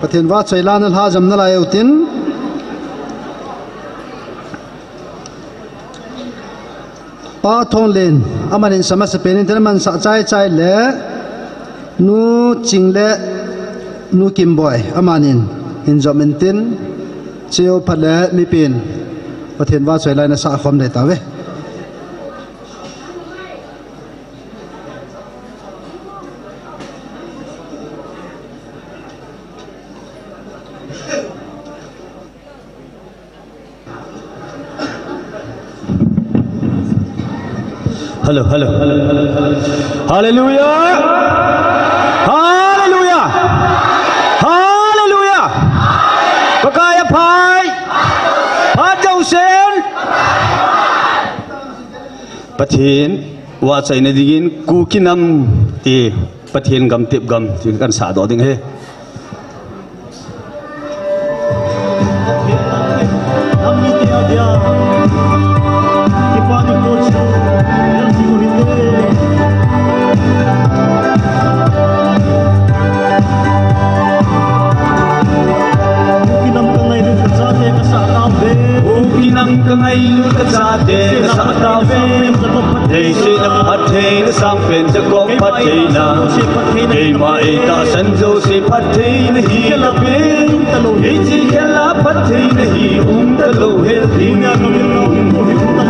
pathian wa chailan al ha jam na la eutin pa thon len amanin sama se penin ten man sa chai chai le nu ching le nu kim boy amanin in jomentin cheo phale mi pin pathian wa chailan na sa khom le tawe Hello. Hallelujah. Hallelujah. Hallelujah. Pakaya phai. Pha châu sen. Pathin wa chai na digin ku kinam ti pathin gam tip gam ti kan sa do ding he. Nang kangai lu ka sa de sa ta ve de se na phathe na sam pen ja ko phathe na de ma e ta san jo se phathe nahi la pe e ji khela phathe nahi ta lo he dunya ka vil na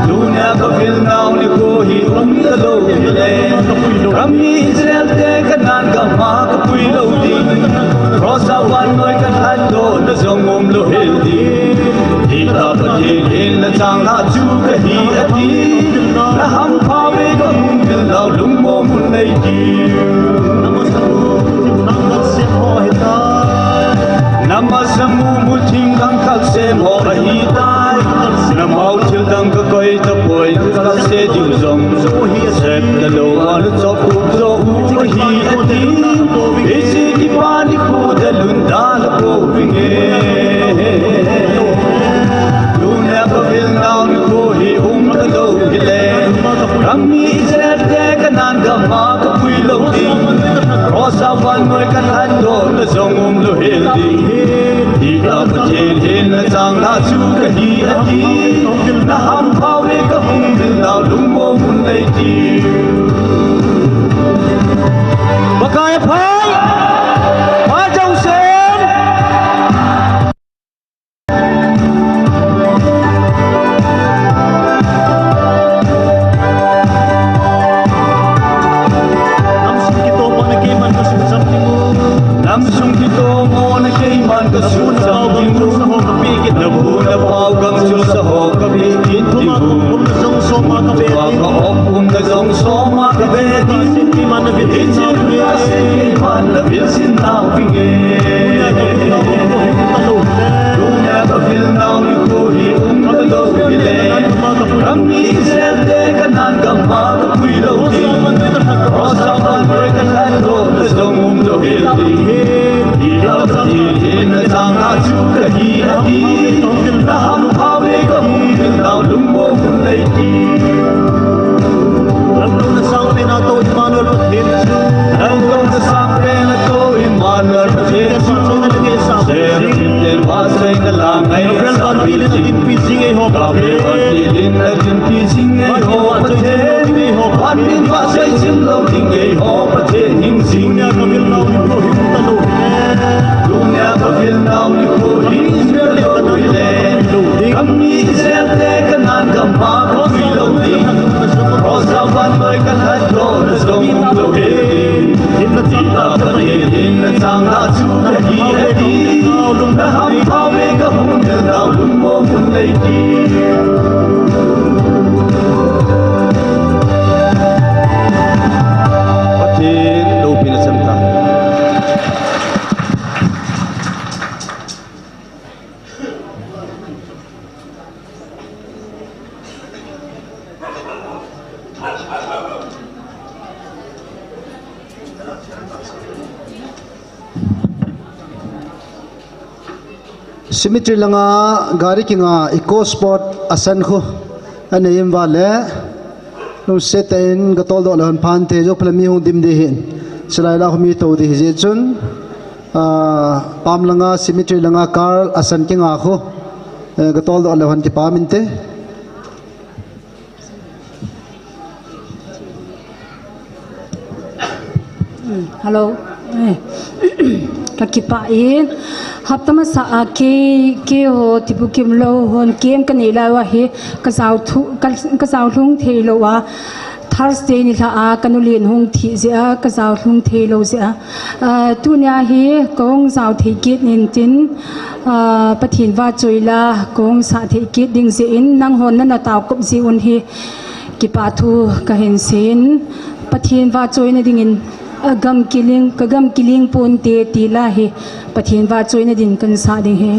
dunya ka vil na ni ko hi ta lo le rami israel te ka nan ka ma ka pui lo di rosa wan noi ka than do na zong om lo he di Hita pathin in na chang la chu ka hi ati na ham pha ve ko hum dil lao lung mo mun nei ti namasamu nang kat se ho hita namasamu mu thing kang khat se ho hi tai na mau thil dang ka koi ta poi ka se ju zong hi se da lo an cho ku zo u hi ati e si ki pa ni ko da lun da la ko vi nge Vil now ni ko hi ta lo hi le Rami Israel te ka nan ka ma ka pui lo di Rosa wan noi ka han do na zong lo hi di Hi ka pathin hin na chang la chu ka hi ati Na ham pha ve ka hum vil now lung mo mun nei ti Bakaya phai Pha châu sen Namsung kito mo na kay man ka sa bingo na buna pao kang sul sa ho ka bigit dibu ka opum na zong soma ka bedi sinti man na bidin man na bil sin na pinge dunya ka fil na ni ko hi ka lo bile rami israel te ka nan ka ma ka pui lo di rosa ka ka lo na zong lo hi in na chang la chu ka hi ati na ham pha ve ka hum dil lao lung mo mun nei ti ram lo na sang pe na to Emmanuel pathin chu ram lo na sang pe na to Emmanuel pathin chu na lage sa se tin wa se na la ngai ran ban pi le tin pi sing ei ho ka pe tin na tin pi sing ei ho pathin ei ho ban tin wa se sim lo ting ei ho pathin hing sing nya ka vil lo ko him ta lo Dunya ka vil now ni ko hi Israel ka lo le Kami Israel te ka nan ka ma ko hi lo di Rosa wan noi ka hat do na zong lo he in na chang la chu ka hi ati na ham pha ve ka hum dil lao lung mo mun nei ti Pathin lo pin sam ta Symmetry langa gari kinga eco sport asan kho ane yim wale no setain gatol do lan phan te jo plami hu dim de hin salai la khumi to di je chun pam langa cemetery langa kar asan ki nga kho gatol do alawan ki paminte hello kakipain haptama sa ke ho tipu kim lo hon kem kanila wa he kazaw thung thelo wa Thursday ni tha kanulin hung thi zia kazaw thung thelo zia tunya hi kong zaw thi kit nin tin pathin wa choila kong sa thi kit ding ze in nang hon na taw kop zi un hi kipa thu ka hin sin pathin wa choina ding in agam kiling pun te tila he pathin wa choina din kan sa ding he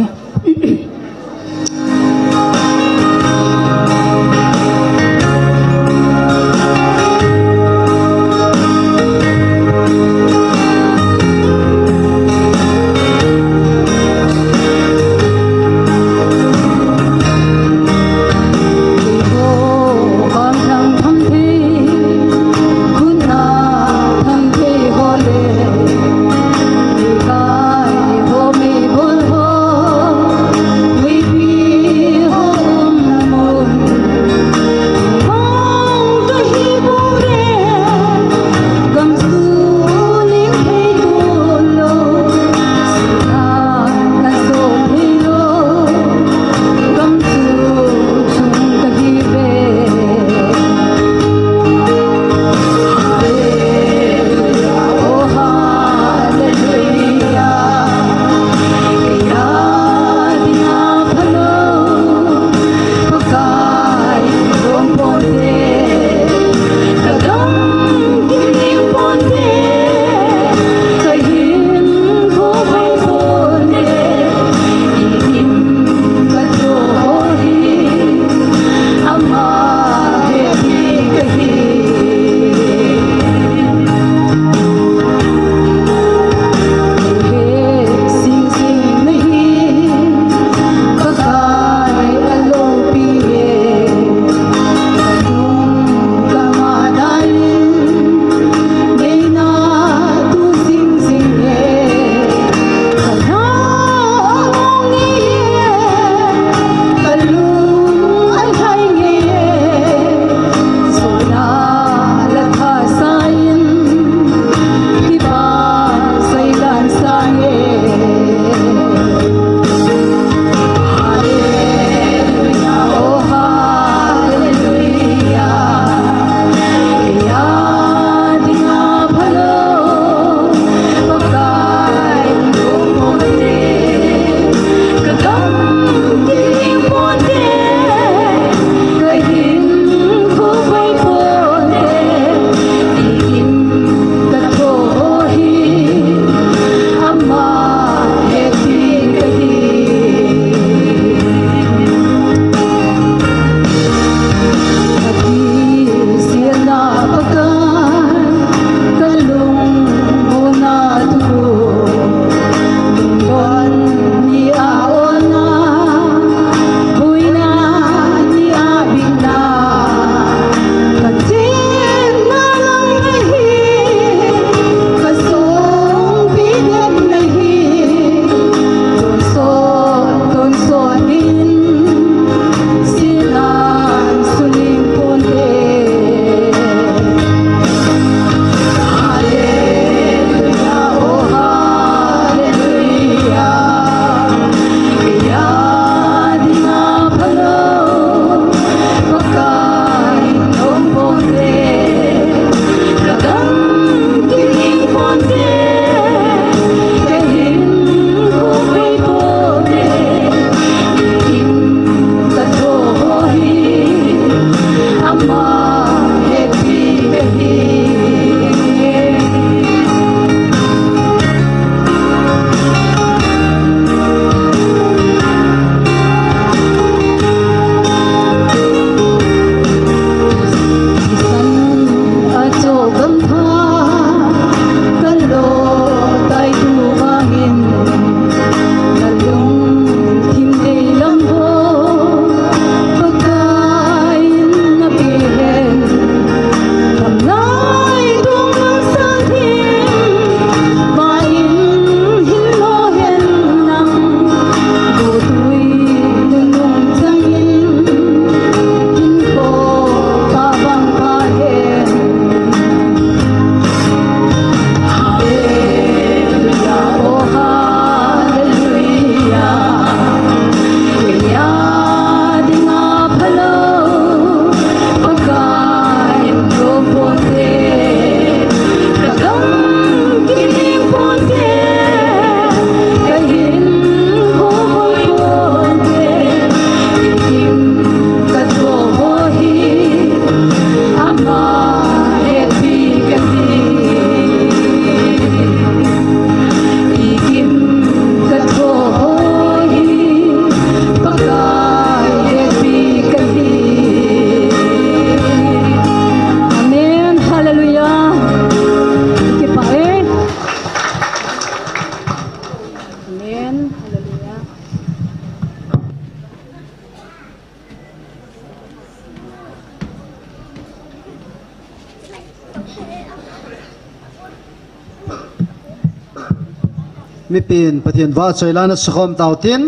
mi pin pathian va choi lana sakhom tautin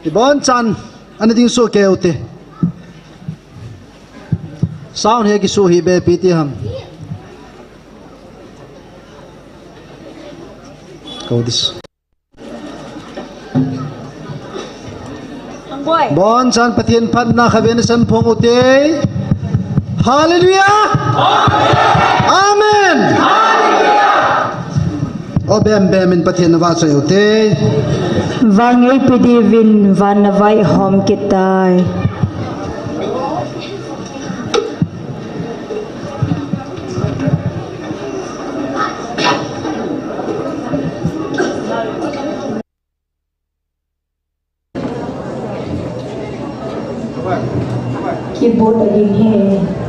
ibon chan ani ding su keute sound he ki su hi be pi ti ham go this bon chan pathian phat na khaben san phong ute hallelujah amen o bem bem in pathian va choi ute Vangai pidivin vanavai hom kitai. Keyboard again here.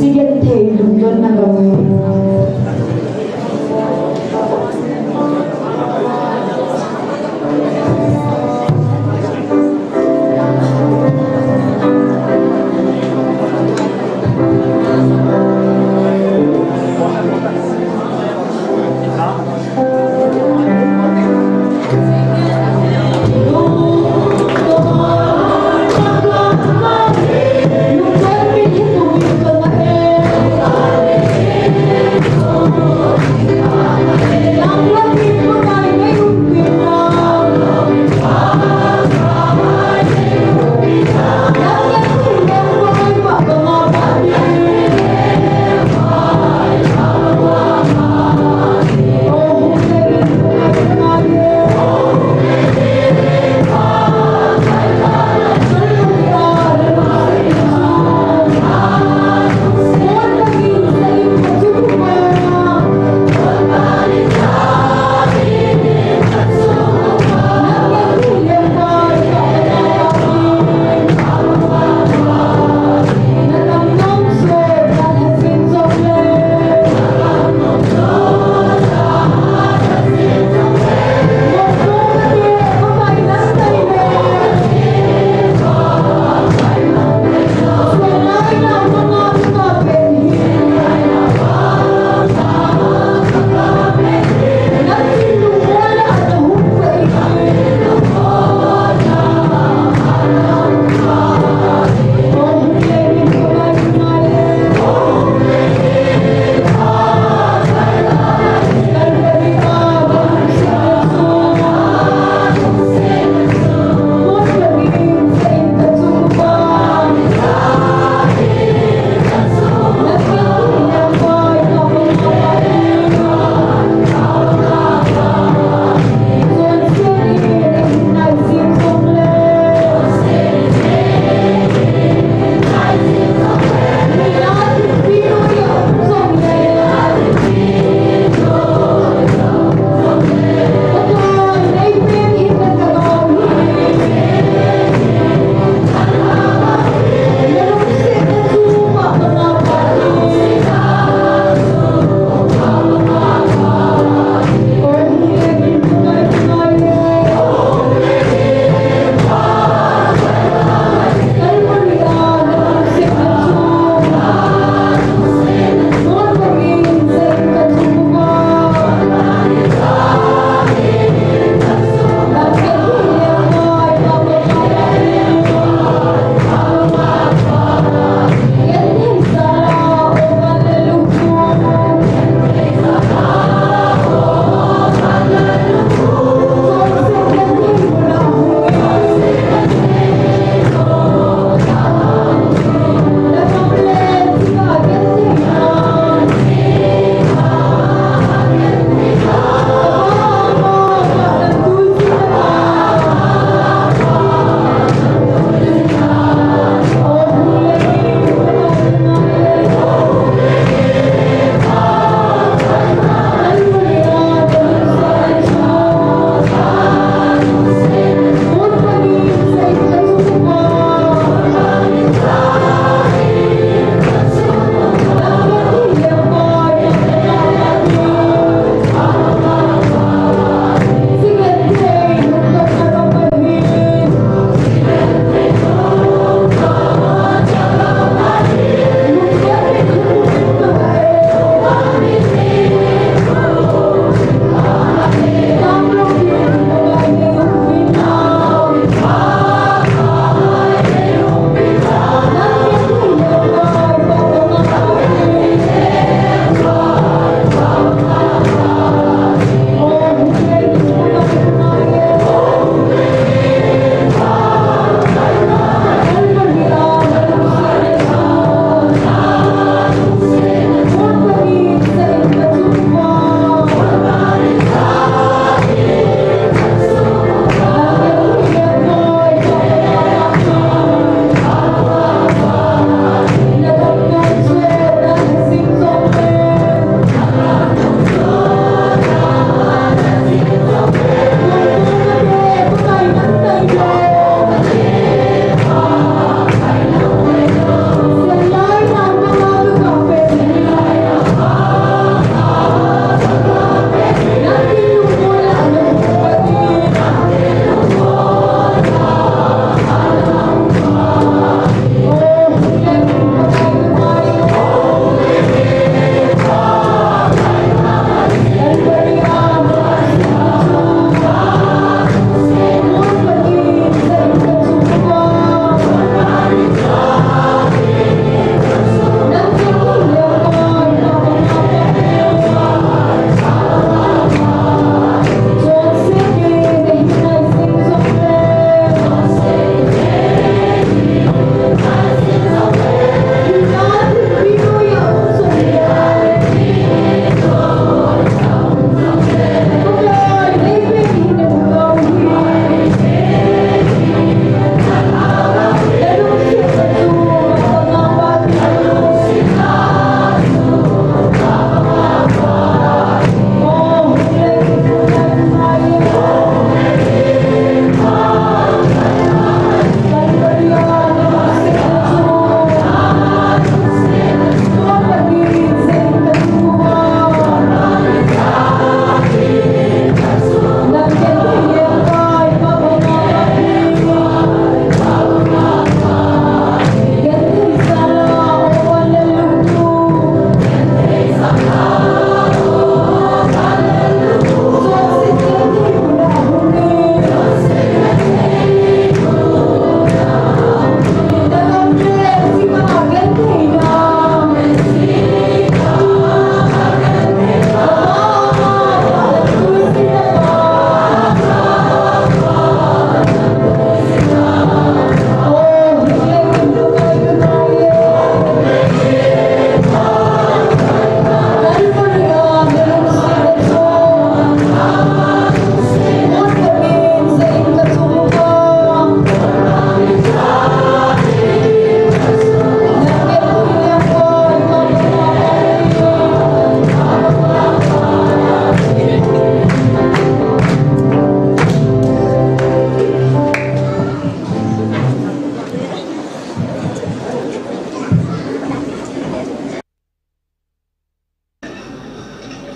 Sige thầy lùng luân na rồi.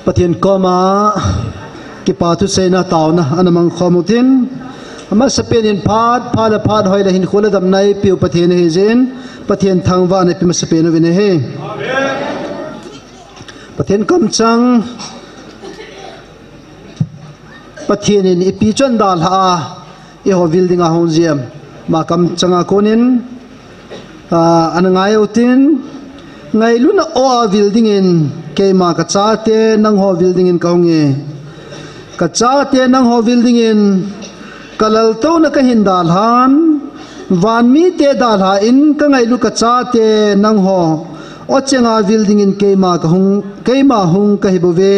pathian koma ki pa thu se na taw na anamang khomutin ama sapen in phat hoi la hin khola dam nai piu pathian hi jin pathian thangwa ne pi ma sapen vin he amen pathian kam chang pathian in ipi chon dal ha I ho building a hong jiam ma kam changa konin anangai utin ngai luna o building in keima ka chate nang ho building in kaunge ka chate nang ho building in kalal to na ka hindal han van mi te dal ha in ka ngai lu ka chate nang ho o chenga building in keima hung ka hibove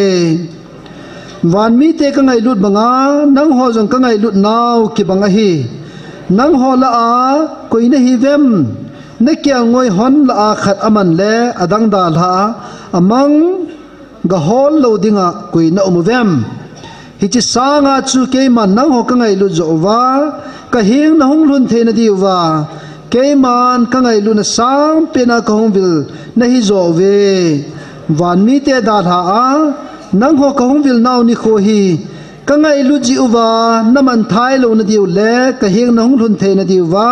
van mi te ka ngai lut banga nang ho jong ka ngai lut naw ki banga hi nang ho la a koina hi vem ne kya ngoi hon la a khat aman le adang dal ha amang ga hol lo dinga koina umuvem hi chi sanga chu ke man nang ho ka ngai lut zo wa ka hing na hung lun the na di wa ke man ka ngai lu na sang pe na ka hung bil na hi zo ve van mi te dal ha a nang ho ka hung vil naw ni kho hi ka ngai lu ji uwa naman thai lo na diu le ka hing na hung lun the na diu wa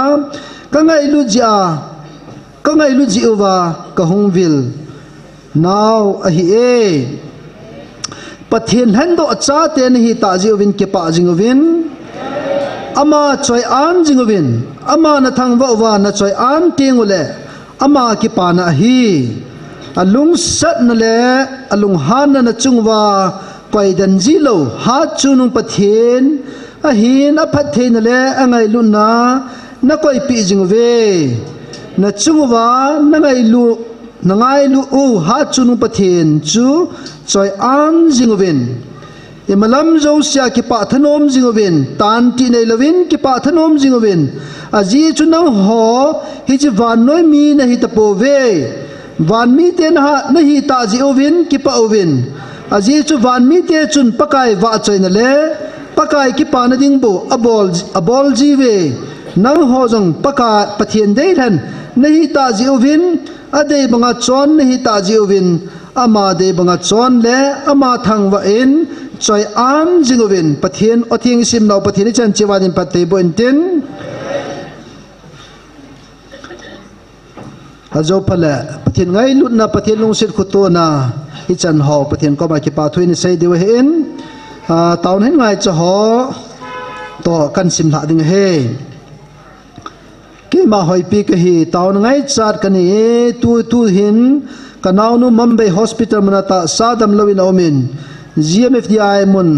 ka ngai lu ji uwa ka hung vil naw a hi e pathian hando acha te na hi ta ji win ke pa jing win ama choi an jing win ama na thang wa na choi an tingule ama ki pa na hi alung sat na le alung han na chungwa koi dan zilo ha chunung pathian a hin a phat the na le angai lu na koi pi jing ve na chungwa na ngai lu u ha chunung pathian chu choi an jing ven imalam zo sia ki pa thanom jing ven tan ti nei lovin ki pa thanom jing ven aji chu nang ho hi chi van noi mi na hi tapo ve van mi te na hi ta ji ovin ki pa ovin aji chu van mi te chun pakai wa choi na le pakai ki pa na ding bo abol ji ve nang ho jong paka pathian dei than na hi ta ji ovin ade banga chon na hi ta ji ovin ama de banga chon le ama thang wa in choi am jing ovin pathian othing sim no pathian chan chiwanin patte bo intin hazo pala pathian ngai lut na pathian lung sit khuto na hi chan ho pathian ko ma ki pa thuin sei dewa hin taun hin ngai cha ho to kan sim la ding he ke ma hoi pi ka hi taun ngai chat kan ni tu hin kanau nu Mumbai hospital manata sadam lawin omin GMFDI mun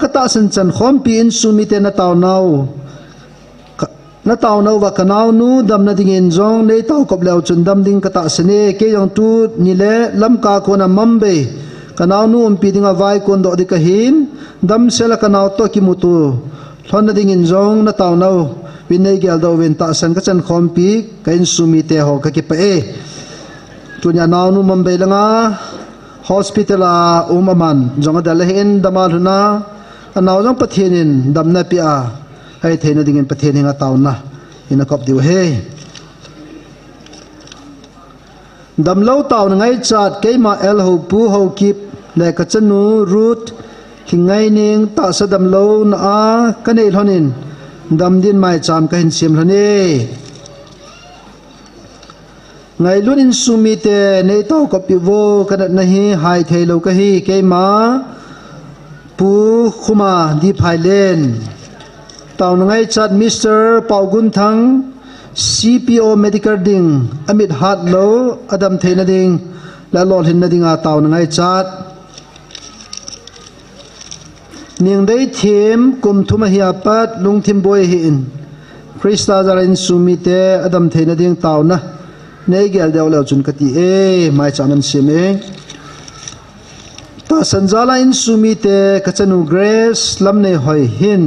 kata san chan khom pi in sumite na taw nau wa kanau nu dam na ding in jong nei taw kop lew chun dam ding kata sene ke yong tu ni le lam ka ko na Mumbai kanau nu pi dinga vai kon do di ka hin dam sela kanau to ki mutu thon na ding in jong na taw nau winei gel do wen ta san ka chan khom pi ka in sumite ho ka ki pa e tunya nau nu Mumbai langa hospital a umaman jong adal hin damal huna anaw jong pathienin damna pi a ai theina dingin pathian hinga tauna ina kop diu he damlo taw ngai chat keima el ho pu ho kip le ka chanu root hingai ning ta sa damlo na a kanei honin dam din mai cham ka hin sim hlani ngai lunin sumite nei taw kop pi vo kana na hi hai theilo ka hi keima pu khuma di phailen taw ngai chat Mr. Paugun Thang CPO medical ding amit hat lo adam theina ding la lol hin na dinga taw ngai chat ning dei them kum thuma hi apat lung thim boy hi in Krista zarin sumite adam theina ding taw na nei gel dew lo chun kati e mai chanan sime ta sanjala in sumite kachanu Grace lamne hoi hin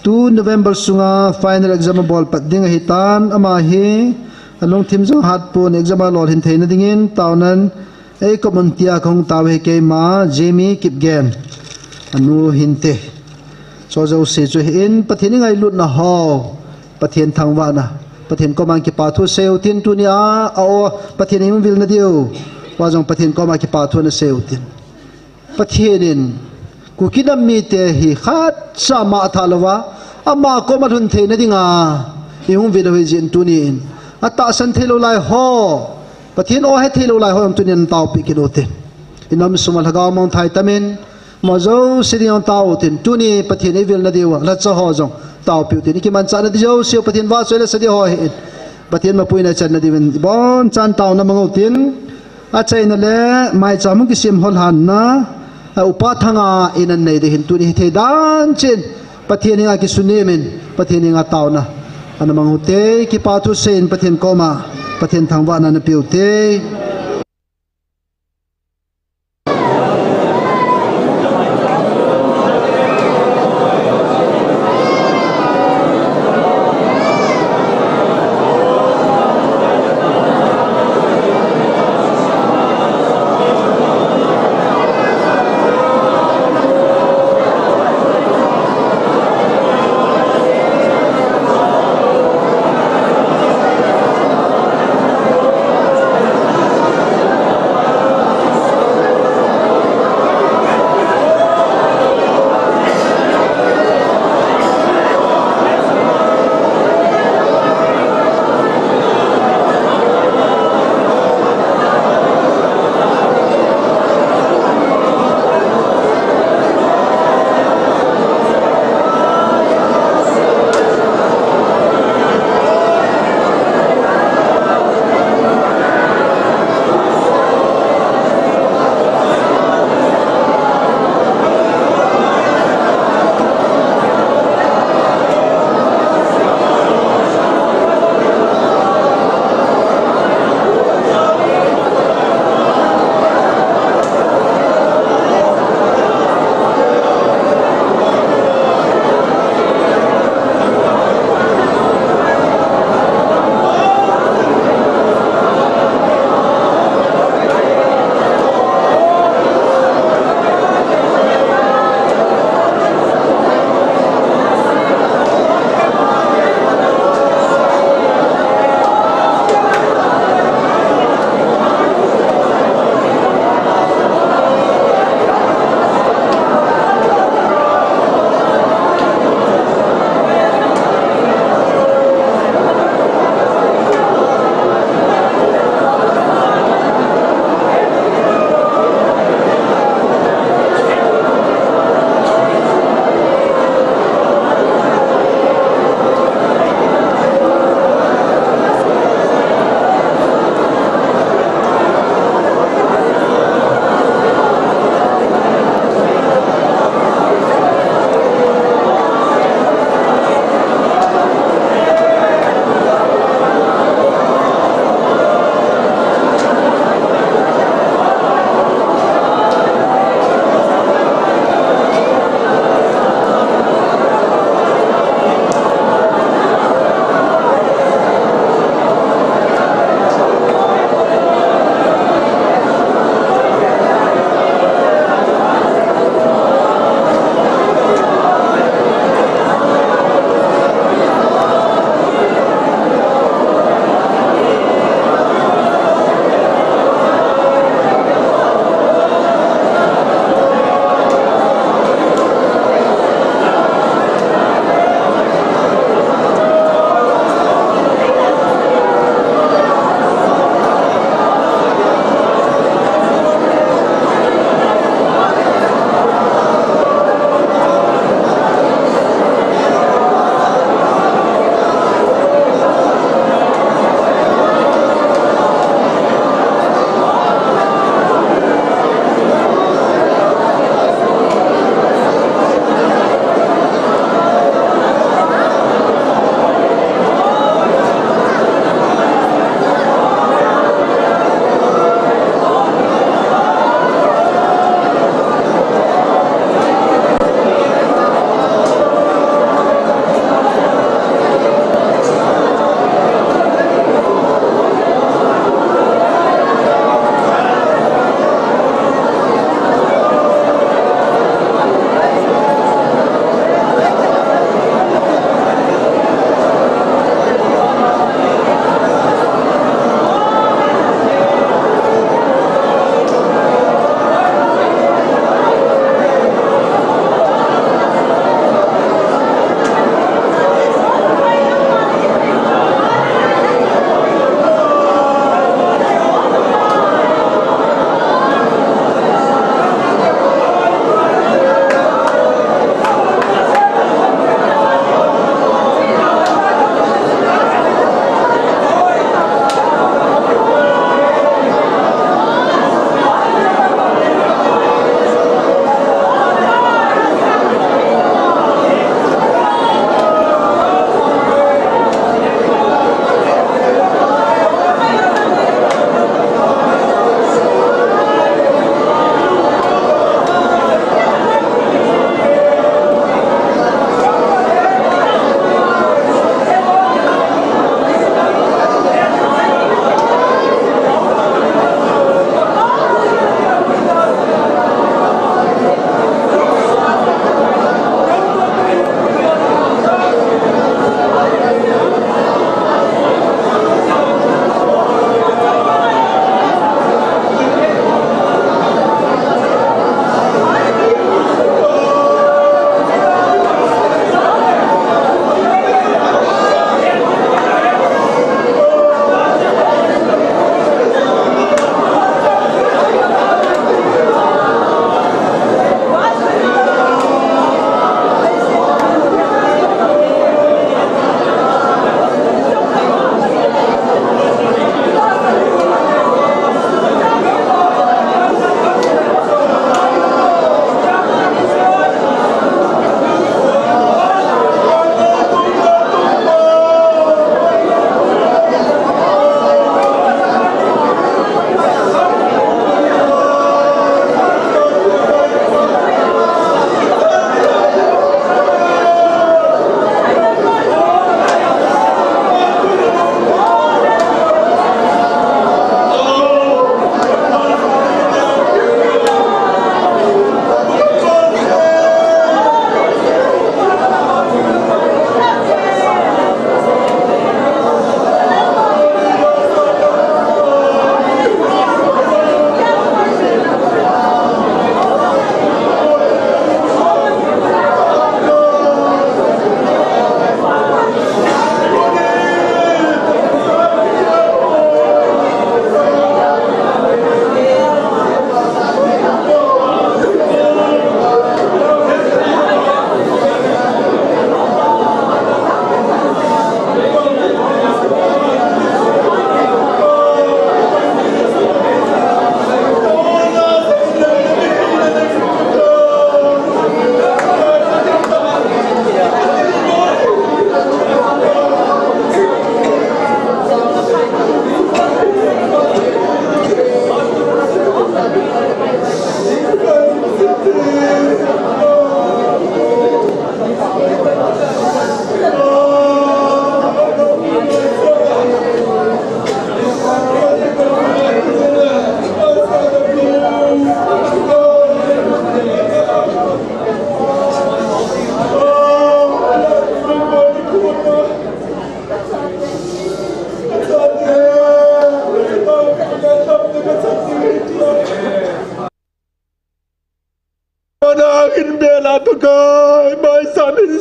2 November sunga final exam ball pat ding hitan ama hi along thim jong hat pon exam lol hin theina dingin taunan ei komontia khong taw he ke ma Jamie Kipgen anu hinte so jo se chu in pathin ngai lut na ho pathian thangwa na pathian ko mang ki pa thu seu tin tu ni a o pathian him vil na diu wa jong pathian ko ma ki pa thuna seutin pathianin ku kinam mi te hi khat sama thalawa ama ko ma thun the na dinga i hung video jin tunin ata san thelo lai ho pathian o he thelo lai ho am tunin tau pi ki dote inam sumal haga mong thai tamen mo zo sidion tau tin tuni pathian evil na diwa la cha ho jong tau pi tin ki man cha na di zo sio pathian wa so le sa di ho he pathian ma puina chan na di ben bon chan tau na mango tin a chai na le mai cha mu ki sim hol han na upa thanga inan nei de hin tuni the dan chin pathian nga ki sunemen pathian nga tau na ana mango te ki pa tu sen pathian ko ma pathian thangwa na na piu te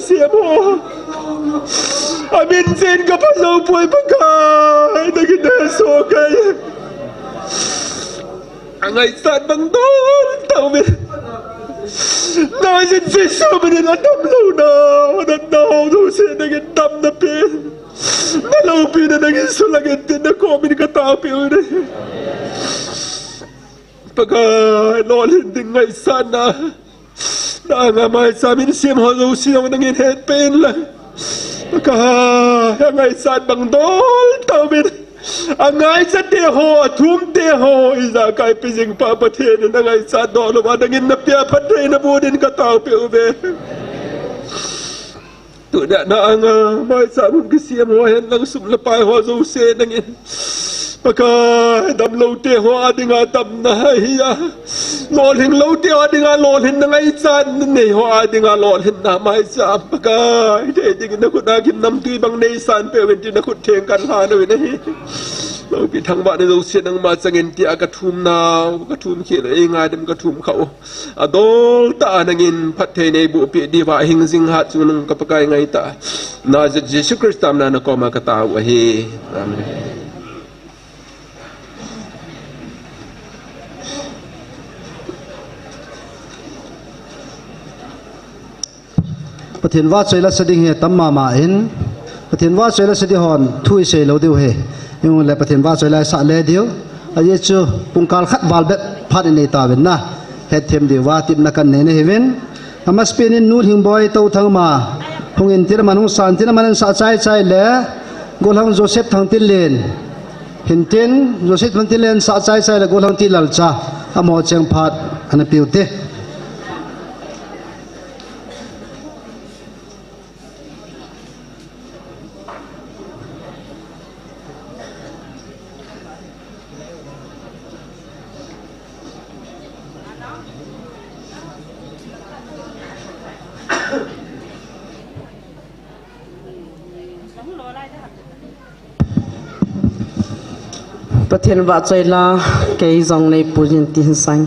siya mo. Amin sin ka pa sa upoy pagkay. Naginaso kay. Ang aisan bang doon. Tawin. Nasin si Sumanin at tamlaw na. Nandaw daw siya naging tam na pin. Nalawpi na naging sulagin din na komin katapi ulit. Pagka nolin din nga isa na naangamay sa amin siyam hazaw siya naging head pain lang. Pagka nga isa bang dol tawin. Ang nga isa teho at teho isa kay pising papatin na nga isa dolo naging napiapatay na budin katapi ulit. Tuna na ang may sabon kasi mo yan lang sumlapay ho sa usin ng in. Pagka damlaw te ho adi nga tam na hiya. Lolhin law te adi nga lolhin na nga isan. Ne ho adi nga lolhin na may sab. Pagka hindi na ko nagim nam tuibang na isan pero hindi na ko tengkan hano ini. Law pitang ba na usin ng masangin ti agatum na gatum kilo nga dem gatum kao. Adol ta nangin patay na ibu pi di ba hingzing hat sunong kapagay nga ita. Na Jesus Christ am na nakoma katawa he. Amen. Pathin wa choi la sading he tamma ma in pathin wa choi la sadi hon thui se lo deu he yung le pathin wa choi la sa le deu a ye chu pungkal khat bal be phat ni ta ben na he them de wa tip na kan ne ne heven amas pen in nur hing boy to thang ma hung in tir manung san tin manan sa chai chai le golhang Joseph thang tin len hin tin Joseph thang tin len sa chai chai le golhang ti lal cha amo cheng phat ana piu te Pathian ba chai la kei zong nei pujin tin sang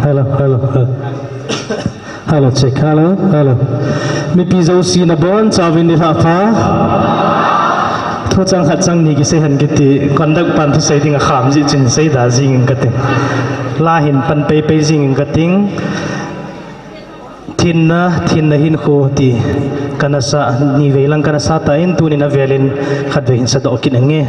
Hello, check. Hello. Mi pizo si na bon chawin ni pha. Thu chang hat chang ni ki se han ki ti kondak pan thu sei ding a kham ji chin sei da jing ka ting. La hin pan pe pe jing ka ting. Thin na hin ko ti kana sa ni velang kana sa ta in tu ni na velin khat ve hin sa do kin ange.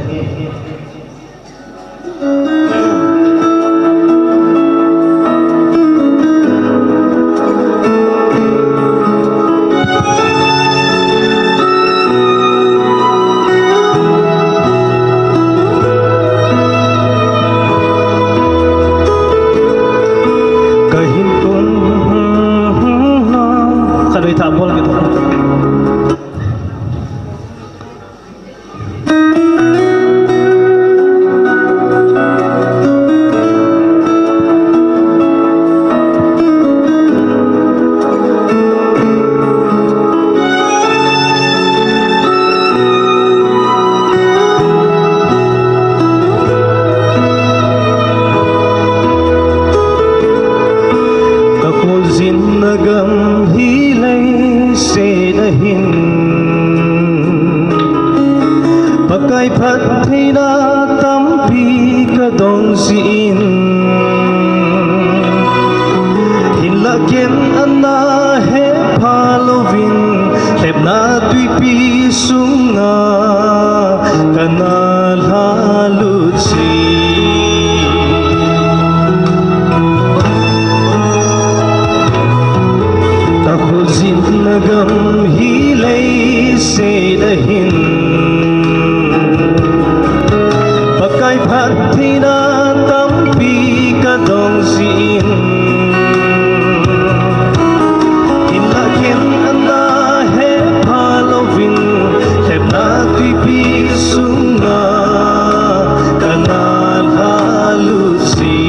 Pakai pathina tampi kadong siin Hinlagyan ana he palovin Heb na tui pisunga kanal halutsi Tahuzin nagam hilay sedahin Pakai pathina tampi kadong siin Hinlagyan ana he palovin Heb na tui pisunga kanal halutsi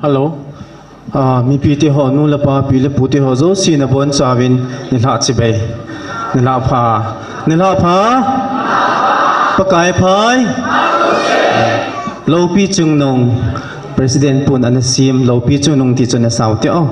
Hello, mi pi ti ho nu la pa pi le pu ti ho zo si na bon chawin ni la chi bei ni la pha pa kai phai lo pi chung nong president pun an sim lo pi chung nong ti chuna sau ti o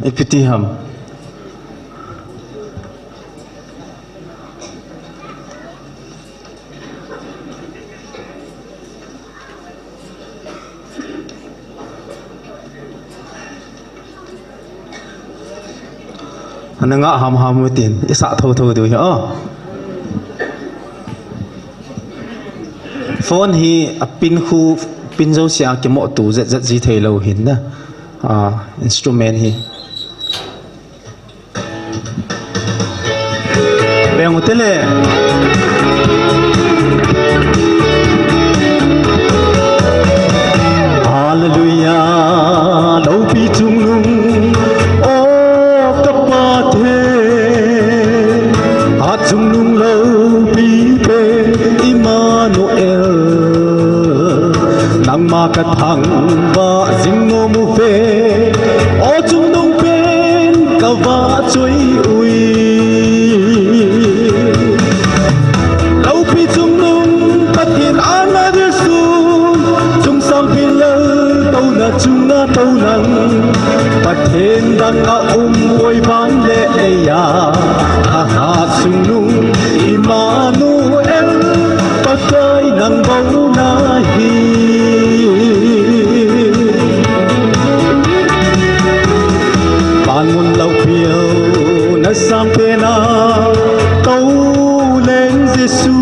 ipiti ham ananga ham mutin isa tho du hi phone hi apin khu pin zo sia ke mo tu zet ji thei lo hin na instrument hi beng utele hallelujah lo pi chung nung o kapa the ha chung nung lo pi pe Emmanuel nang ma ka thang ba jing no mu fe o chung nung pen ka va choi ui chung na tâu nắng bát thiên đang ôi vang lệ ya ha ha chung nung Emmanuel bát cây nắng bóng na hi ban môn lâu phiêu na sang pe na tâu lên Giêsu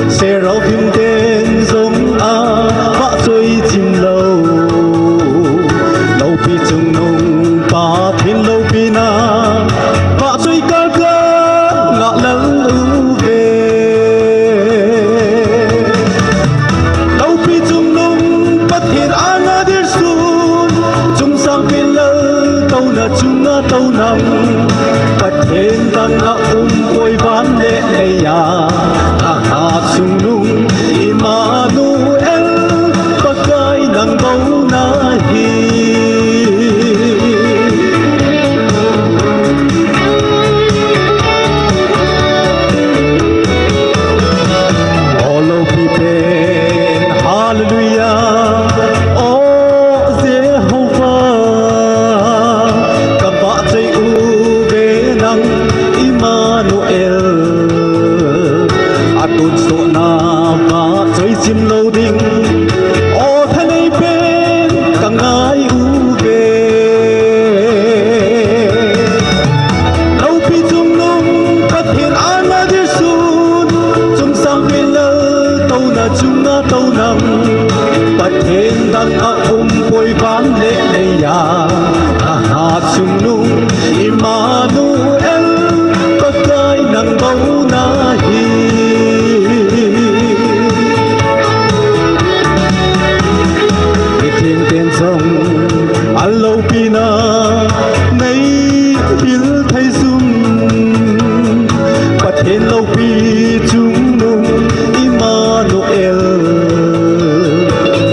sẽ rau phim tên giống vã trôi chim lâu lâu pi chung nung pa thiên lâu pi na vã trôi ca ngã lăng ưu về lâu pi chung nung bắt thiên an na dir sun chung sang pin lơ tâu na chung na tâu nằm bắt thiên tăng na ôi ván lệ ya ha ha chung nung Emmanuel nang bóng na hi all of people hallelujah oh Jehovah ka ba chai u ve nang Emmanuel atun so na ba chai chim lo ding ngai u ve lâu pi chung nung bắt thiên an na dir sun chung sang pin lơ tâu na chung na tâu nằm bắt thiên đang bồi ván lệ ya ha ha chung nung Emmanuel bắt cây nắng bóng na hi sông alo pina nay hil thay zum bắt hen lâu pi chung nung Emmanuel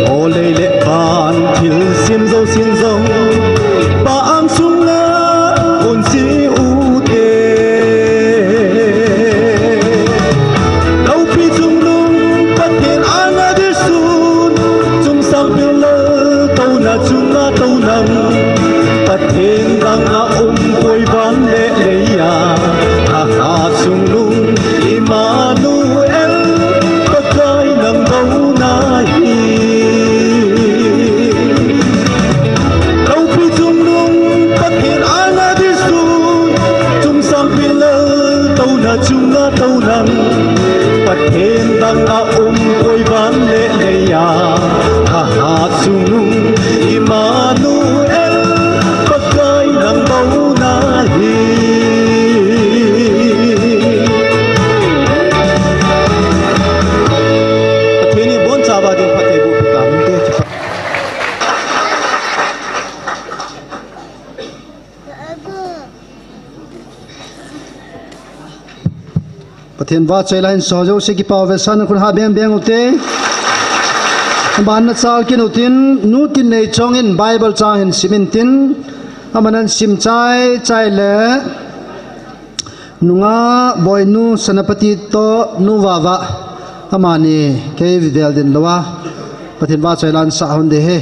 ô lê lệ ban hil xiêm dâu xiên dông ba am sung la ôn si u tê lâu pi chung nung bắt hen an na dir sun chung sang pin lơ na chung na tâu nằm bắt thiên đang ôi ván lệ ya ha ha chung nung Emmanuel nang pathen dang a koi ban le le ya ha ha sunung Emmanuel pakai nang bau na hi patheni bon chaba ding pathe bu kam te Pathian va chai lain sojo se ki paw vesan kun ha beng beng ute ban na chal kin utin nu tin nei chong in bible chang in simintin amanan sim chai chai le nunga boy nu sanapati to nu wawa amani ke videl din lawa pathian va chai lan sa hon de he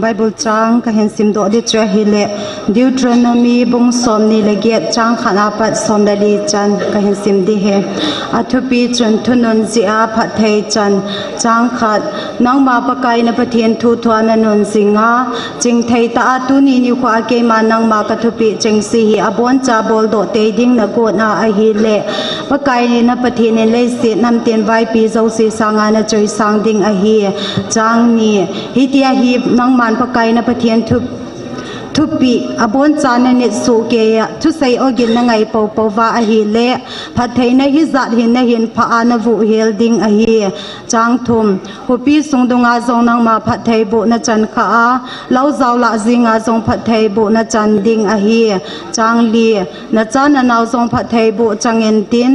Bible chang ka hen sim do de tra hile Deuteronomy bung som ni le get chang khana pat som da li chan ka hen sim di he athupi chun thunon zia phat thei chan chang khat nang ma pa kai na pathian thu thwana non singa ching thei ta tu ni ni khwa ke ma nang ma ka thupi cheng si hi abon cha bol do te ding na go na a hi le pa kai ni na pathian le si nam ten vai pi zo si sanga na choi sang ding a hi chang ni hi tia hi nang man pakai na pathian thupi abon chana ne so ke ya thu sai ogin na ngai po po wa a hi le phathei na hi zat hin na hin pha ana vu hel ding a hi chang thum hopi sungdunga zong nang ma phathei bu na chan kha a lau zaw la zinga zong phathei bu na chan ding a hi chang li na chan na naw zong phathei bu changen tin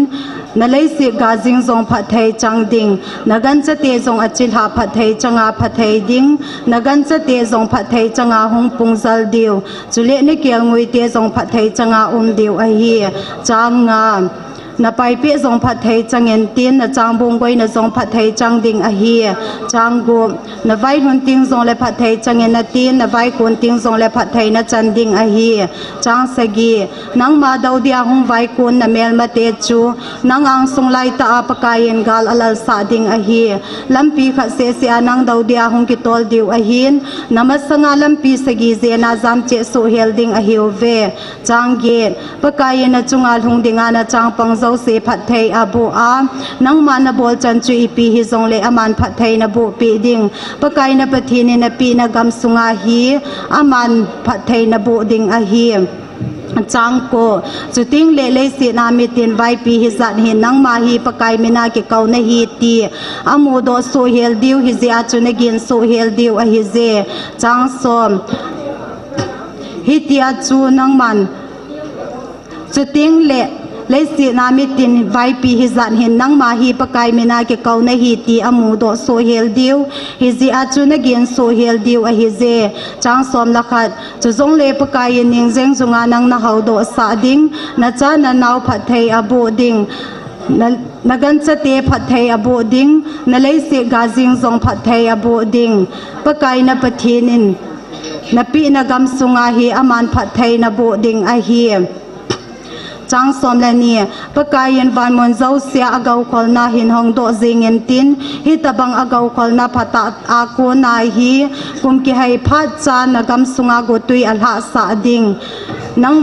na lei si ga jing zong phathei chang ding na gan cha te zong achil ha phathei changa phathei ding na gan cha te zong phathei changa hong pung zal diu chule ne kyal ngui te zong phathei changa diu a hi chang nga na pai pe zong phathei changen tin na chang bong goi na zong phathei chang ding a hi chang go na vai hun ting zong le phathei changen na tin na vai kun ting zong le phathei na chan ding a hi chang sagi nang ma dau dia hung vai kun na mel ma te chu nang ang sung lai ta apakayen gal alal sa ding a hi lampi kha se se anang dau dia hung ki tol diu a hin namasanga lampi sagi ze na jam che so hel ding a hi ve chang ge pakayen na chunga hung dinga na chang pang se phat thei abu a nang ma na bol chan chu ipi hi zong le aman phat thei na bu pi ding pakai na pathi ne na pi na gam sunga hi aman phat thei na bu ding a hi chang ko chuting le le si na mi tin vai pi hi zat hi nang ma hi pakai mina ke kau na hi ti amu do so hel diu hi zia chu na gin so hel diu a hi ze chang som hi tia chu nang man chuting le lấy si na mi tin vai pi hi zan hin nang ma hi pakai mina ke kau na hi ti amu do so hel diu hi zi a chu na gen so hel diu a hi ze chang som la khat chu zong le pakai ning zeng zunga nang na hau do sa ding na cha na naw phat thei abu ding na gan cha te phat thei abu ding na lấy si ga jing zong phat thei abu ding pakai na pathinin na pi na gam sunga hi aman phat thei na bu ding a hi chang som la ni pakayen van mon zau sia agau khol na hin hong do jing en tin hi tabang agau khol na phata a ko na hi kum ki hai phat cha na gam sunga go tui alha sa ding nang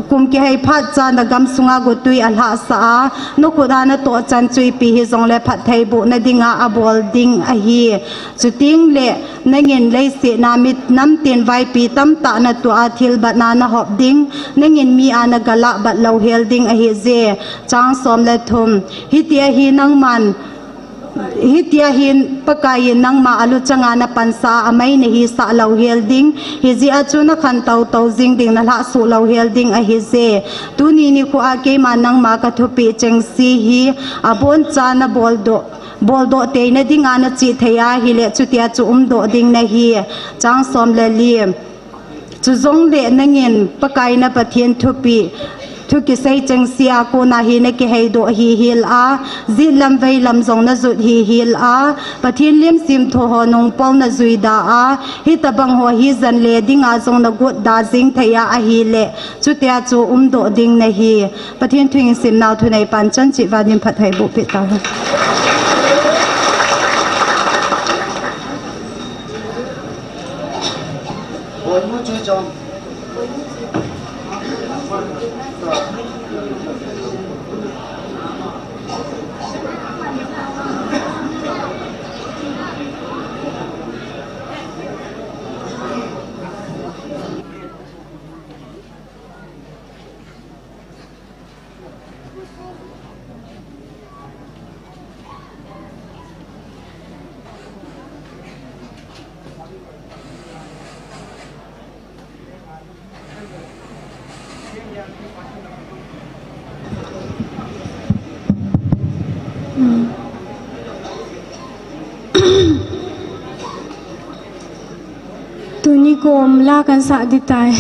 kum ki hai phat cha na gam sunga go tui alha sa no ko da na to chan chui pi hi zong le phat thei bu na dinga abol ding a hi chuting le nangin le se na mit nam tin vai pi tam ta na tu a thil ba na na hop ding nangin mi ana gala ba lo hel ding a hi ze chang som le thum hi tia hi nang man hi tia hin pakai nang ma alu changa na pansa amai ne hi sa lo hel ding hi ji a chu na khan tau tau jing ding na la su lo hel ding a hi ze tu ni ni ko a ke ma nang ma ka thu pi cheng si hi abon cha na bol do te na ding ana chi theya hi le chu tia chu do ding na hi chang som le li chu zong le nangin pakai na pathian thu pi thu ki sei cheng sia ko na hi ne ki hei do hi hil a zi lam vei lam zong na zut hi hil a pathin lim sim tho ho nong pol na zui da a hi tabang ho hi zan le ding a zong na gut da jing thaya a hi le chu tia chu do ding na hi pathin thuing sim naw thu nei pan chan chi wa nim phathai bu pe ta gom la kan sa di tai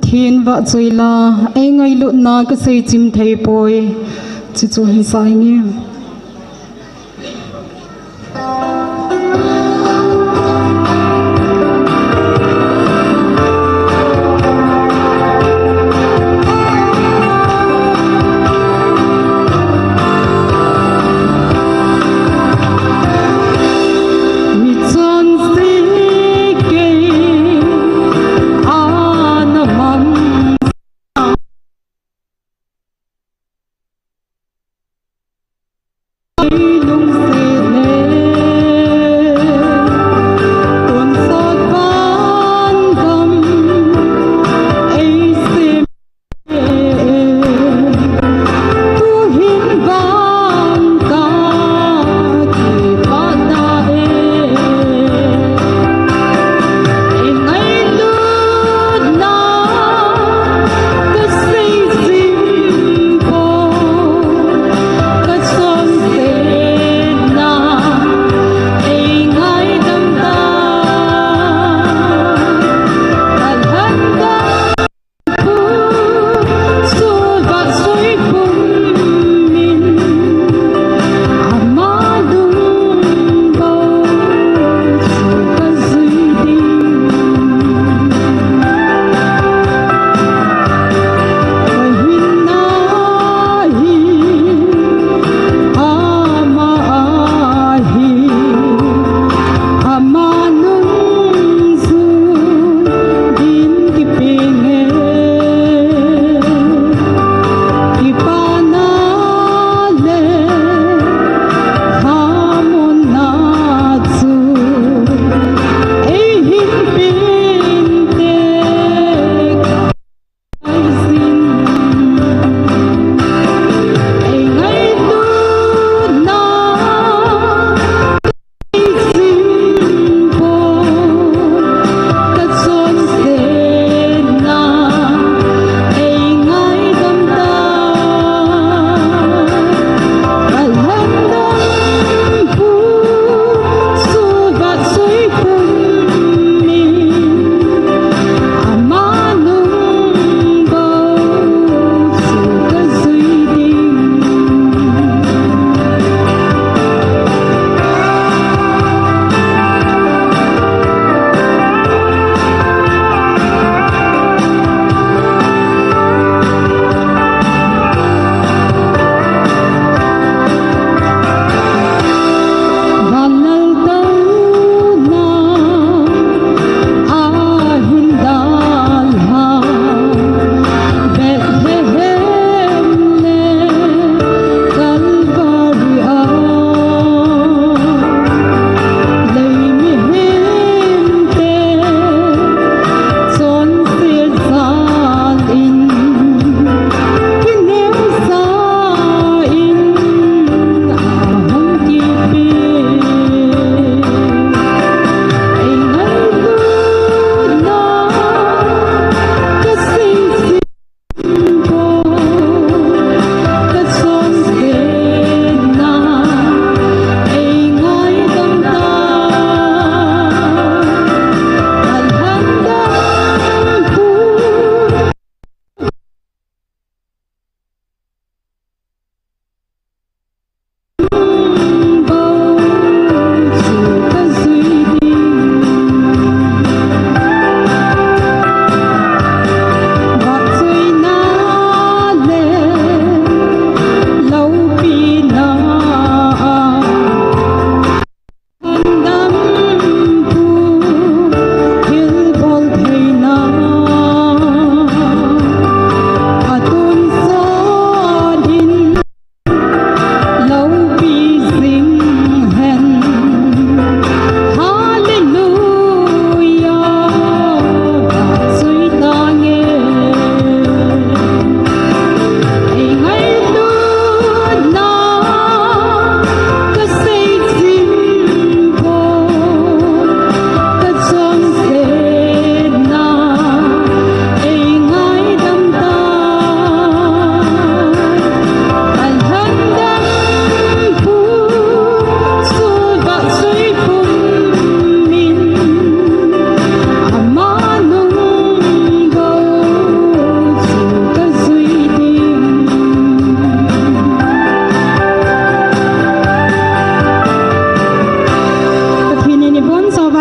Thiên vợ rồi là anh ngay lúc nào cái xây chim thầy bồi chỉ cho hình sai nghe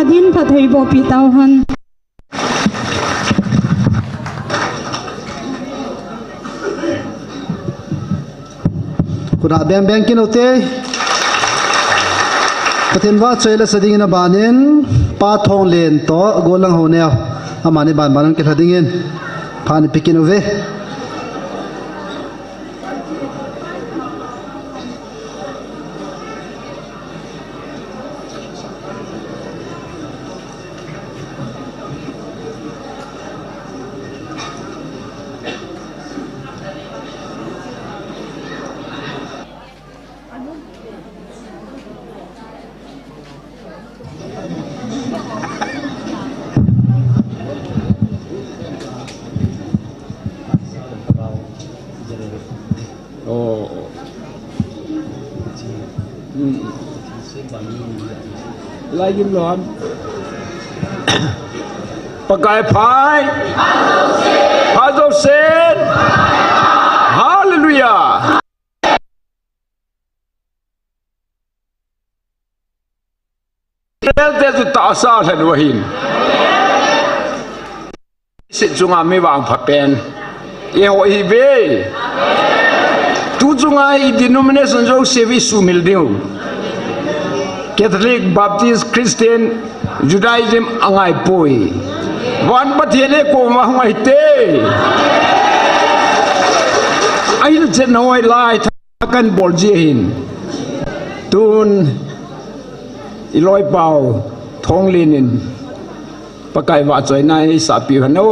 din pathay bo pitauhan kuna beng beng kinote pathin wa chela sading na banin pa thong len to golang honeo amani ban banan ke thadingin phani pikinoveไล่ยิ้มร้อนประกายพายพาโซเซนฮาเลลูยาเดลเตจุตาซาเห็นวะหินสิจุงอาไม่วางผัดเป็นเอโฮอีเบtu jungai denomination jo sevi sumil deu Catholic Baptist Christian Judaism angai poi wan pathiane ko ma ngai te ai je noi lai kan bol je hin tun iloi pau thong linin pakai wa choi nai sa pi hano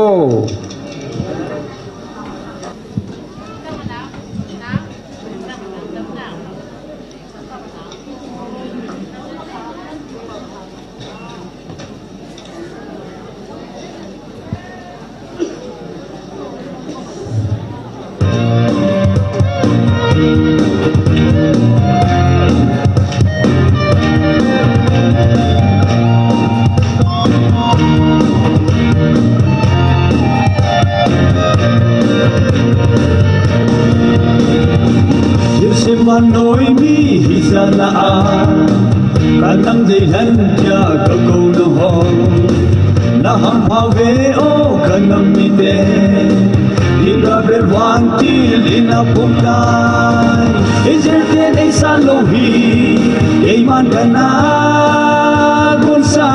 Manoi mi hisana kanang dehan kya kako no ho na ham hawe o kanam mi de ina berwanti lina pumtai izerte nei salohi eiman kana gunsa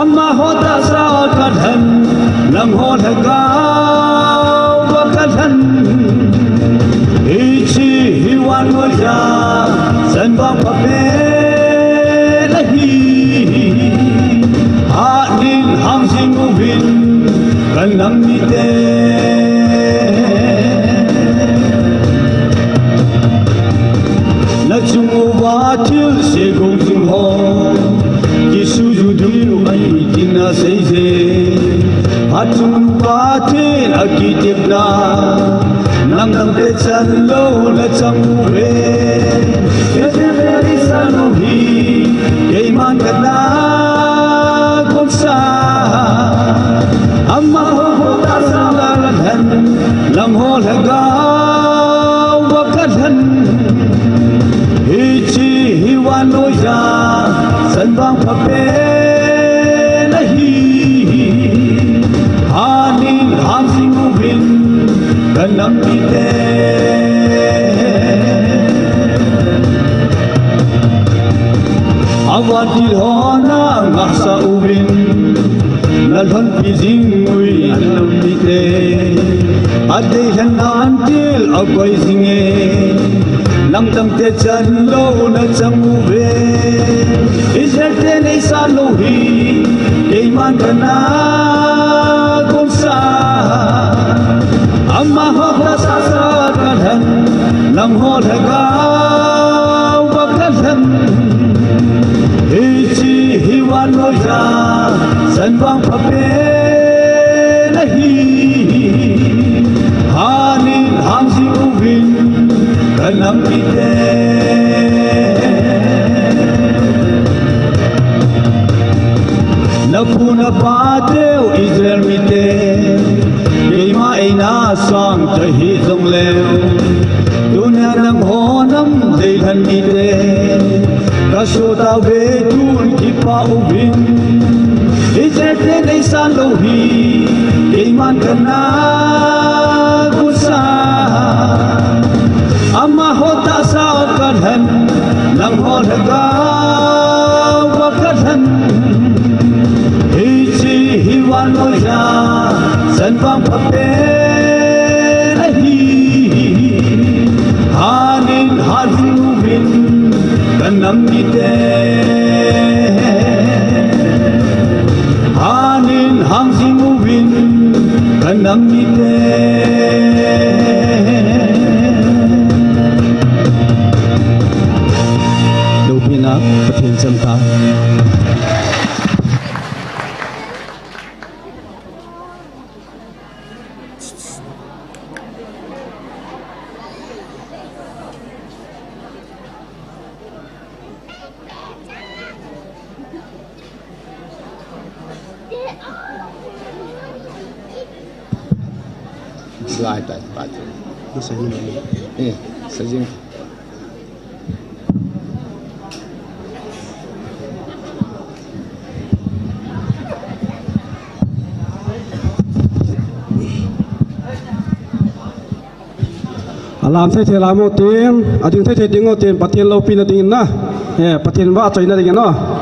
amma hota sa kadhan lam ho dhaga wa kadhan Ichi hiwan wajah sanbang pape lahi Hadin hamsing ubin kanang mite Nachungu watil segong singho Kisuju duyu ay tina seize Hachungu watil akitip na Nang nang te chan lo la chang ve ye je veri sanohi ye man kana kon sa amma ho ta sa la dhan lam ho laga wa kadhan ichi hiwan lo ya san bang pape nahi hani ham sing ubin kanam pite awadil hona ngasa ubin nalhon pizing ui kanam pite ade hanan til agoi singe nang tang te chan lo na chang ube iserte nei salohi eiman kana konsa amma ho sa sa kadhan lam ho dhaga wa kadhan ichi hiwan lo ya san bang pape nahi hani ham si ubin kanam pite napuna pateu Israel mite Ima ina sang tahi zong leo Dunia nang honam deilan ite Ka Mashoda ve tun ki pa ubin Ijete nei san lo hi Iman kana kusa Amma hota sa kadhan Lang ho laga wakadhan Ichi hiwan mo ya San pang pape nahi Hanin hadin ubin Kanam nite Hanin hamsing ubin Kanam nite Lupina Pathin Samta Slide that button. Yeah, sajing. Alam thay thay lamo tin, ading thay thay dingo tin, Pathin lo pin ading na, Pathin wa choy na ding no.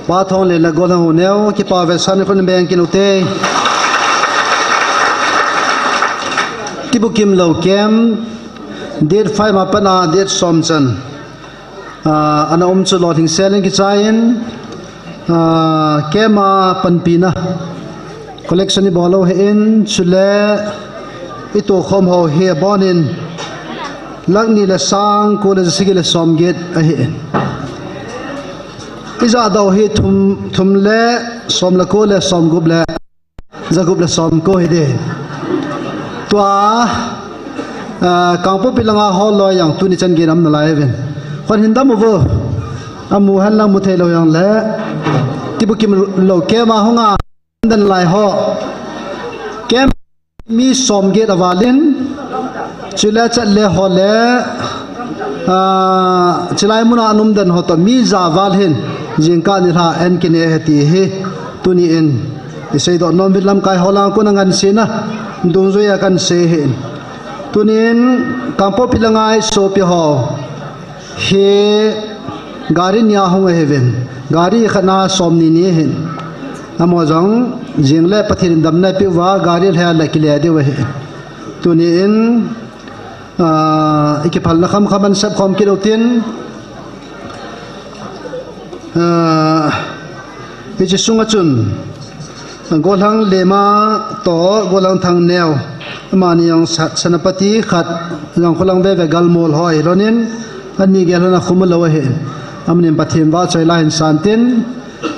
ba thong le la go la hu neo ki pa ve san khun beng ki no te ti bu kim lo kem date 5 ma pa na date som chan ana chu lo thing selling ki chain kema panpina collection ni bolo he in chule ito khom ho he bonin lagni la sang ko le sigil som get a he iza daw he thum le som la ko le som gup le zagup le som ko he de tua kangpo pilanga ho lo yang tu ni chan ge nam na lai ven khon hin dam wo amu han lang mu the lo yang le tibu kim lo ke ma honga dan lai ho kem mi som ge awalin chula chat le ho le chilai muna anum dan ho to mi za wal hin jingka ni ha en kine heti he tuni in isei do nom bit lam kai holang ko nangan sina dung zo ya kan se he tunin kampo pilangai so pi ho he gari nya hong heaven gari khana somni ni hin amo jong jingle pathin dam na pi wa gari hla la kile de we tunin ikipal na kham khaman sab khom kilotin ichi sunga chun golang lema to golang thang neo mani yang sanapati khat yang kholang be ve galmol hoi ronin ani gelana khumlo he amnin pathim wa choi la hin santin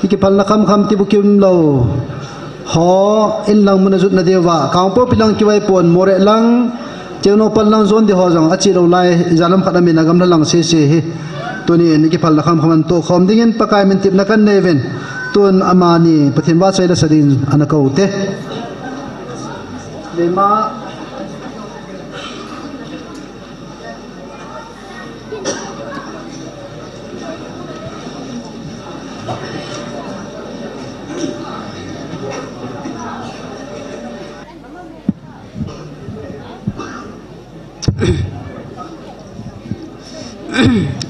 ikipal na kham ti bukim lo ho in lang mun jut na dewa kaungpo pilang kiwai pon more lang cheuno pal lang zon de ho jang achi lo lai jalam khada min agam la lang se he tuni ni ki phal na kham khaman to khom dingin pakai min tip na kan neven tun amani pathin wa chai la sadin anako te lema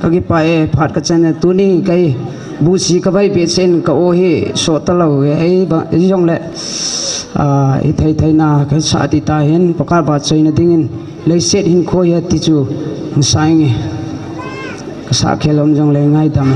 agi pae phat ka chen tuni kai busi ka bai be chen ka o he so talo ei ba jong le i thai na ka sa ti ta hen pakar ba chai na dingin le set hin kho ya ti chu sang ka sa khelom jong le ngai dam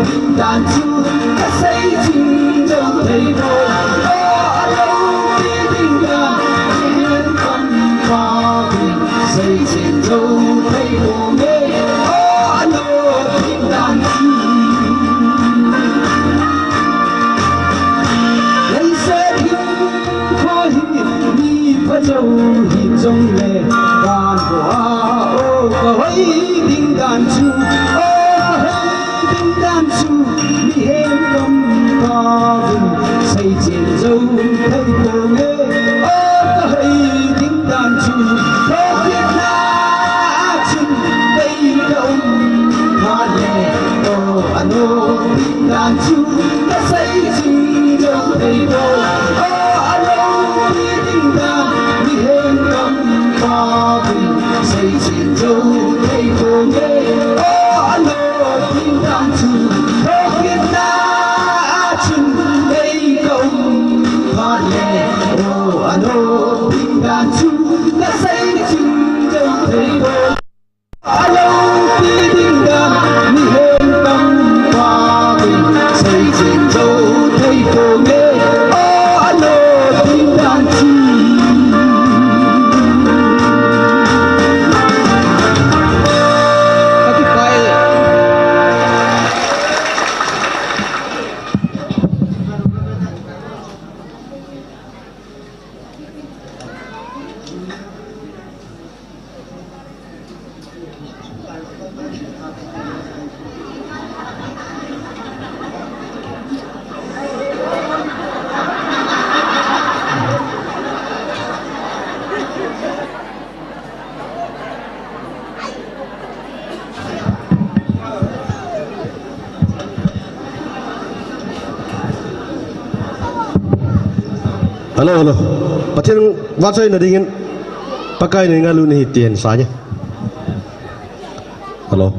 bình đàn chu ta xây dựng trong thầy vô alo đi bình đàn hiến con hòa bình xây dựng trong thầy vô nghe alo bình đàn chu lấy sẽ hiến khó hiến đi phá châu hiến trong lệ đàn hoa ô có ấy bình đàn chu đàn chu mi hên công ta vinh xây chiến dâu thấy cô nghe có hay tiếng đàn chu có biết na chung đây đâu hoa lệ ô anh ô tiếng đàn chu ta xây dựng dâu thấy cô anh ô tiếng đàn mi hên công ta vinh xây chiến dâu thấy cô nghe anh ô tiếng đàn chu có biết na chung đây công hoa lệ ô anh ô tiếng đàn chu đã xây dựng dâu thấy cô alo tiếng đàn mi hên tâm hoa bình xây dựng dâu thấy cô nghe alo tiếng đàn chu Halo, Patien wajah ini dingin, pakai ini ngalu nih tien saja. Halo.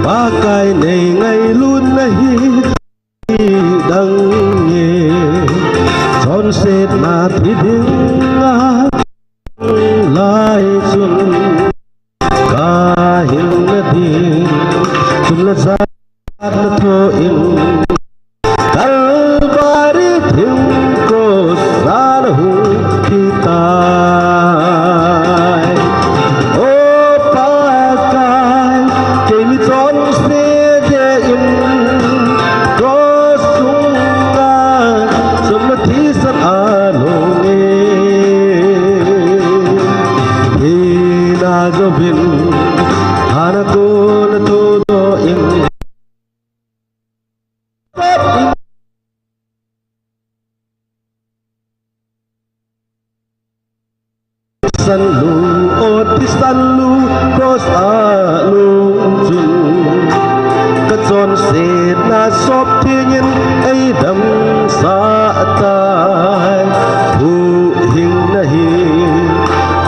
Pakai ini ngalu nih đăng nhẹ son sét mà thì đứng lại xuân ca hình đi xuân là ra là thôi tal bari thim ko sar hu kita o pakai kemi son se de in Sanlu oti sanlu kos alung jun Katson set na sop tingin ay dam sa atay Hu hing nahi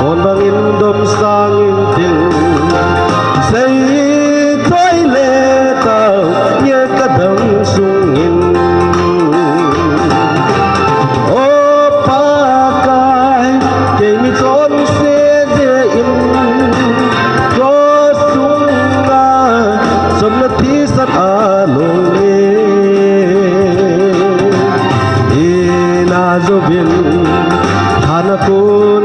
kon bangin dom sangin ting Say toilet nya kadang sungin Hãy subscribe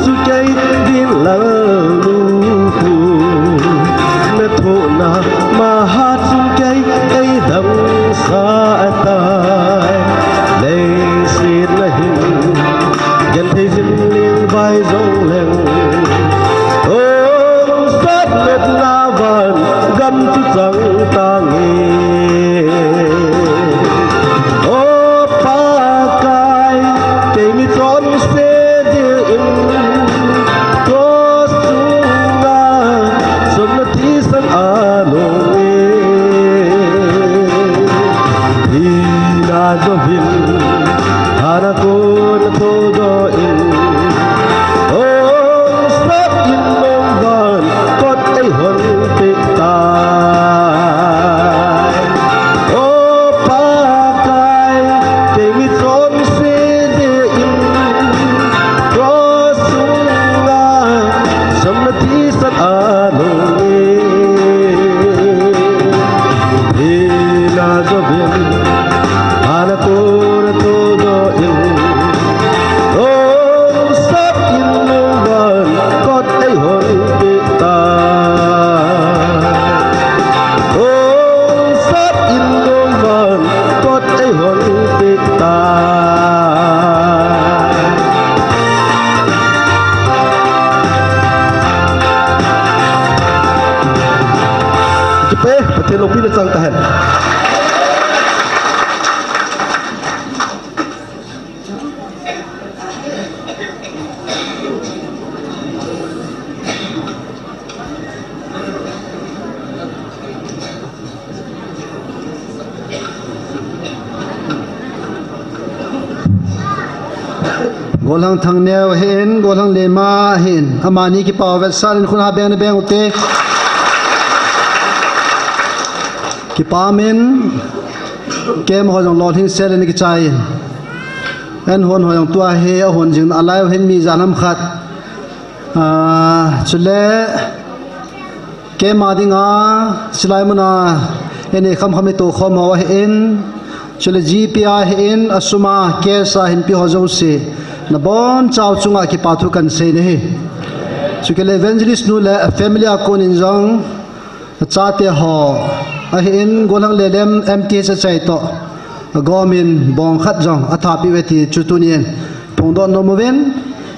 cho kênh Ghiền Mì Gõ để không bỏ lỡ Ila jobin ana tora todo il Oh sap inuman kot ay hon kita Oh sap inuman kot ay hon kita Pathian Lopi na sang tahan. Golang thang neo hin, golang lema hin. Amani ki pawet salin khuna beng na beng ute. Ki pamin kem ho jong lot hin sel ni ki chai. En hon ho jong tua he hon jing alai hin mi janam khat. Chule ke ma dinga silai muna ene kham kham to khom ho hin. Chule GPI hin asuma ke sa hin pi ho jo se. Na bon chau chunga ki pathu kan se ne he. Chukele evangelist nu le family akon in jong chate ho ahin golang lelem MT sa chai to gomin bong khat jong athapi weti chutunien pongdo no moven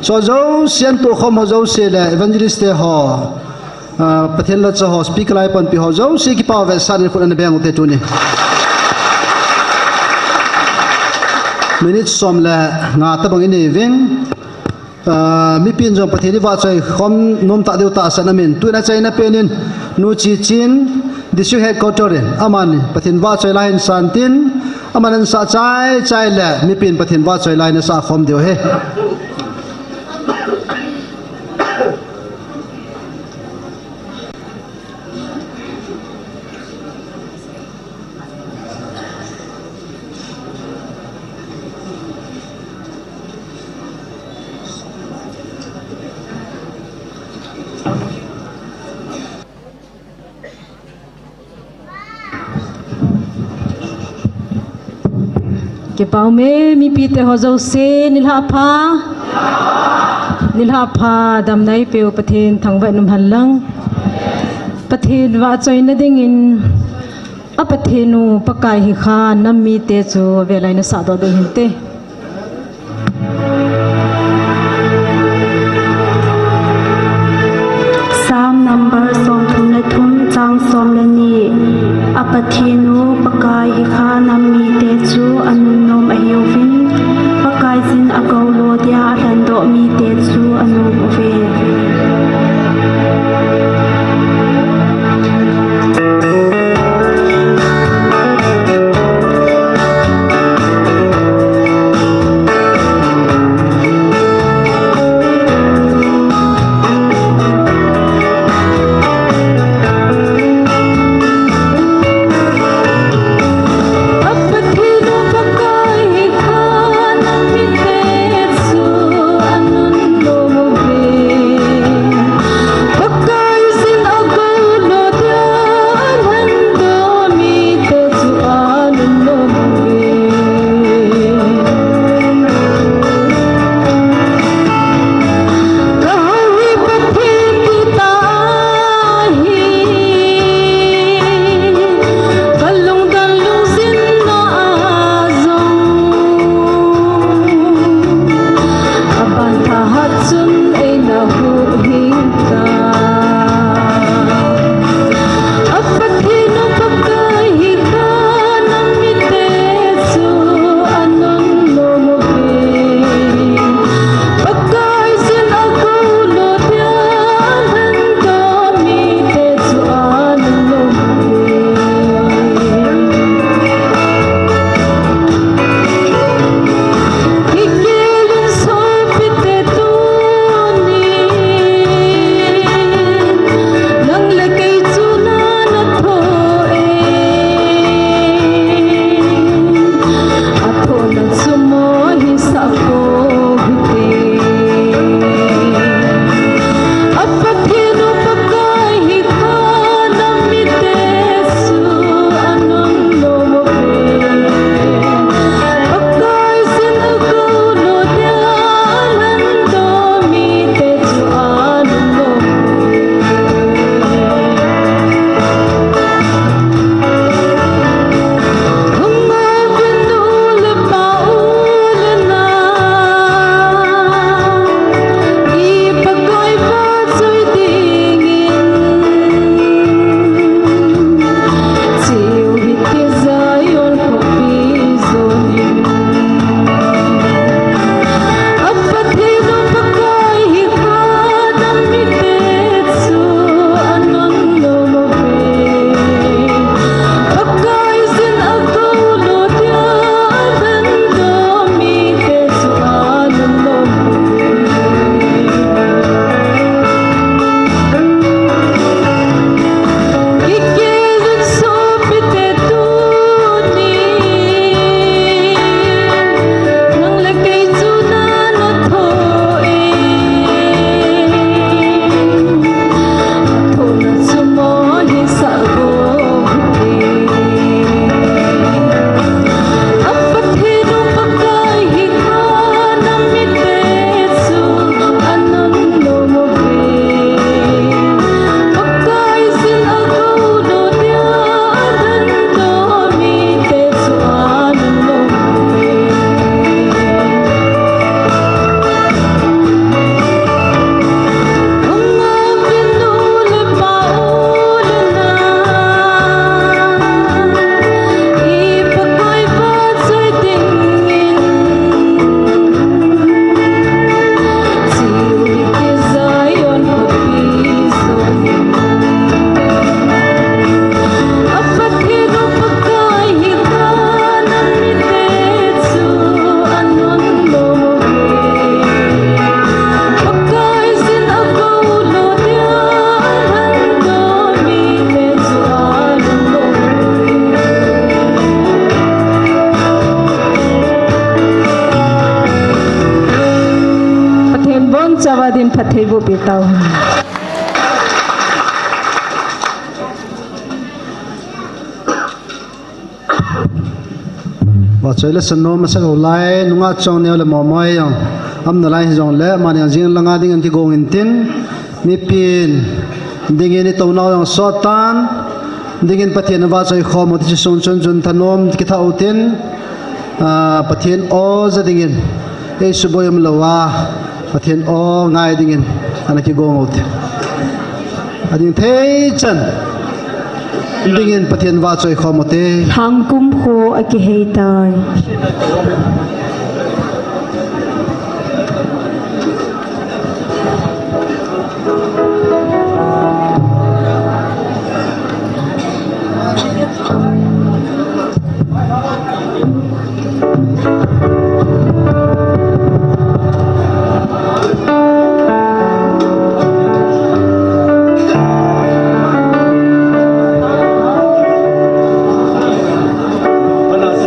so zo sian to khom zo se le evangelist te ho pathen la cha ho speak lai pon pi ho zo se ki pa ve san ko na beng te tuni minute som la nga ta bang ini veng mi pin jong patheni wa chai khom nom ta deu ta sanamin tu na chai na penin nu chi chin district headquarter aman pathin wa chai lain santin amanan sa chai le mi pin pathin wa chai lain sa khom deu he ke pau me mi pi te ho zo se nilha pha dam nai pe pathen thang vai num halang pathen wa choi na ding in a pathenu pakai hi kha nam mi te chu velai na sa do do hin te Psalm number som thun le thun chang som le ni apathinu pakai hi kha nam mi te chu anun nom a hiovin pakai sin agaulo dia dan do mi te chu anun ove ผัดไทยบุปีเตา ว่าช่วยละสนมมาสักหลายนุ่งอาจงเนี่ยละหมอมอยยังอำนาจไรจงเละมันยังจิงละงาดิ่งที่โกงินตินมีปีนดิ่งนี่ตัวนาวยังสอตันดิ่งปะเทียนว่าช่วยข้อมูลที่ส่งชนจนถนนที่ท่าอุตินปะเทียนโอจะดิ่งเอสุบอยมละว่าปะเทียนโอง่ายดิ่งอันนั้นที่โกงอุติอันนี้เทจันดิ่งปะเทียนว่าช่วยข้อมูลเต ทางกุมโพอกิเฮตาย Panas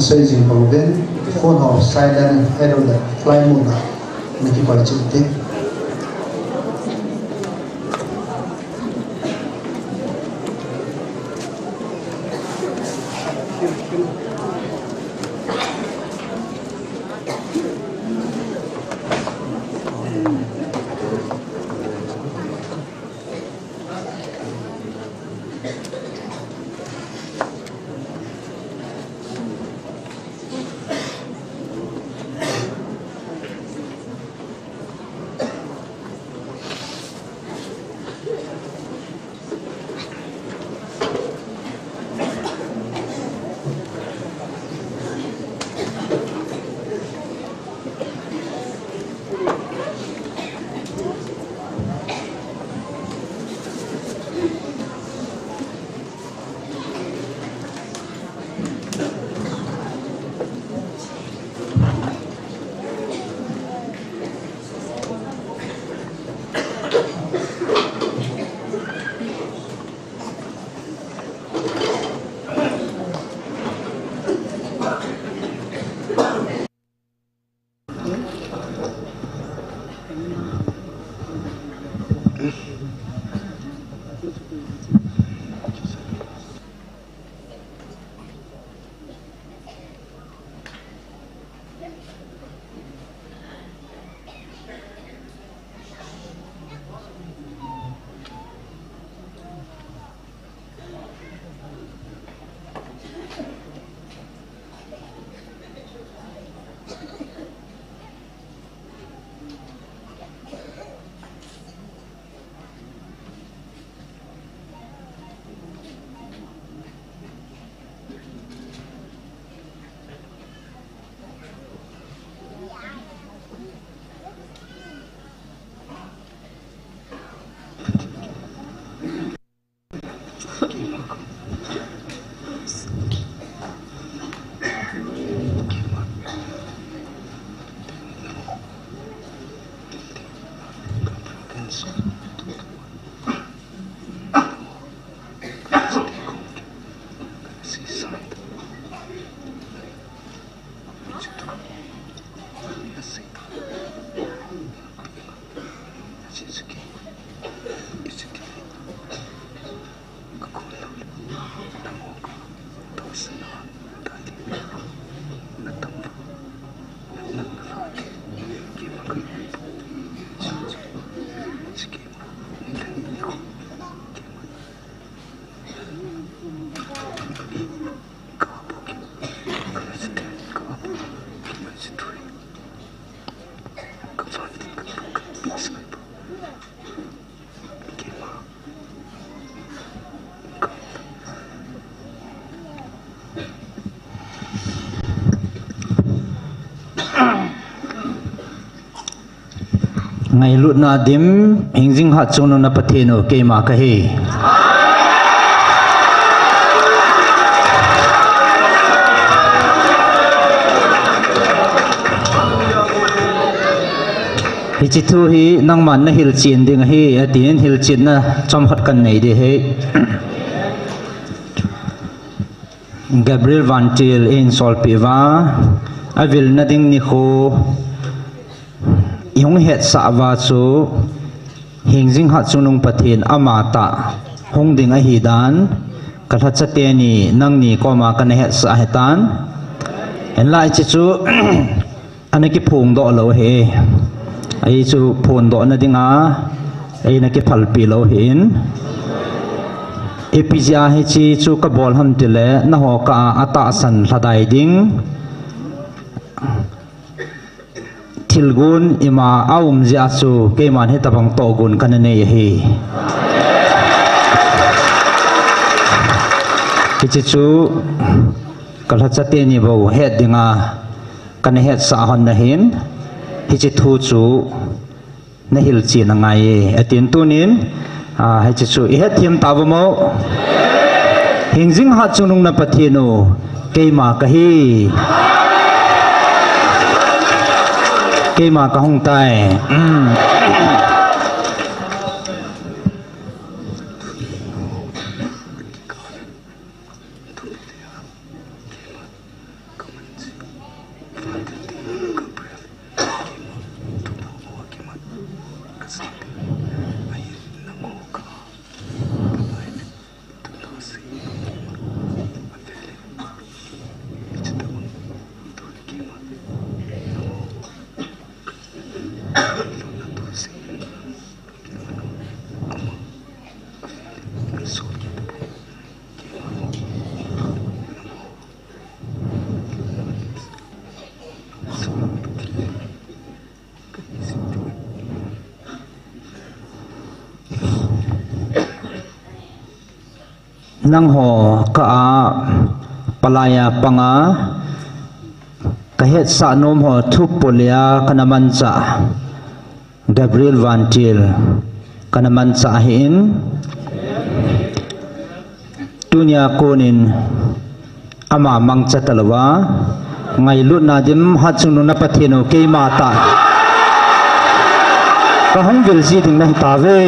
say jing proven phone of silent error that fly moon na nakipalchite ngày lụt na dim hình dinh hạt trong nó bắt thiên ở cây mà cái gì hi chỉ thu hi năng man na hil chin ding hi tin hil chin na trong hot kan nei de he Gabriel Van Til in Solpiva avil na ding ni kho yung het sa wa chu hingjing ha chunung pathin amata hongding a hidan katha chate ni nang ni koma kan het sa hetan en lai chi chu anaki phung do lo he ai chu phun do na dinga ai na ki phalpi lo hin epizia he chi chu ka bol ham tile na ho ka ata san hladai ding Tilgun ima aum ziasu keman he tabang togun kanane hi kichu kalha chate ni bo het dinga kan het sa hon na hin hichi thu chu na hil chi na ngai atin tunin hichi chu i het thim tawmo hingjing ha chunung na pathinu keima kahi cây mà có hông tai nang ho ka palaya panga kahet sa nom ho thup polia kanaman sa Gabriel Vantil kanaman sa ahin dunia kunin ama mangcha talawa ngai lut na dim hat sung na pathino ke mata ka hong vil si ding na ta ve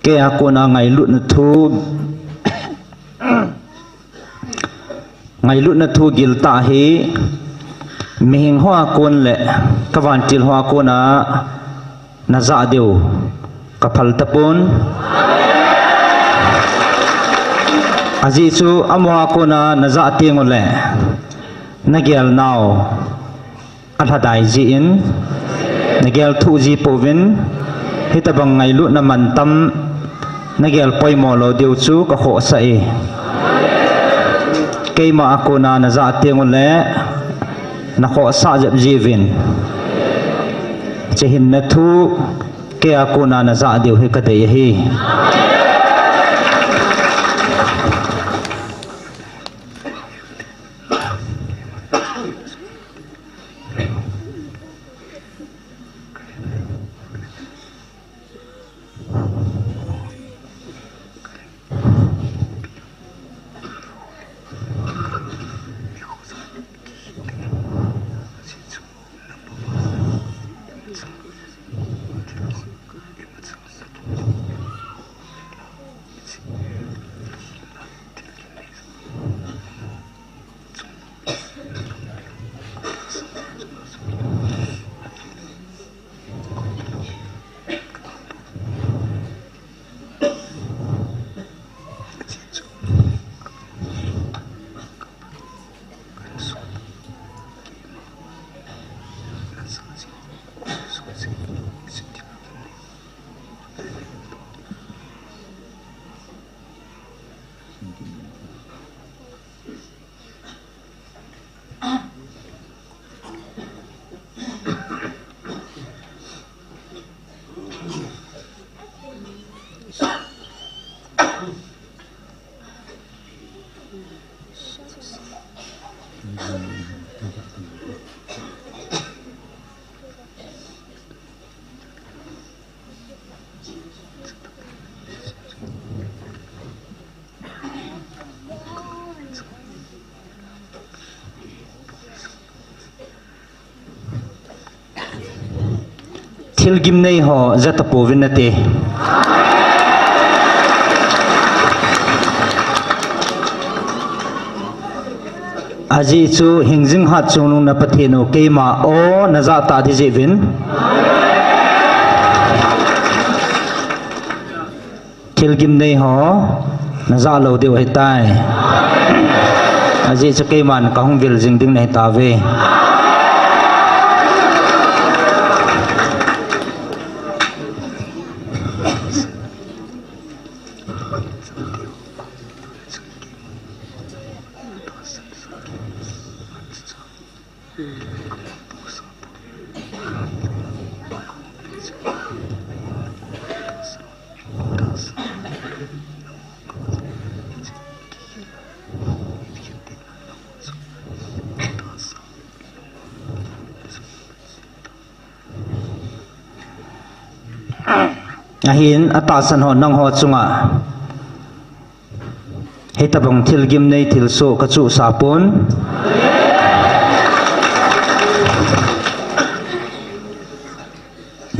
ke aku na ngai lut na thu gil ta hi mihing hoa kon le kawan til hoa kona na za deu kapal tapon aji chu amwa kona na za tieng le nagel naw athadai ji in nagel thu ji povin hitabang ngai lut na mantam nagel poimo lo deu chu ka kho sa e keima akona na za tieng le na kho sa jap jivin chehin na thu ke akona na za deu he ka dei hi thil gim nei ho zata povin na te aji chu hingjing hat chunung na patheno keima o na za ta di jevin thil gim nei ho na za lo de wai tai aji chu keiman ka hong vil jing ding nei ta ve ahin atasan ho nang ho chunga hetabong thil gim nei thil so ka chu sapon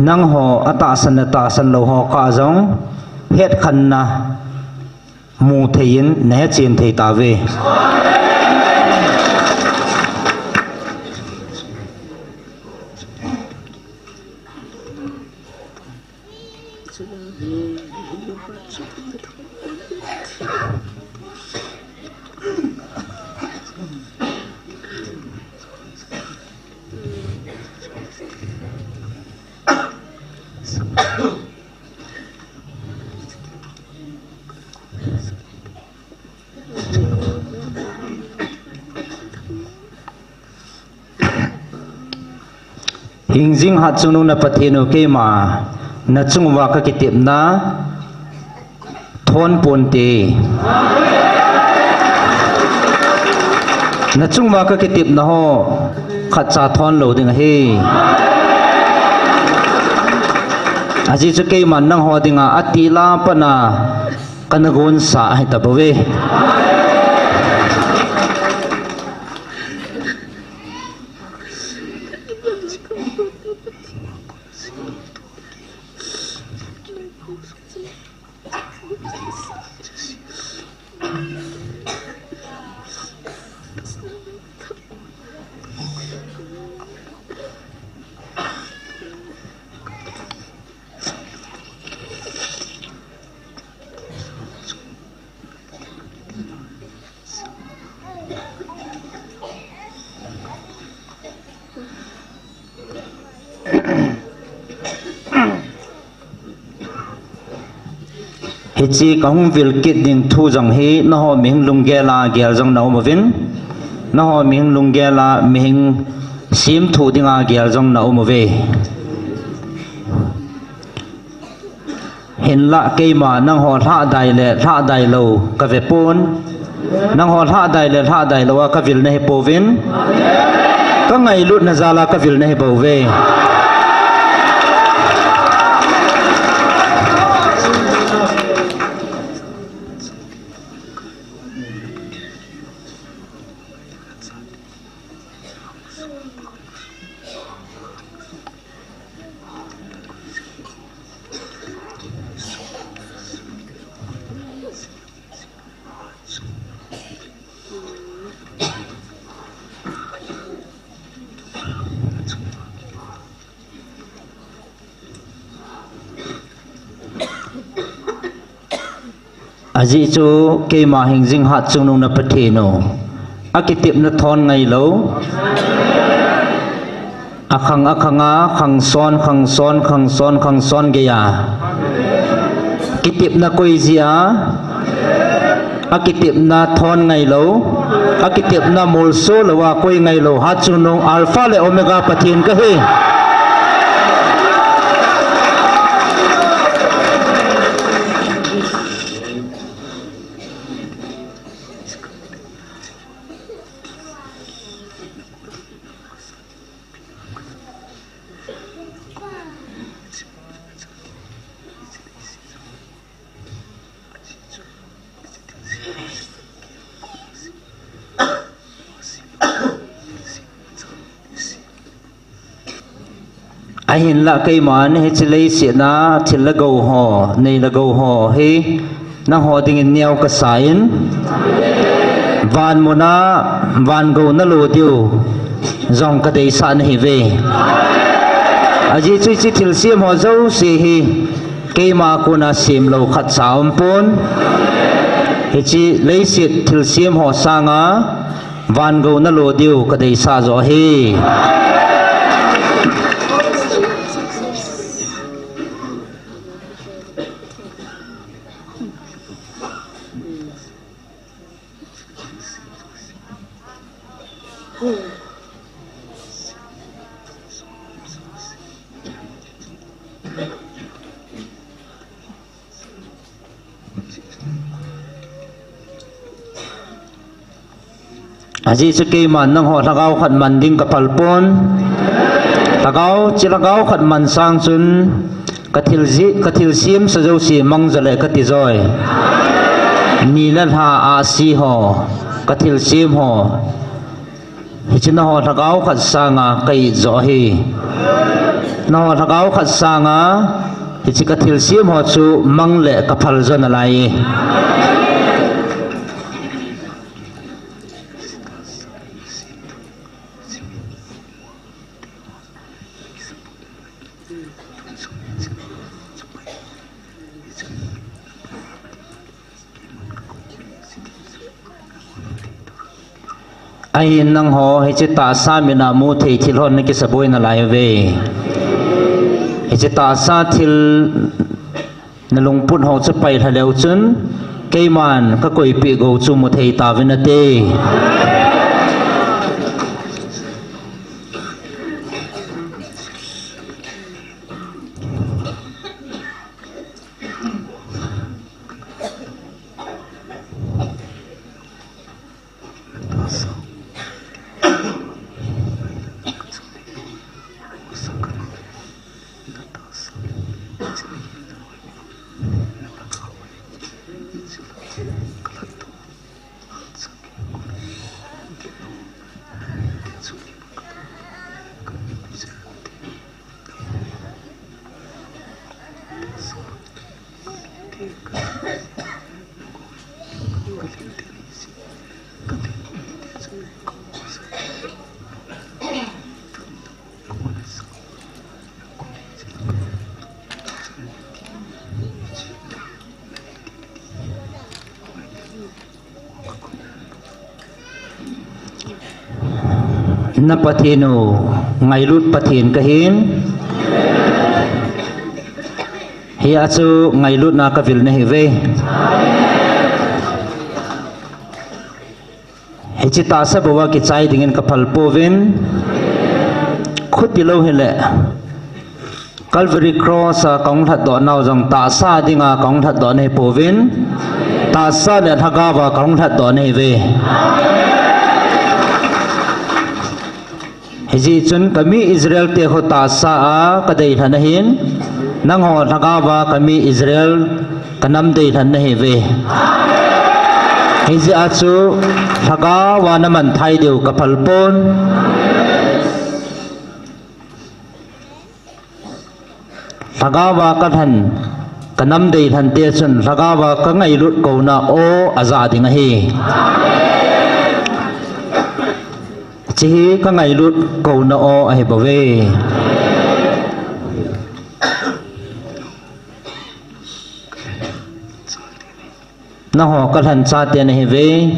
nang ho atasan lo ho ka jong het khan na mu thein ne chen thei ta ve Hingjing hat chung nung na pathinu ke ma na chung wa ka kitip na thon ponte na chung wa ka kitip na ho khat cha thon lo ding he aji chu ke man nang ho dinga atila pana kanagon sa hai tabawe Hichi kahung vil kit ding thu jang hi na ho ming lunggela gel jang nau mawin na ho ming lunggela ming sim thu dinga gel jang nau mawe hin la ke ma nang ho tha dai lo ka ve pon nang ho tha dai lo ka vil nei povin ka ngai lut na zala ka vil nei bove aji chu ke ma hingjing hat chung nung na pathino akitip na thon ngai lo akhanga khang son ge ya kitip na koi zia akitip na thon ngai lo akitip na mol so lawa koi ngai lo hat chung nung alpha le omega pathin ka he ahin la kai man he chilei si na thil la go ho nei la go ho he na ho ding in niaw ka sain van mona van go na lo tiu zong ka dei sa na hi ve aji chui chi thil sim ho zo si hi ke ma ku na sim lo khat saum pon he chi lei si thil sim ho sanga van go na lo tiu ka dei sa zo hi aji chu ke man nang ho lagau khat man ding ka palpon lagau chi lagau khat man sang chun kathil sim sa jo si mang jale ka ti zoi ni la ha a si ho kathil sim ho hi chin ho lagau khat sanga kai zo hi no lagau khat sanga hi chi kathil sim ho chu mang le ka phal zon alai ai nang ho he che ta sa mi na mu thei thil hon ki saboi na lai ve he che ta sa thil na lung put ho che pai tha leu chun ke man ka koi pi go chu mu thei ta ve na te na pathinu ngai lut pathin kahin hi achu ngai lut na ka vil na hi ve hi chi ta sa bawa ki chai dingin ka phal povin khut pi lo hele Calvary cross a kong that do naw jong ta sa dinga kong that do nei povin ta sa le thaga wa kong that do nei ve Hiji chun kami Israel te ho ta sa a kadai than hin nang ho thaga wa kami Israel kanam dei than na he ve Hiji achu thaga wa na man thai deu ka phalpon thaga wa ka than kanam dei than te chun thaga wa ka ngai lut ko na o aza ding hi chỉ có ngày lút cầu nọ hay bảo vệ nó họ có thành xa tiền này về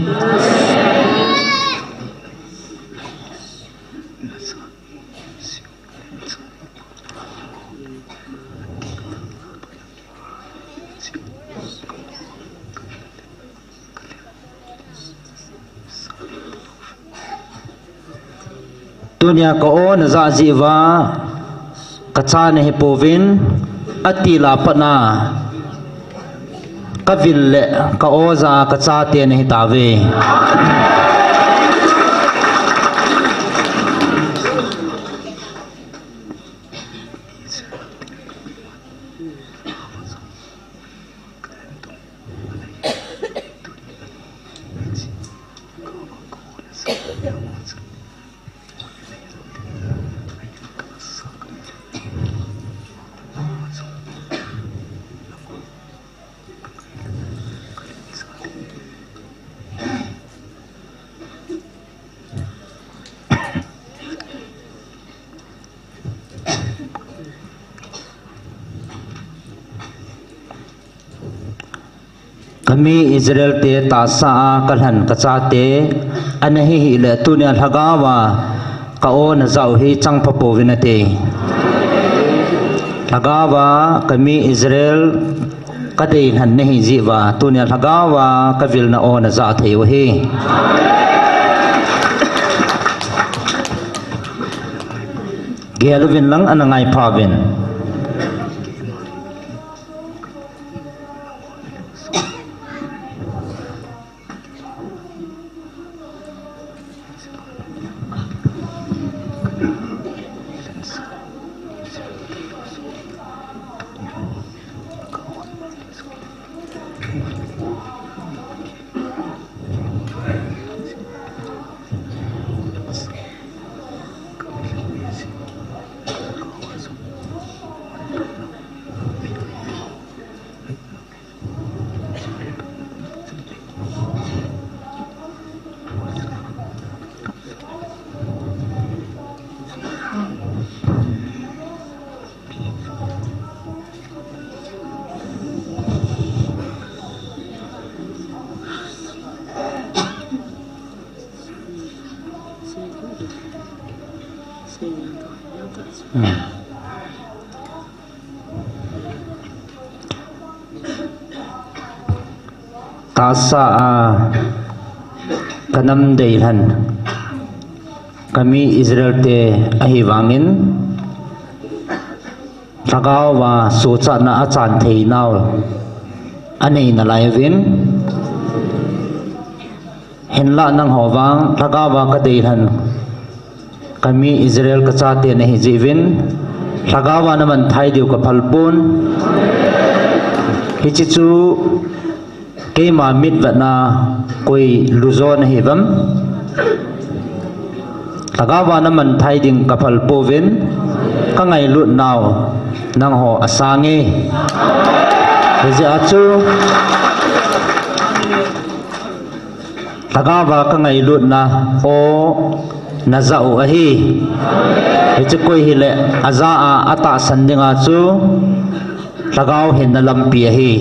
dunia ko na za jiwa kacha ne povin ati la pana kavil le ka oza kacha te ne tave kami Israel te ta sa kalhan kacha te anahi hi le tunia thagawa ka on zau hi changpa povinate thagawa kami Israel kadei han nehi jiwa tunia thagawa kavil na on za theu hi gelvin lang anangai phavin tasa kanam deilan kami Israel te ahivangin tagawa suca na achan theinaw anei na laivin henla nang howang tagawa ka deilan kami Israel ka chate na hijivin tagawa naman thai diu ka phalpun hichichu ke ma mit vatna koi luzo na hivam tagawa naman thai ding kapal povin ka ngai lut naw nang ho asange beje achu tagawa ka ngai lut na o na zau ahi hichu koi hile aza a ata sandinga chu tagaw hin na lampi ahi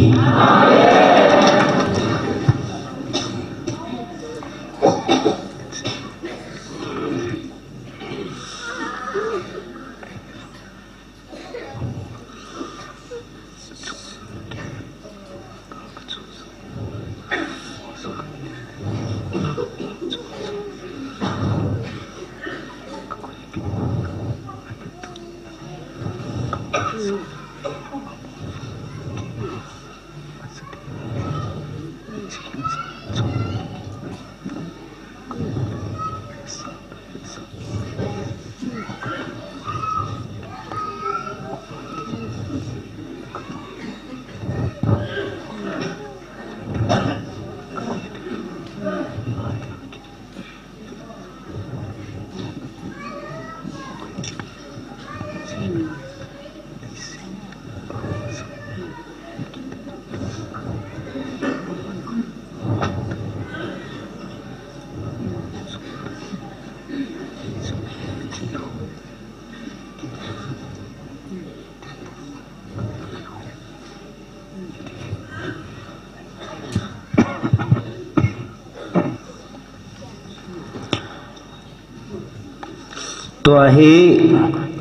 tua hi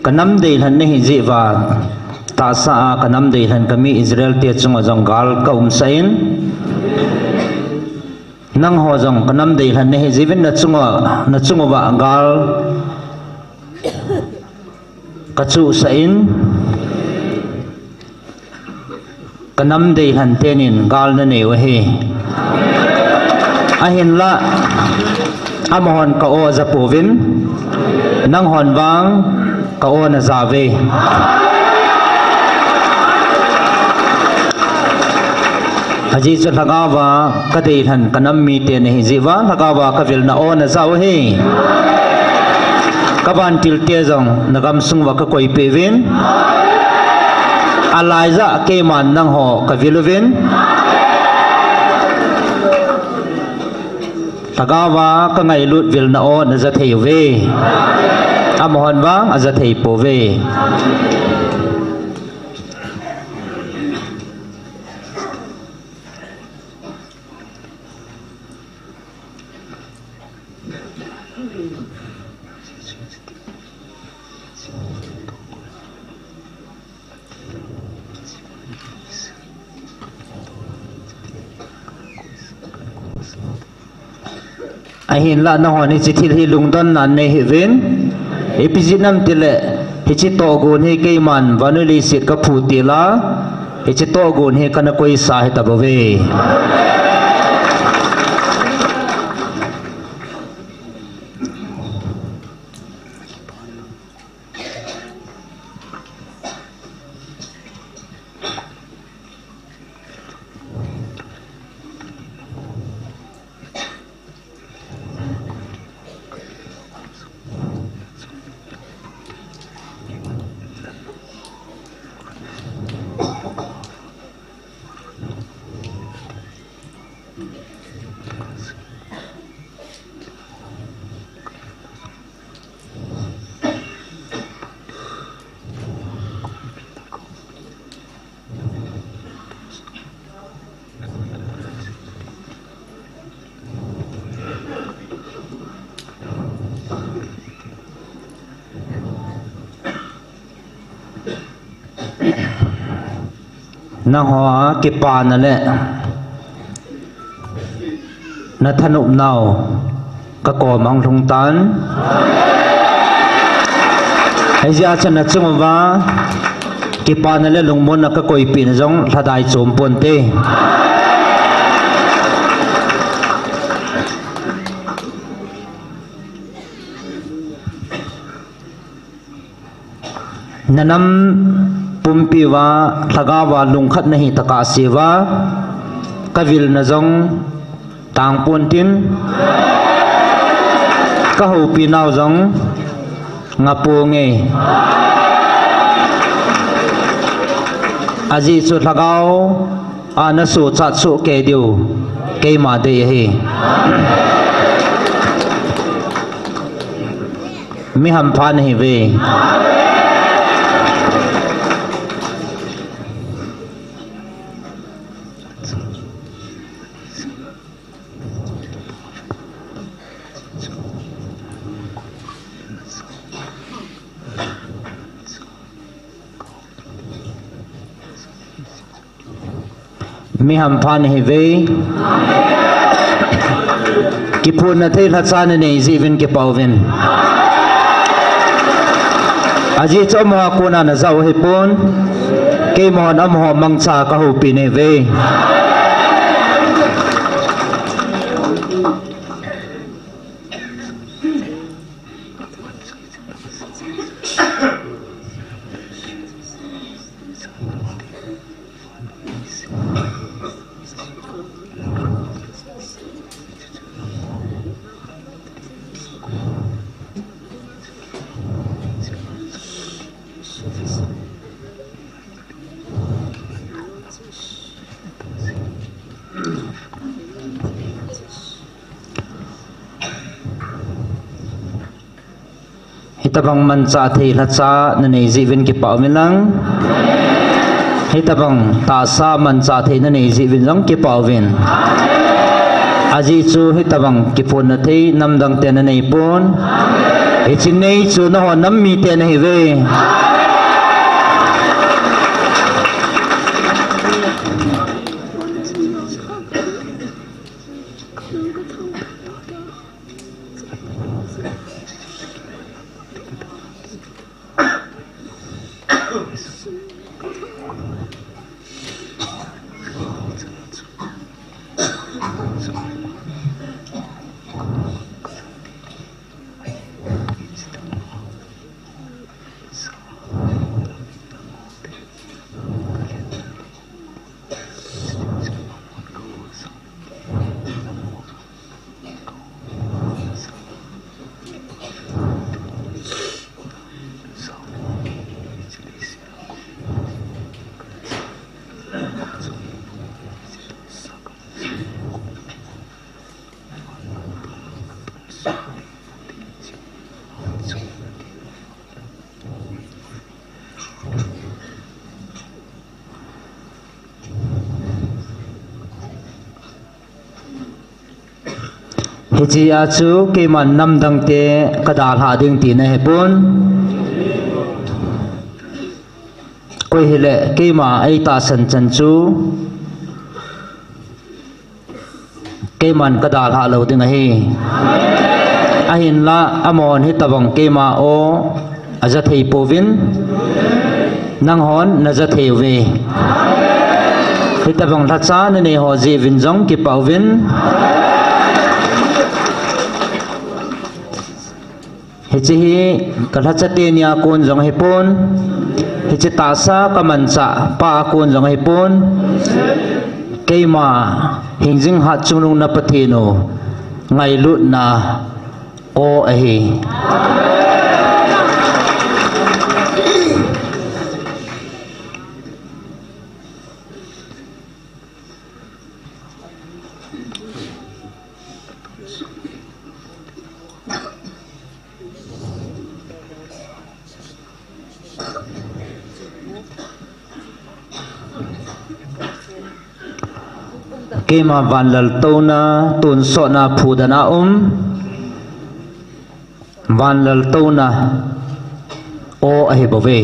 kanam deilan ne hi jiwa ta sa kanam deilan kami Israel te chunga janggal ka sain nang ho jong kanam deilan ne hi jivin na chunga wa gal kachu sain kanam deilan tenin gal na ne wa hi ahin la amahon ka o za povin nang hon wang ka o na zave haji chu lagawa ka deilan kanam mi te ne jiwa lagawa ka vil na o na zaw he kaban til te jong nagam sungwa ka koi pevin alaiza ke man nang ho ka vilovin tagawa ka ngai lut vil na o na za thei ve amhon wang aza thei po ve ahin la na honi chithil hi lungdon nan ne hivin epijinam tile hichi to gun hi keiman vanuli sit ka phutila hichi to gun hi kana koi sa hi tabave na hoa ke pa na le na thanup nau ka ko mang thung tan ai ja chan na chungwa ki pa na le lungmon na ka koi pin jong thadai chom pon te nanam pumpiwa thagawa lungkhat nahi taka sewa kavil na jong tang pon tin ka ho pi nau jong ngapu nge aji chu thagao ana su chat su ke diu ke ma de hi mi ham phan hi ve mi ham phan hi ve ki phun na thei hlatsan nei zivin ki pawvin aji choma kona na zau hi pon ke mon am ho mangcha ka hu pi ne ve hitabang mancha thei hlatsa na nei zivin ki pawmilang hitabang ta sa mancha thei na nei zivin jong ki pawvin aji chu hitabang ki phun na thei namdang te na nei pon hichin nei chu na ho nam mi te na hi ve hichi achu ke man nam dang te kadal ha ding ti na he pon koi hile ke ma ai ta san chan chu ke man kadal ha lo ding hi a hin la amon hi tabang ke ma o aja thei povin nang hon na ja thei ve hi tabang tha cha ne ne ho ji vin jong ki pawvin hichi hi kalhachate nia kon jong hi pon hichi tasa kamancha pa kon jong hi pon keima hingjing hat chunung na pathino ngai lut na o ahi kema vanlal tona tun so na phudana vanlal tona o ahi bove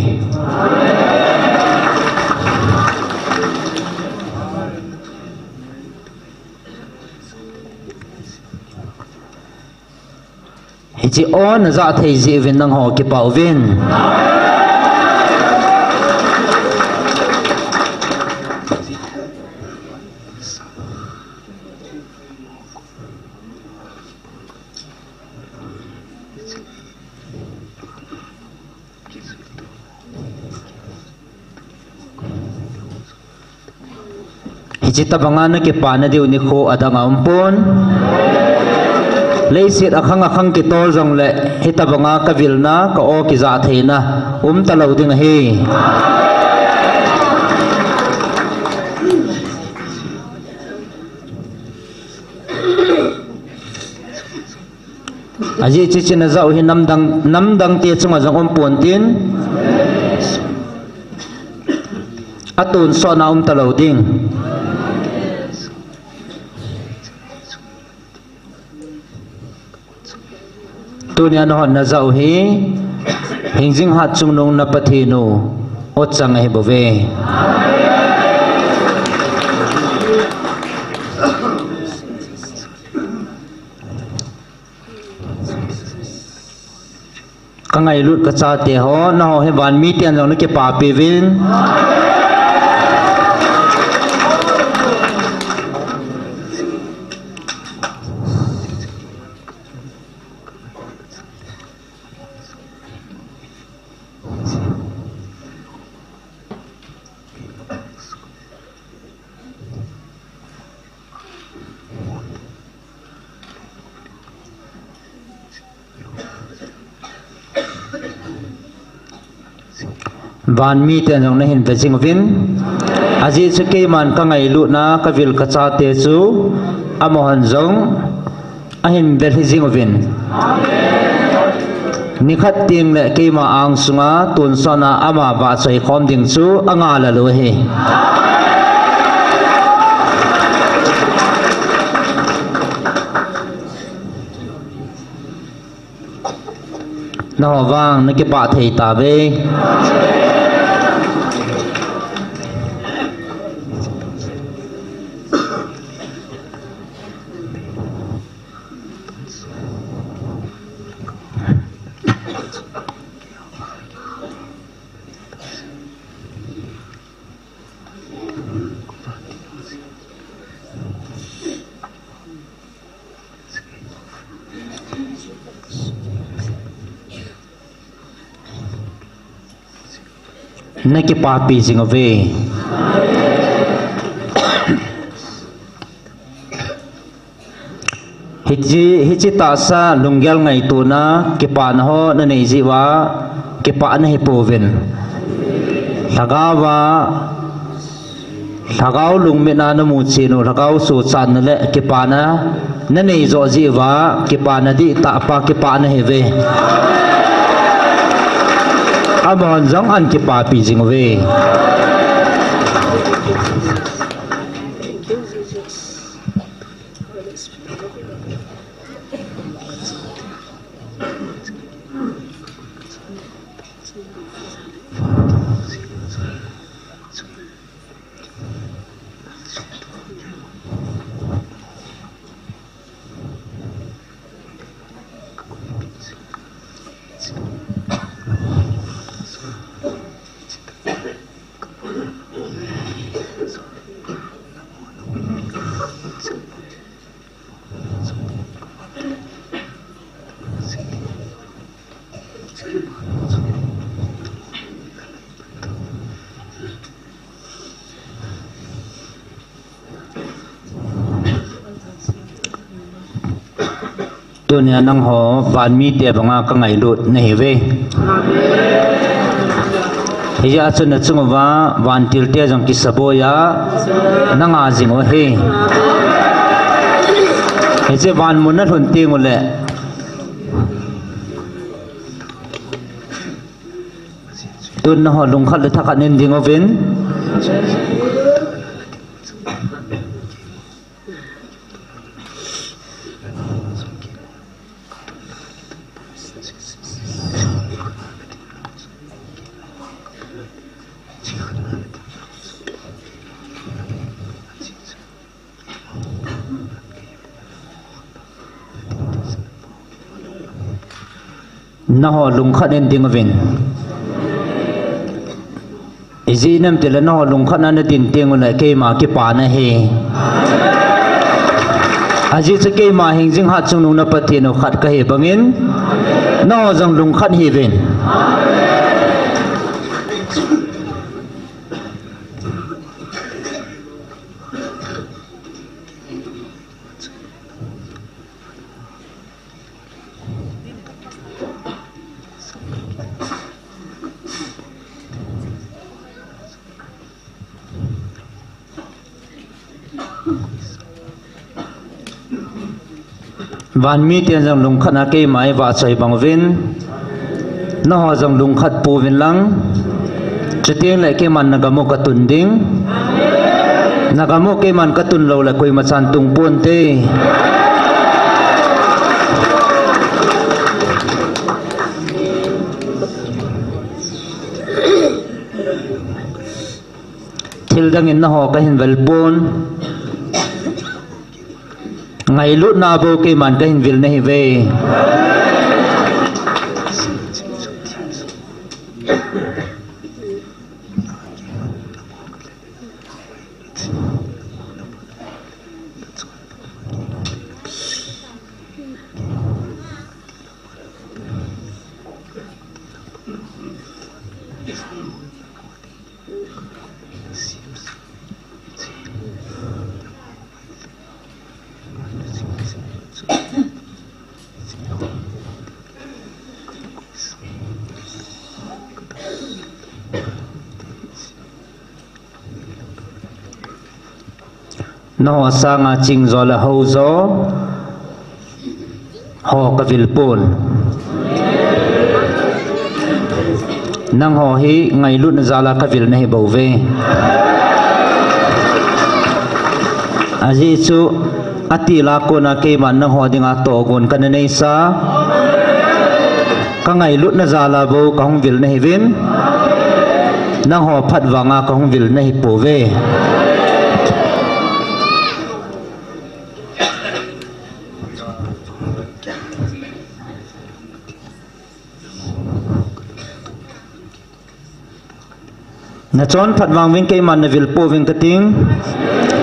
chỉ on za thầy gì vin nang ho ki pau vin chỉ tabanga na ki pa na diu ni kho adanga umpon leisit akhang ki tol jong le hitabanga ka vilna ka o ki za theina talo ding hi aji chi china zau hi namdang te chunga jong umpon tin atun so na talo ding tunya no na zau hi hingjing hat chung nong na pathinu o chang hi bove kangai lut ka cha te ho na ho he ban mi tian jong na ke pa pe vin van mi ten jong na hin pe jing vin aji chu ke man ka ngai lu na ka vil ka cha te chu amohan jong a hin bel hi jing vin ni khat ting le ke ma ang sunga tun sana ama ba chai khom ding chu anga la lo he na wang na ke pa thei ta ve na ki pa pi jing ave hichi ta sa lungyal ngai tu na ki pa na ho na nei ji wa ki pa na hi povin lagaw lung me na na mu chi no lagaw su chan na le ki pa na nei zo ji wa ki pa na di ta pa ki pa na he ve amon jong an ki pa pi jing ve tunya nang ho ban mi te banga ka ngai lut nei ve hiya chuna chungwa van til te jong ki saboya nanga jing o he je van mun na thun te ngule tun na ho lung khat le thakat nin ding o vin na ho lung khat en ding vin izi nam tela na ho lung khat na din teng la ke ma ki pa na he aji che ke ma hing jing hat chung nu na pathian no khat ka he bangin na ho jang lung khat hi vin van mi tiền rằng lùng khát cái máy và chạy bằng vin nó họ rằng lùng khát pu vin lăng chỉ tiếng lại cái màn nagamo katun ding nagamo cái màn katun lâu là quay mặt sàn tung buôn tê thil dang in nó họ cái hình vel buôn ngày lúc nào vô cái màn cái hình vil này về nó sang chinh gió là hậu gió họ cái vil pol năng họ hi ngày lúc ra là cái vil này bảo vệ aji chu atila ko na ke man na ho dinga to gon kan nei sa ka ngày lúc ra là bo ka hong vil này vin năng họ phat wanga ka hong vil này po ve na chon phat wang wing ke man na vil po wing kating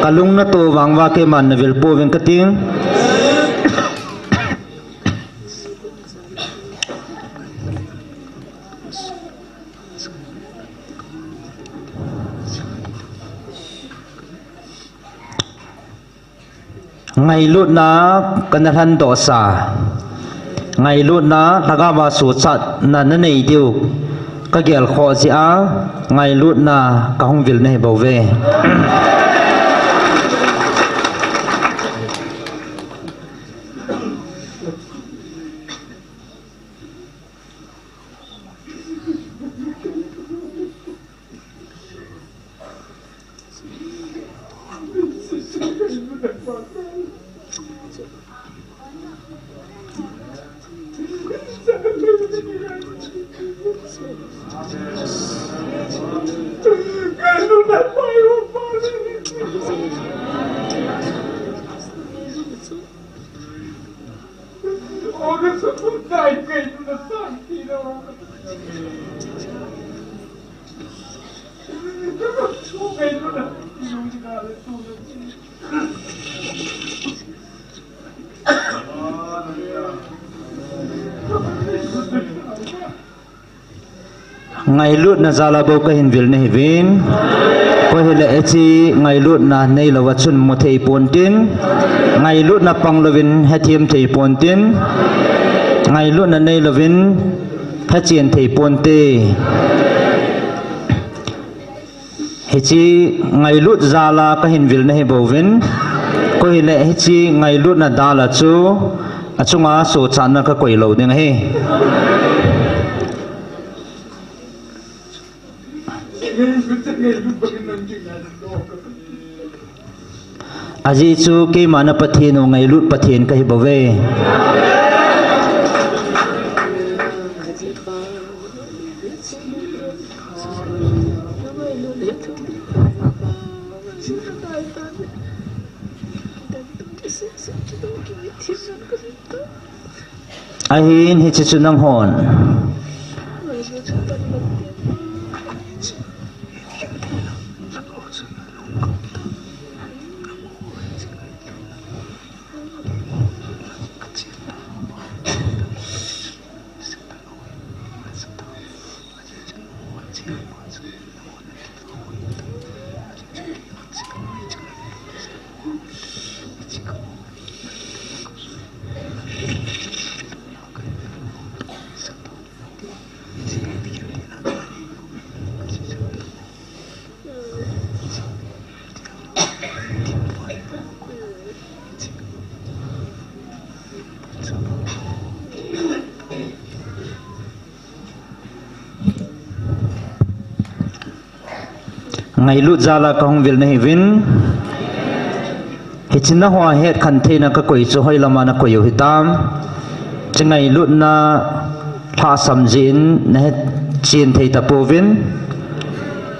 kalung na to wang wa ke man na vil po wing kating ngày lúc na kanahan dosa ngày lúc na lagawa su chat na nei diu ka gel kho ji a ngày lúc na ka hong vil nei bảo vệ ngày lúc na zala bo ka hin vil nei vin ko hele echi ngày lúc na nei lo wachun mo thei pontin ngày lúc na panglovin hethiam thei pontin ngày lúc na nei lovin hachien thei ponte hechi ngày lúc zala ka hin vil nei bo vin ko hele hechi ngày lúc na dala chu achunga so chana ka koi lo ding he aji chu ke mana pathian o ngai lut pathian kai bove ahin hi chu nang hon ngày lut zala ka hong vil na hivin hichin na hoa het khan the na ka koi chu hoi lama na koi hitam chengai lut na tha samjin na het chin thei ta povin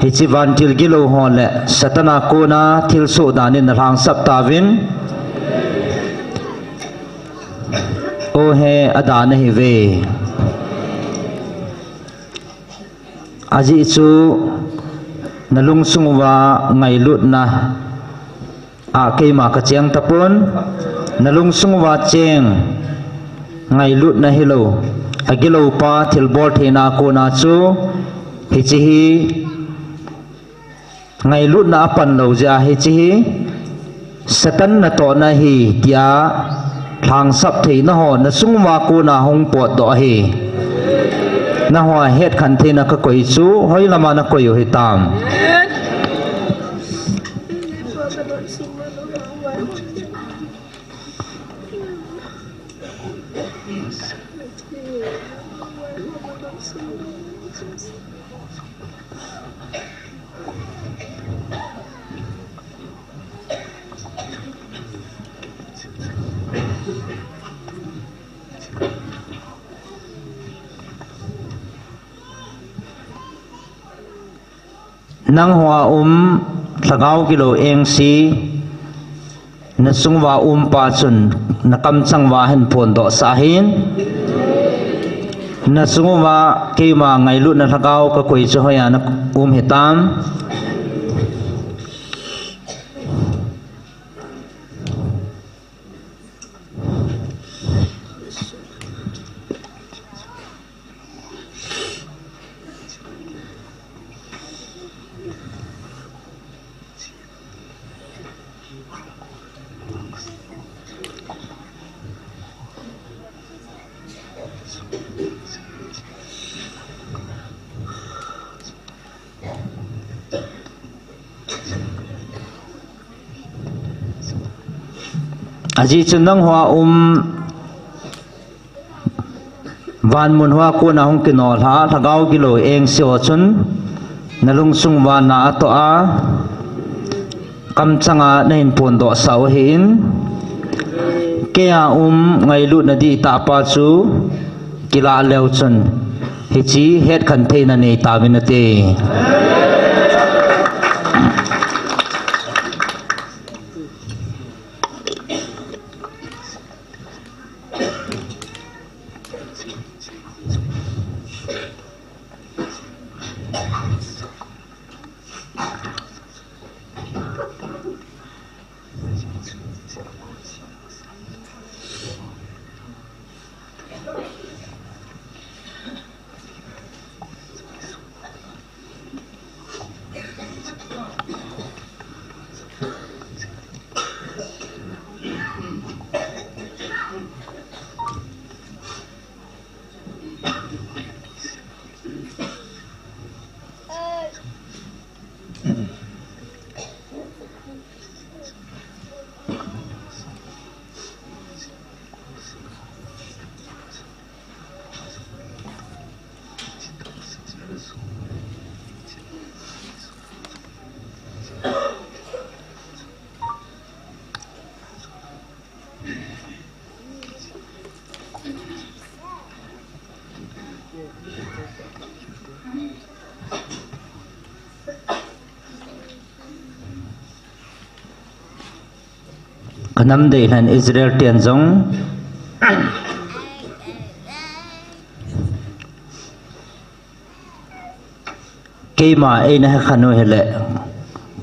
hichi van til gilo hon le satana ko na thil so danin na rang sap tawin o he ada na hive aji chu nalung sungwa ngai lut na a ke ma ka cheng tapon nalung sungwa cheng ngai lut na hilo agilo pa thil bol thena ko na chu hi chi hi ngai lut na pan lo ja hi chi hi satan na to na hi tia thang sap thei na ho na sungwa ko na hong pot do hi na hoa het khan the na ka koi chu hoi lama na koi hi tam nang hoa thagau kilo eng si na sungwa pa chun na kam changwa hen phon do sahin na sungwa ke ma ngai lu na thagau ka koi chu hoya na hitam aji chunang hoa van mun hoa ko na hong kinol ha thagau kilo eng sio chun nalung sung wa na to a kam changa nein pon do sau hin ke a ngai lu na di ta pa chu kila leu chun hi chi het khan the na nei ta vinate kanam de han Israel tian zong keima ai na khanu hele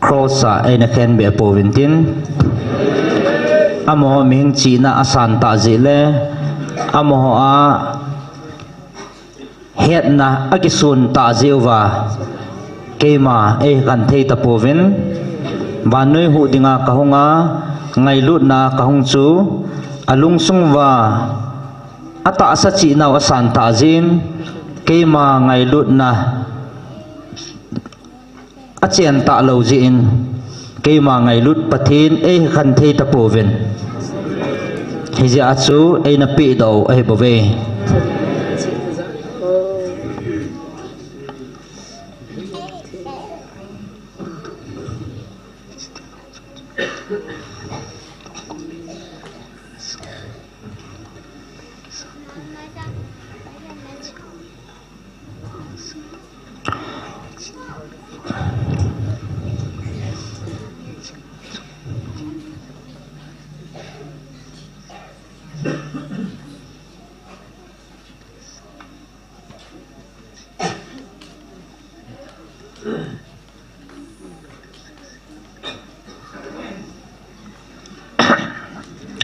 crossa ai na khen be povintin amo ming china asan ta zile amo a het na akisun ta ziwa keima ai kan thei ta povin banoi hu dinga kahunga ngai lut na kahung chu alung sungwa ata asa china asan ta zin keima ngai lut na achen ta lo jin keima ngai lut pathin ai kan thei ta povin hiji achu ai na pi do ai bove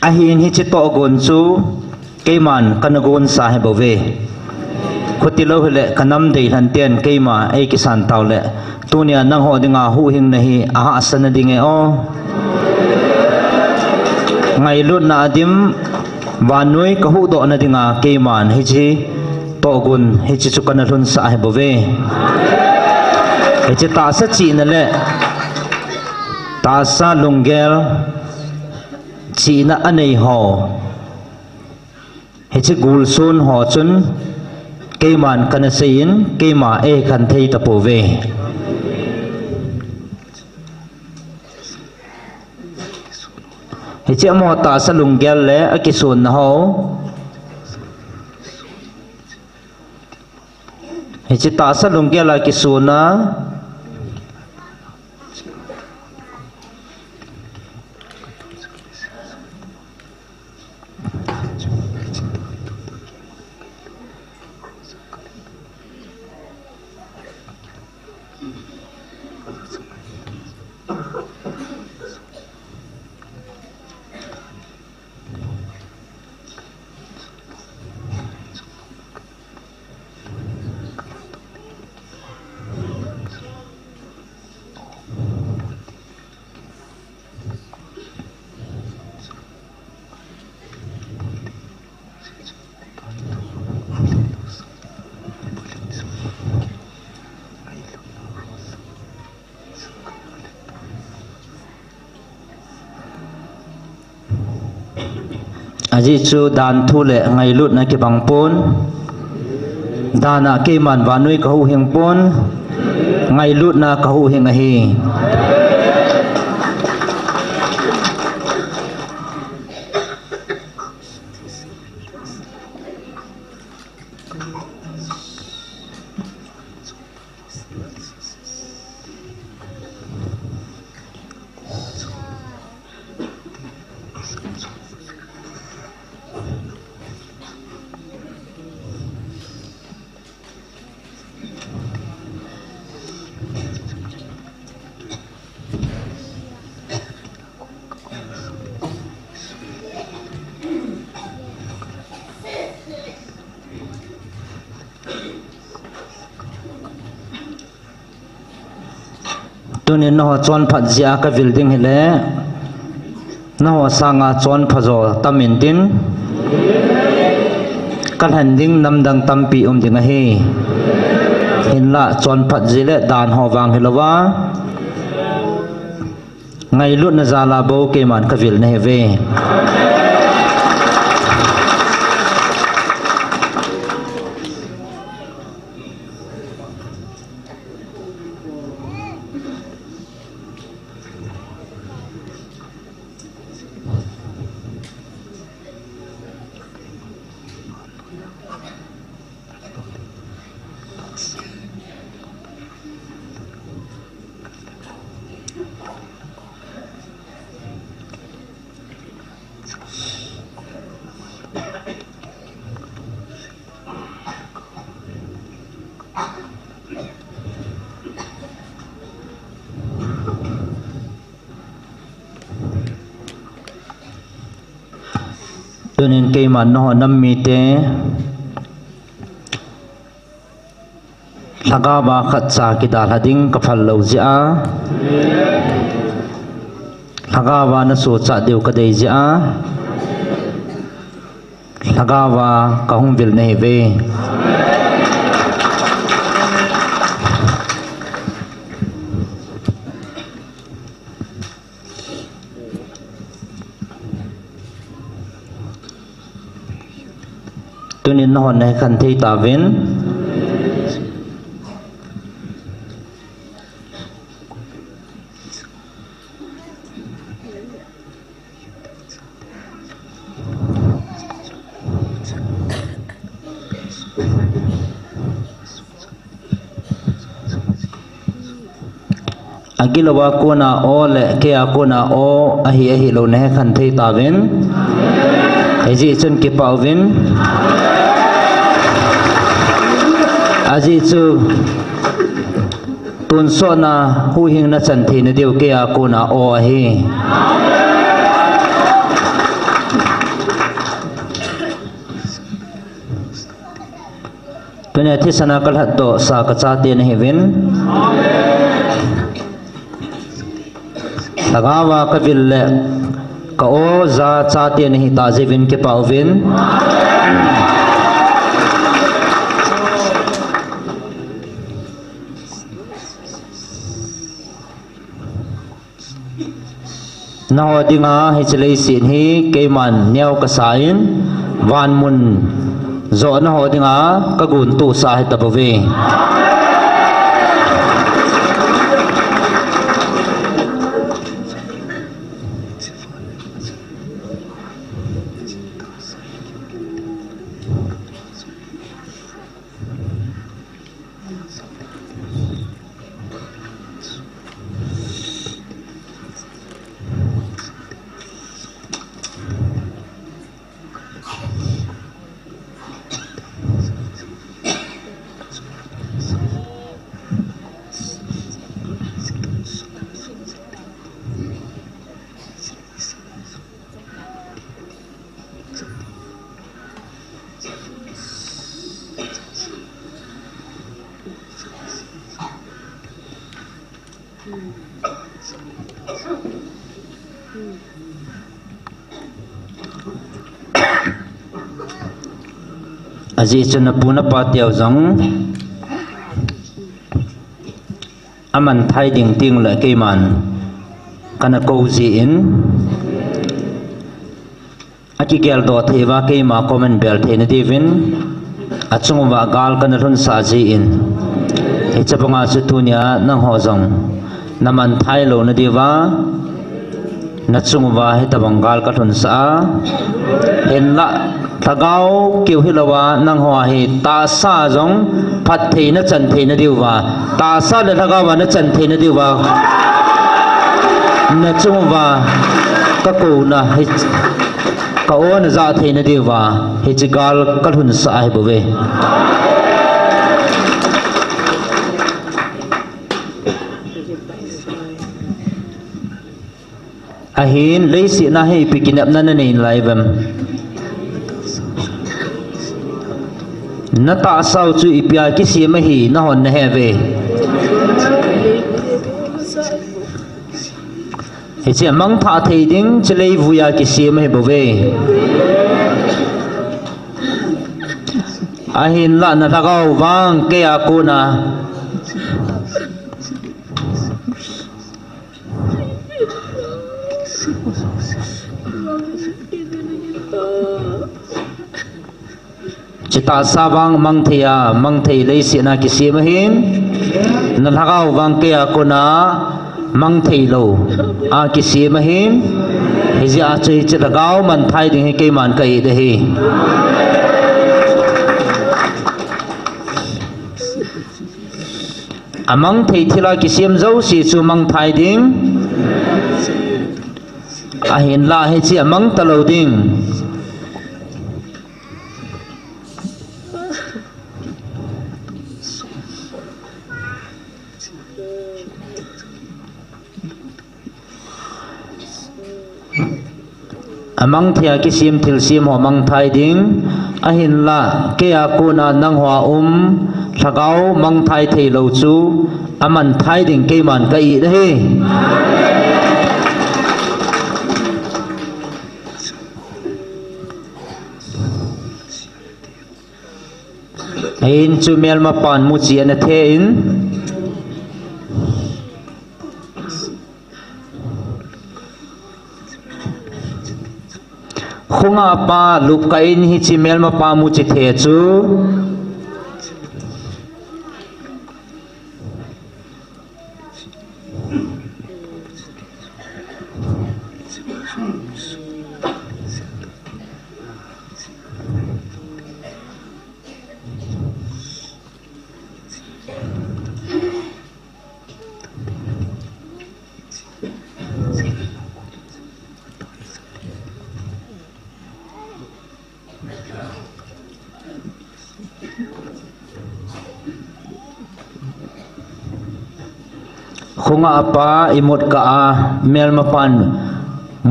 ahin hi chito gon chu keiman kanagon sa he bove khutilo hele kanam dei han ten keima ei kisan taule tunia nang ho dinga hu hing nahi aha asana dinge o ngai lut na adim wanui ka hu do na dinga keiman hi chi to gon hi chi chu kana lun sa he bove hi chi ta sa chi na le ta sa lungel china anei ho he chi gul sun ho chun keiman kana sein keima e kan thei ta pove he chi mo ta sa lunggel le akisun na ho he chi ta sa lunggel akisuna aji chu dan thu le ngai lut na ki bang pon dana ke man wanui ka hu hing pon ngai lut na ka hu hing a hi tunin no chon phat zia ka building hele no sanga chon phajo tamin tin kan handing namdang tampi dinga he hinla chon phat zile dan ho wang hilowa ngai lut na zala bo ke man ka vil ne ve tunin kay man no nammi te laga ba khat sa kidal hading kapal lo zia laga ba na so cha deu ka dei zia laga ba ka hung vil nei ve tunin no ne khan thei ta vin agilawa ko na o le ke ako na o ahi lo ne khan thei ta vin aji chun ki pau vin aji chu tun so na hu hing na chan thi na deu ke ako na o ahi tune thi sana kal hat do sa ka cha te ne vin लगावा कबिल का ओ जा चाहते नहीं ताजे विन के पाविन ना हो दिंगा हिचले सिन ही के मन न्याव कसाइन वान मुन जो ना हो दिंगा कगुन तू साहे तबवे aji chuna puna patiaw jong aman thai ding ting la ke man kana ko ji in aki gel do theva ke ma comment bel the na divin achung wa gal kana run sa ji in e chapanga chu tunia nang ho jong naman thai lo na diwa na chung wa he tabangal ka thun sa en la tagaw kiu hilawa nang hoa hi ta sa jong phat thei na chan thei na diwa ta sa le tagawa na chan thei na diwa na chungwa ka ko na hi ka o na za thei na diwa hi chigal ka thun sa ai bove ahin leisi na hi pikinap na na nei laibam na ta sao chu ipia ki si ma hi na hon na heve he che mang tha thei ding chlei vuya ki si ma hi bove ahin la na thagau wang ke akuna chita sabang mang thei lei si na ki si ma hin na thagau wang ke akuna mang thei lo a ki si ma hin he ji a chei chita gao man thai ding he ke man kai de hi amang thei thila ki sim zo si chu mang thai ding a hin la he chi amang talo ding amang thia ki sim thil sim ho mang thai ding ahin la ke akuna nang hwa thagau mang thai thei lo chu aman thai ding ke man ka i de in chu mel ma pan mu chi an the in khunga pa lup ka in hi chi mel ma pa mu chi the chu khunga apa imut ka a mel ma pan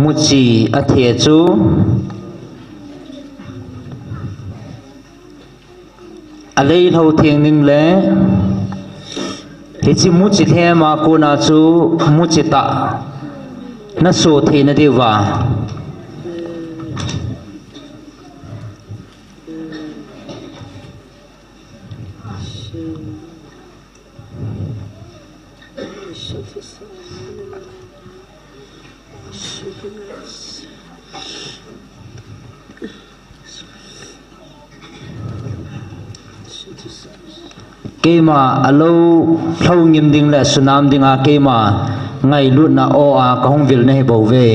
muchi a the chu alei tho thieng ning le hi chi muchi the ma ko na chu muchi ta na so the na dewa kema alo thâu ngim ding le sunam ding a kema ngai lut na o a ka hong vil nei bo ve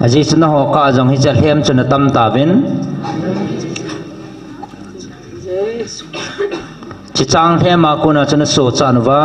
aji chuna ho ka jong hi cha hem chuna tam ta vin chi chang the ma ko na chuna so chan wa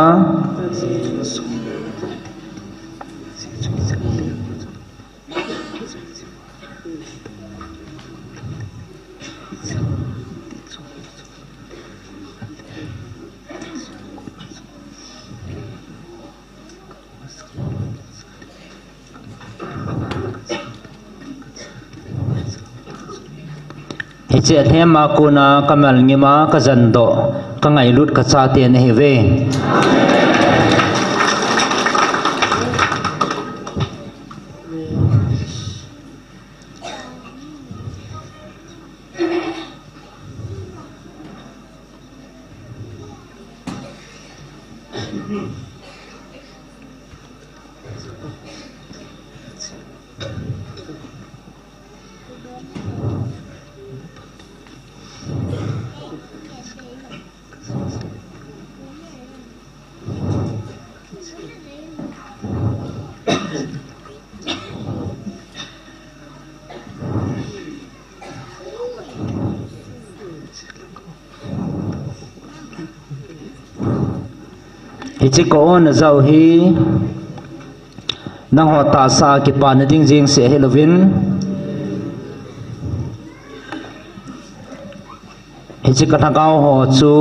che the ma ko na kamal ngima ka jan do ka ngai lut ka cha te ne ve chi ko on zau hi nang ho ta sa ki pan ding jing se helovin hi chi ka thangau ho chu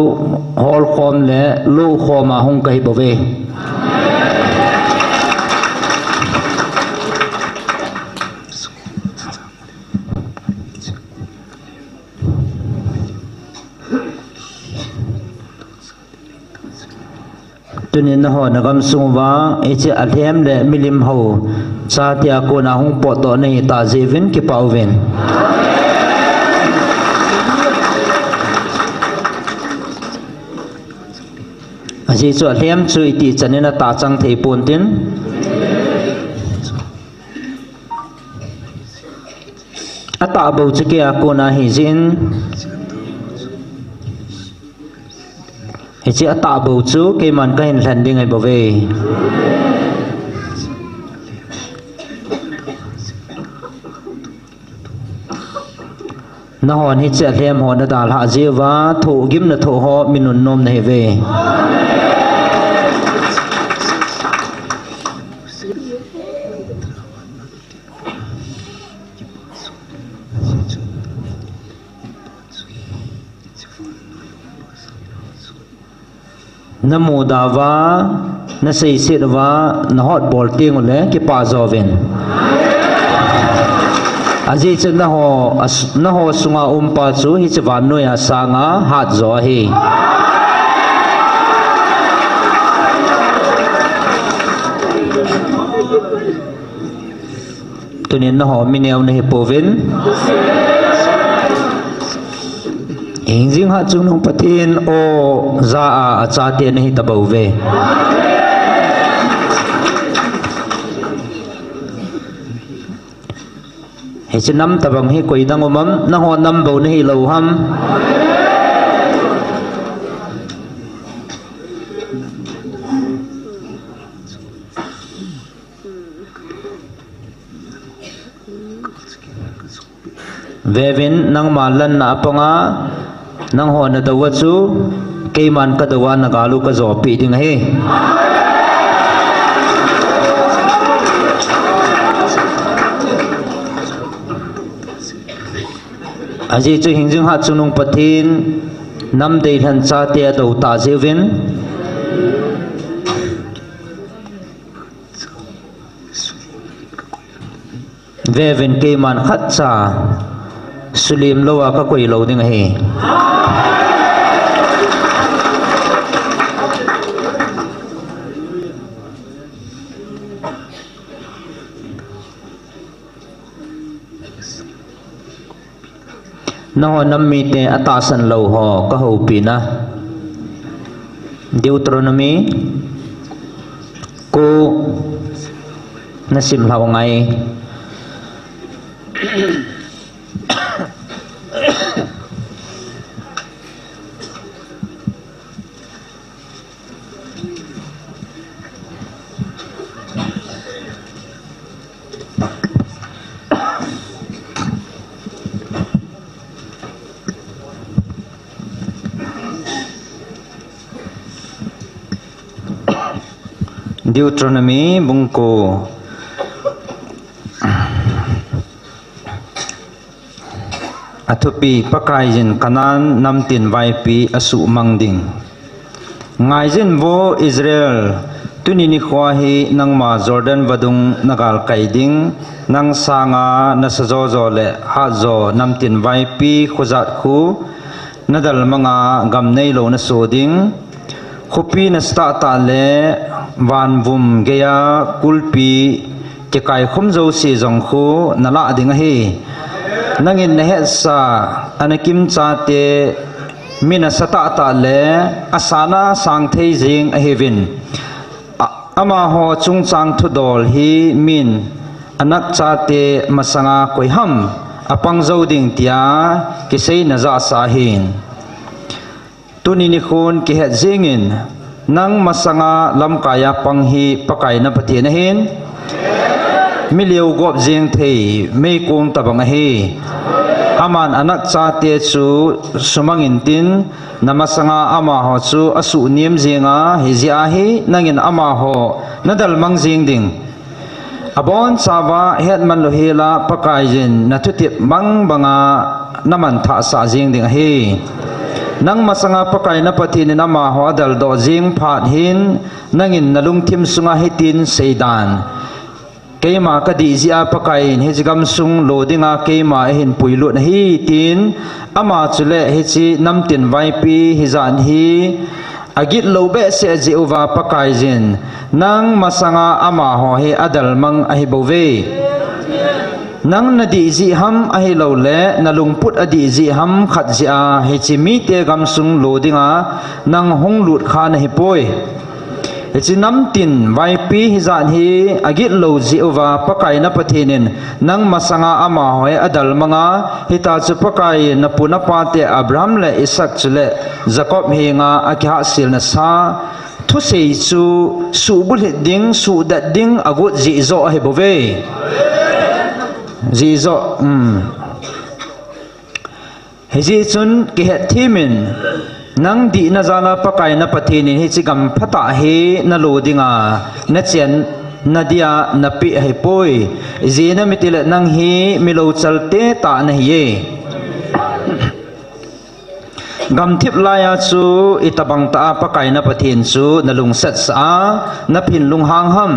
hol khom le lu khoma hung kai bo ve tunin ho nagam sungwa eche athem le milim ho cha tia ko na hung po to nei ta jevin ki pauven aji chu athem chu iti chanena ta chang thei pon tin ata bo chike ko na hi jin chi ata bo chu ke man ka hin hlan ding ai bo ve na hon hi che thlem hon na dal ha jewa tho gim na tho ho minun nom nei ve namu dawa na sei sitwa na hot ball ting le ki pa zoven aji chen na ho sunga umpa chu hi chwan no ya sanga hat zo hi tunin na ho mineu na hi povin Injing hat chung patin o za a cha te nahi tabau ve he chinam tabang hi koi dang omam na ho nam bo nahi lo ham vevin nang malan na apanga nang ho na dawa chu keiman ka dawa na galu ka zo pi ding he aji chu hingjing ha chunung pathin nam dei than cha te do ta jewin vevin keiman khat cha sulim lowa ka koi lo ding he no nam mi te atasan lo ho ka ho pina Deuteronomy ko nasim hlaw ngai Deuteronomy bungko athupi pakaijin kanan namtin vaipi asu mangding ngaijin vo Israel tunini khwahi nangma Jordan vadung nagal kaiding nang sanga nasajojo le hajo namtin vaipi khuzat khu nadal manga gamnei lo na soding khupi na sta ta le van vum geya kulpi ke kai khumjo si jong khu nala ding hi nangin ne sa anakim cha te mina sata ta le asana sang thei jing a hevin ama ho chung chang thu dol hi min anak cha te masanga koiham apang zo ding tia ke sei na za sa hin tunini khun ke het jingin nang masanga lam kaya panghi pakai na pati na hin milieu gop jing thei mei kong tabang hi aman anak cha te chu sumangin tin namasanga ama ho chu asu nim jinga hizia hi nangin ama ho nadal mang jing ding abon chawa hetman lohela pakai jin natutip mang banga naman tha sa jing ding hi nang masanga pakai na pati ni nama ho dal do jing phat hin nangin nalung thim sunga hitin seidan keima kadi zia pakai hi jigam sung lodinga keima hin puilut hi tin ama chule hi chi namtin vaipi hi zan hi agit lobe se jiuwa pakai jin nang masanga ama ho hi adal mang ahi bove nang nadi ji ham ahi lo le nalung put adi ji ham khat jia he chimi te gam sung lodinga nang hong lut khan hi poi he chi nam tin vai pi hi zan hi agit lo ji over pakai na pathinin nang masanga ama hoi adal manga hita chu pakai na puna pa te Abraham le Isaac chule Jacob hinga akha sil na sa thu sei chu su bul ding su dat ding agut ji zo hi bove Zizo Hezi chun ki het thimin nang di na zala pakai na pathini hi chigam phata hi na lodinga na chen nadia na pi hi poi zina mitile nang hi milo chalte ta na hi gam thip laya chu itabang ta pakai na pathin chu nalung sat sa na phin lung hang ham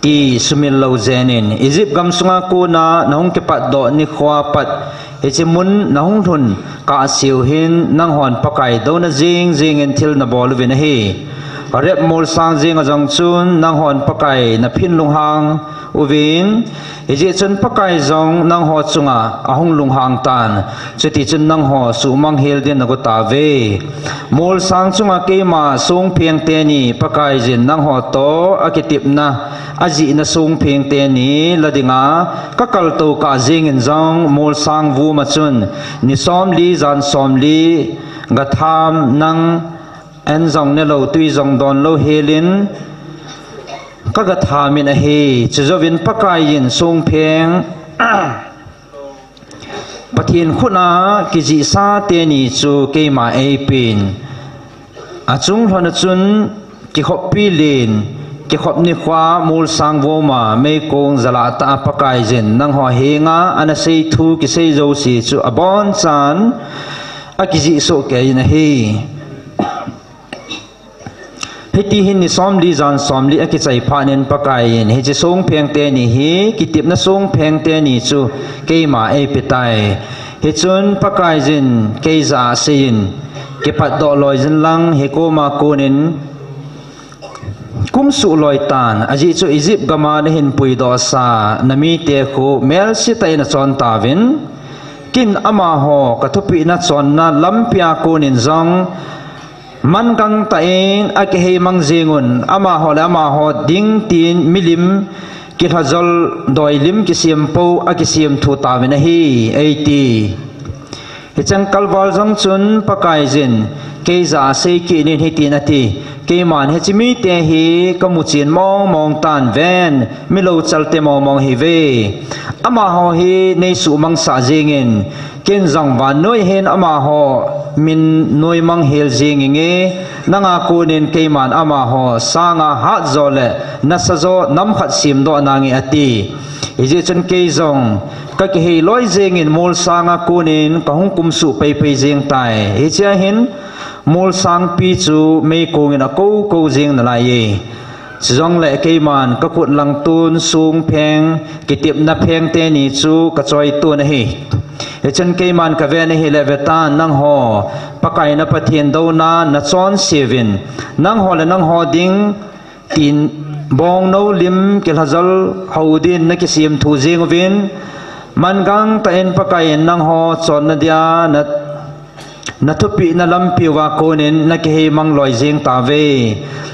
ti sumil lo zenin Egypt gam sunga ko na nahong kipat do ni khwa pat echimun nahong thun ka siu hin nang hon pakai do na jing en thil na bol vin hi rep mol sang jing ajang chun nang hon pakai na phin lung hang uvin eje chun pakai zong nang ho chunga ahong lung hang tan chuti chun nang ho su mang hel den nago ta ve mol sang chunga ke ma sung pheng te ni pakai jin nang ho to akitip na aji na sung pheng te ni ladinga kakal to ka jing in zong mol sang vu ma chun ni som li zan som li gatham nang en zong ne lo tui zong don lo helin kagathamin a hi chuzovin pakai yin sung pheng pathin khuna kiji sa te ni chu keima e pin achung hona chun ki khop pi lin ki khop ni khwa mul sang wo ma me kong zala ta pakai jin nang ho henga ana sei thu ki sei zo si chu abon chan a kiji so ke na hi hiti hin ni somli zan somli aki chai phanin pakai in hi chi sung pheng te ni hi kitip na sung pheng te ni chu keima e pitai hi chun pakai jin keiza sein ke pat do loi jin lang he ko ma kunin kum su loi tan aji chu Egypt gama na hin pui do sa nami te khu mel si tai na chon tawin kin ama ho kathupi na chon na lampia kunin zong man kang ta eng ake mang zingun ama ho ding tin milim ki thajol doi lim ki siampo ake siam thu ta na hi 80 hichang kalwal jong chun pakai jin keiza sei ki nin hiti na ti keiman hechimi te hi kamuchin mong tan ven milo chalte mong hi ve ama ho hi nei su mang sa jingin ken jang van noi hen ama ho min noi mang hel jinginge nanga kunin keiman ama ho sanga ha zole nasazo nam khat sim do nangi ati ije chen ke zong ka ki he loi jingin mol sanga kunin ka hung kum su pe jing tai he cha hin mol sang pi chu me kongin a ko jing na lai ye zong le keiman ka kut lang tun sung pheng kitip na pheng te ni chu ka choi tu na hi echan keiman ka ve na hi le vetan nang ho pakai na pathian do na chon sevin nang ho le nang ho ding tin bong no lim ke hazal haudin na kisim thu jing vin man gang ta en pakai nang ho chon na dia na thupi na lampi wa konin na ke he mang loi jing ta ve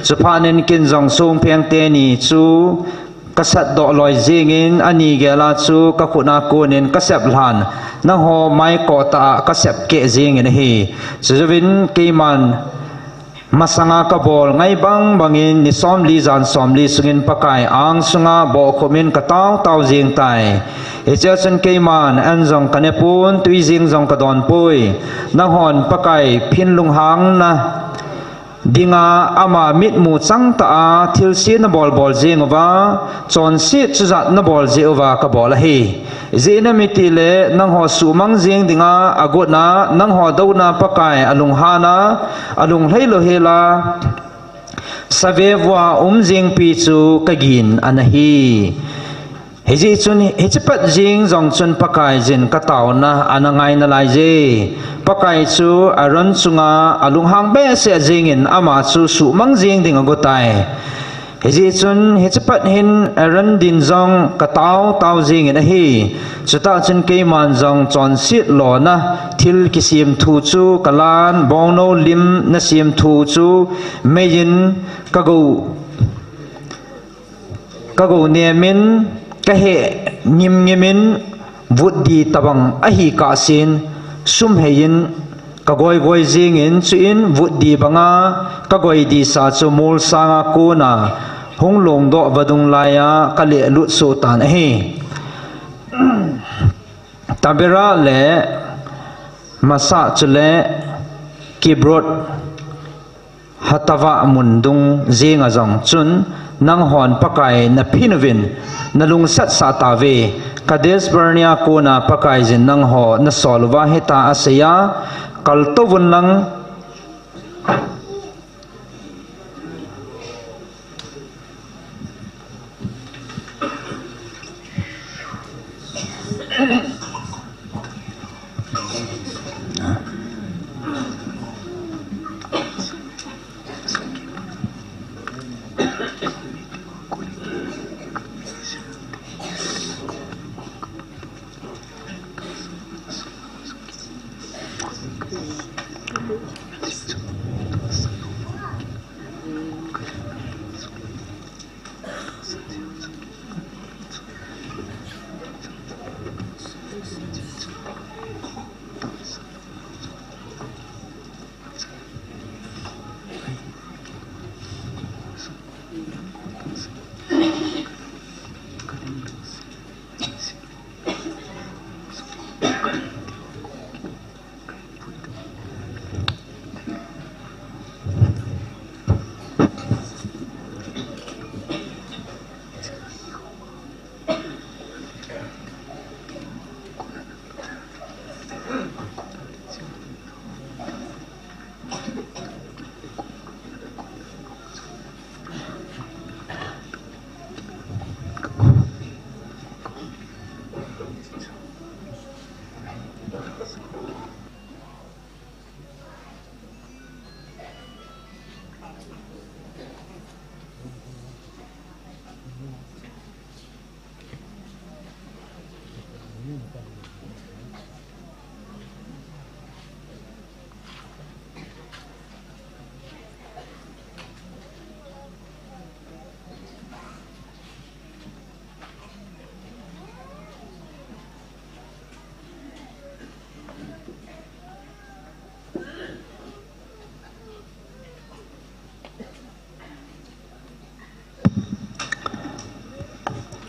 chuphanin kin jong sung pheng te ni chu kasat do loi jingin ani gela chu ka khuna konin kasep hlan na ho mai ko ta kasep ke jingin hi chuvin keiman masanga ka bol ngai bangin ni somli zan somli sungin pakai ang sunga bo khomin ka taw jing tai echasen keiman an jong kanepun tui jing jong ka don pui na hon pakai phin lung hang na dinga ama mit mu chang ta thil si na bol jing wa chon si chuzat na bol je wa ka bol hi zina mitile nang ho su mang jing dinga agot na nang ho do na pakai alung hana alung heilo hela savevwa jing pi chu kagin anahi heji chun hechipat jing jong chun pakai jin ka taw na anangai na lai je pakai chu aron chunga alung hang be se jingin ama chu su mang jing ding agotai heji chun hechipat hin aron din jong ka taw jing in a hi chuta chun keiman jong chon sit lo na thil kisim thu chu kalan bongno lim na sim thu chu meyin kago nemin ka he ngim vudi tabang ahi ka sin sum heyin ka goi jingin chuin vudi banga ka goi di sa chu mul sanga ko na hung long do vadung laya ka le lut su tan hi tabera le masa chule kibrot hatawa mundung jinga jong chun nang hon pakai na phinovin nalung sat sa tawe kades bernia ko na pakai jin nang ho na solwa heta asaya kal to vun lang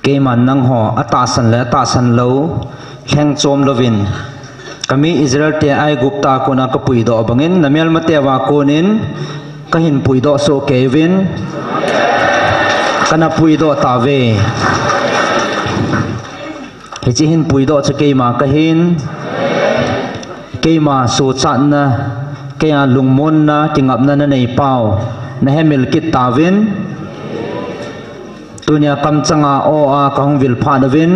cái mà năng họ atasan le atasan lâu khen chom lovin kami Israel te ai gupta ko na kapui do bangin namel matewa konin kahin pui do so Kevin kana pui do tave hichihin pui do cha keima kahin keima so chan na kaya lungmon na tingap na nei pau na hemil kit tavin tunia kam changa o a kahung vil pha davin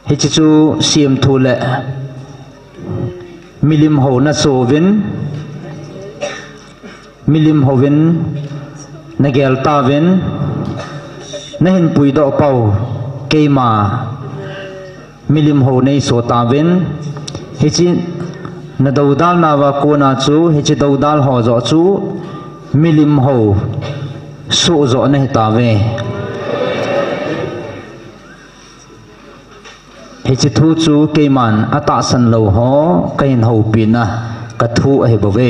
hichu siam thule milim ho na sovin milim hovin nagel tavin nahin pui do pau keima milim ho nei so tavin hichi na daudal na wa ko na chu hichi daudal ho zo chu milim ho su zo ne ta ve he chi thu chu keiman ata san lo ho kain ho pina ka thu a he bove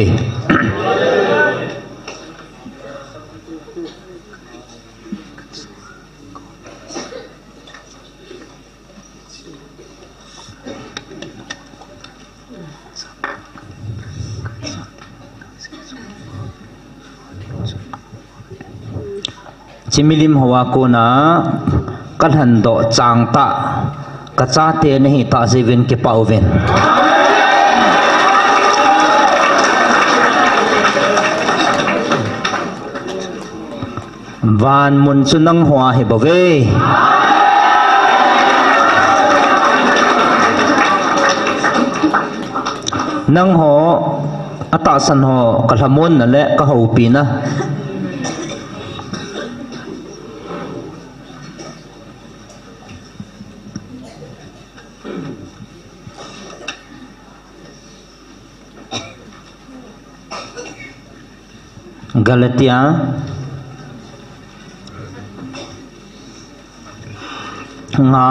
chimilim hawa ko na kalhan do chang ta kacha te nahi ta jevin ke pauven van mun chu nang hwa he bove nang ho ata san ho kalhamon na le ka ho pina Galatia nga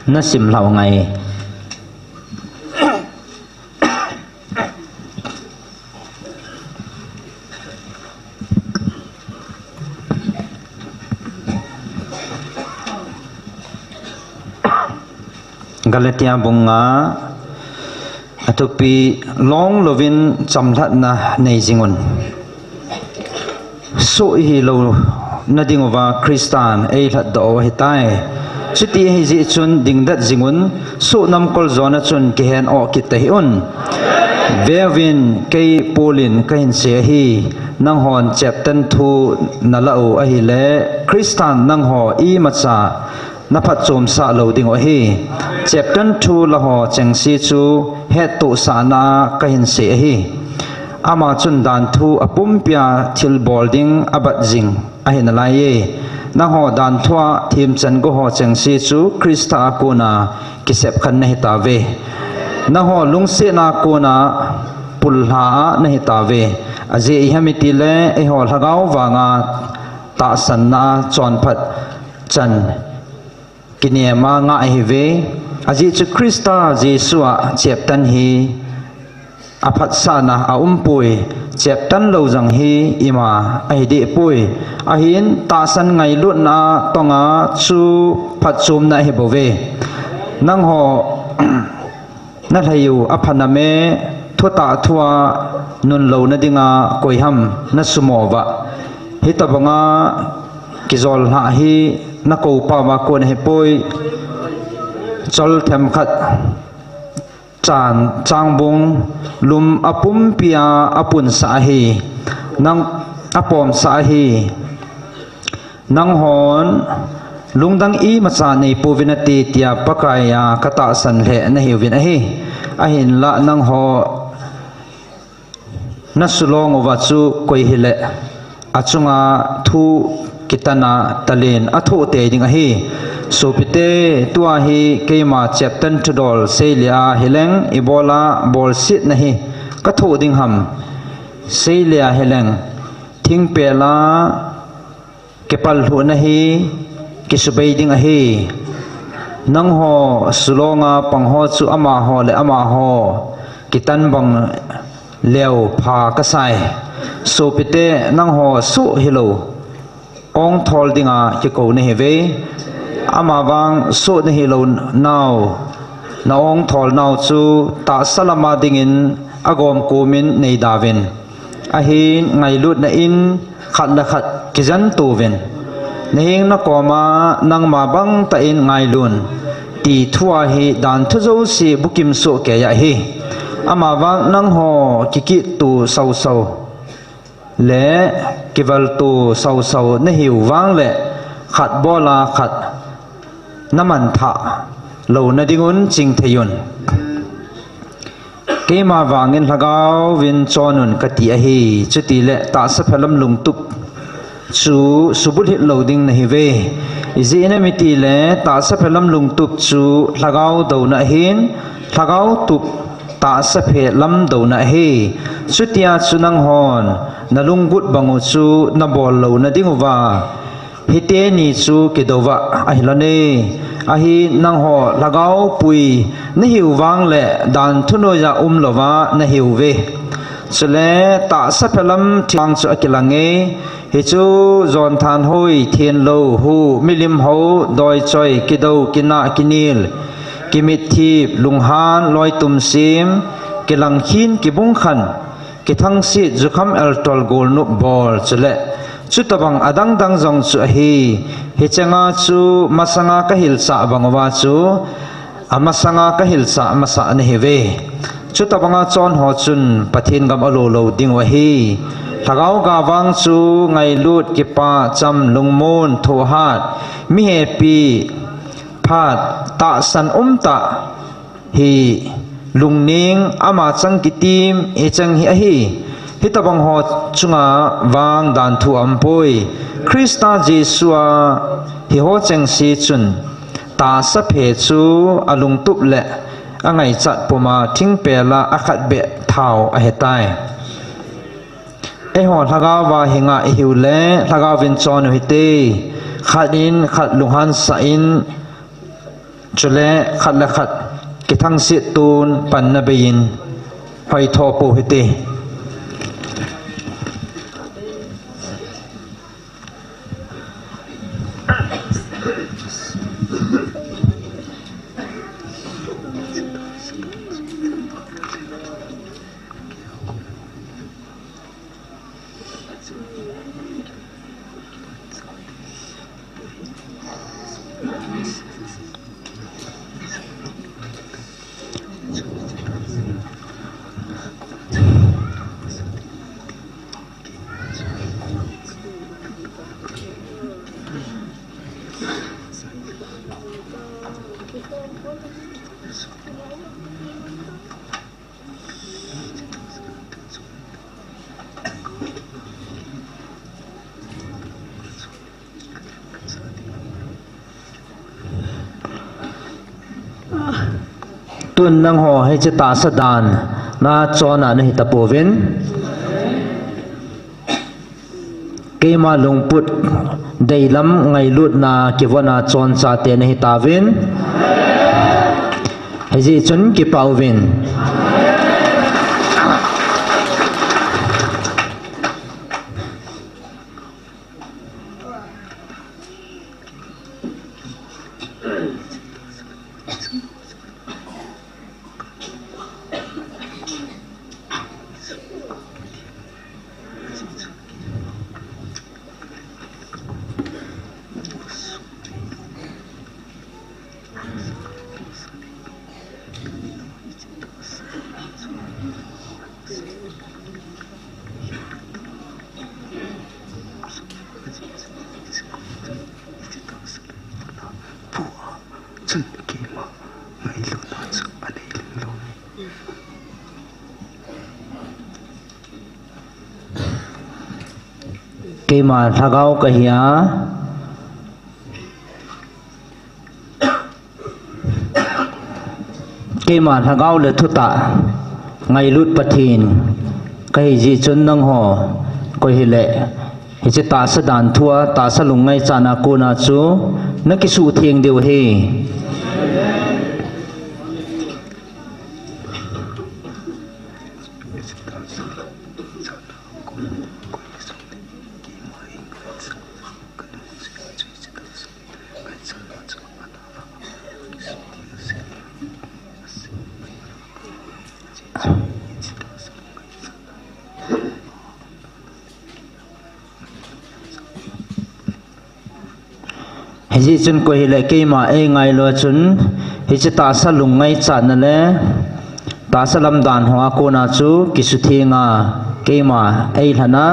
nasim lau ngai Galatia bunga atupi long lovin chamthat na nei jingon so hi lo na dingova Kristan ei that do hitai chuti hi ji chun dingdat zingun su nam kol zona chun ki hen o ki te un Vevin kay Polin kahin siya hi nang hon chapter 2 nalau ahi le Kristan nang ho I matsa napat chom sa lo ding o hi chapter 2 la ho chengsi chu het tu sa na kahin siya hi ama chun dan thu apumpia thil bolding abat jing ahi na lai ye nang ho dan thua thim chan go ho chengsi chu Krista akuna kisep khan nahi ta ve na ho lungse na ko na pulha nahi ta ve aje hamiti le e hol hagau wanga ta san na chon phat chan kiniema nga hi ve aje chu Krista Jesua cheptan hi aphat sana a umpui cheptan lo jang hi ima ai de pui ahin ta san ngai lut na tonga chu phat chum na hi bove nang ho na thayu aphana me thuta thua nun lo na dinga koiham na sumowa hitabanga kizol ha hi na ko pa ma ko ne poi chol them khat chan changbung lum apum pia apun sa hi nang apom sa hi nang hon lungdang I macha nei povinati tia pakaya kata san le na hiwin ahi ahin la nang ho nasulong wachu koi hile achunga thu kitana talin athu te ding ahi sopite tua hi keima chapter 2 dol selia hileng ibola bol sit nahi kathu ding ham selia hileng thing pela kepal hu nahi kisubay ding ahi nang ho sulonga pangho chu ama ho le ama ho kitan bang leo pha kasai so pite nang ho su hilo ong thol dinga ki ko ne heve ama wang su ne hilo now na ong thol now chu ta salama dingin agom kumin nei davin ahin ngai lut na in khat na khat kizan tuven nehing na koma nang mabang ta in ngai lun ti thua hi dan thu zo si bukim so ke ya hi ama wang nang ho kiki tu sau sau le kival tu sau sau ne hiu wang le khat bola khat naman tha lo na dingun ching theyun kema wangin lagaw win chonun kati a hi chuti le ta sa phalam lungtup chu subul hit loading na hive izi enamiti le ta sa phelam lungtup chu lagaw do na hin lagaw tup ta sa phe lam do na hi chutia chunang hon nalunggut bangu chu na bol lo na dingwa hite ni chu kidowa ahilane ahi nang ho lagaw pui na hiwang le dan thuno ya lowa na hiwve chule ta sa phelam thiang chu akilange hi chu zon than hoi thien lo hu milim ho doi choi kido kina kinil kimit thip lunghan loi tum sim kilang khin kibung khan kithang si jukham el tol gol nu bol chule chu tabang adang dang jong chu hi changa chu masanga ka hilsa bangwa chu amasanga ka hilsa masa ne heve chu tabanga chon ho chun pathin gam alo lo ding wa hi thagaw ga wang chu ngai lut ki pa cham lungmon tho hat mi he pi phat ta san ta hi lungning ama chang kitim e chang hi hi hitabang ho chunga wang dan thu ampoi Krista Jesua hi ho chang si chun ta sa phe chu alung tup le angai chat puma thing pela akhat be thau a hetai e ho thaga wa hinga e hiule thaga vin chon hite khatin khat luhan sa in chule khat la khat kithang si tun pan na bein hoi tho pu hite tuần nang ho hay chỉ ta sa đàn na cho na này ta povin cái mà lung put đầy lắm ngày lụt na cái vợ na chọn sa tiền này ta vin hay gì chun cái bao vin cái mà thagao cái hia cái mà thagao le thuta ngày lút bát thiên cái gì chun nang ho coi hi lệ hi che ta sa dan thua ta sa lung ngai chana ko na chu na ki su thieng deu he hi chun ko hi le ke ma e ngai lo chun hi che ta sa lung ngai cha na le ta sa lam dan hoa ko na chu ki su thinga ke ma e thana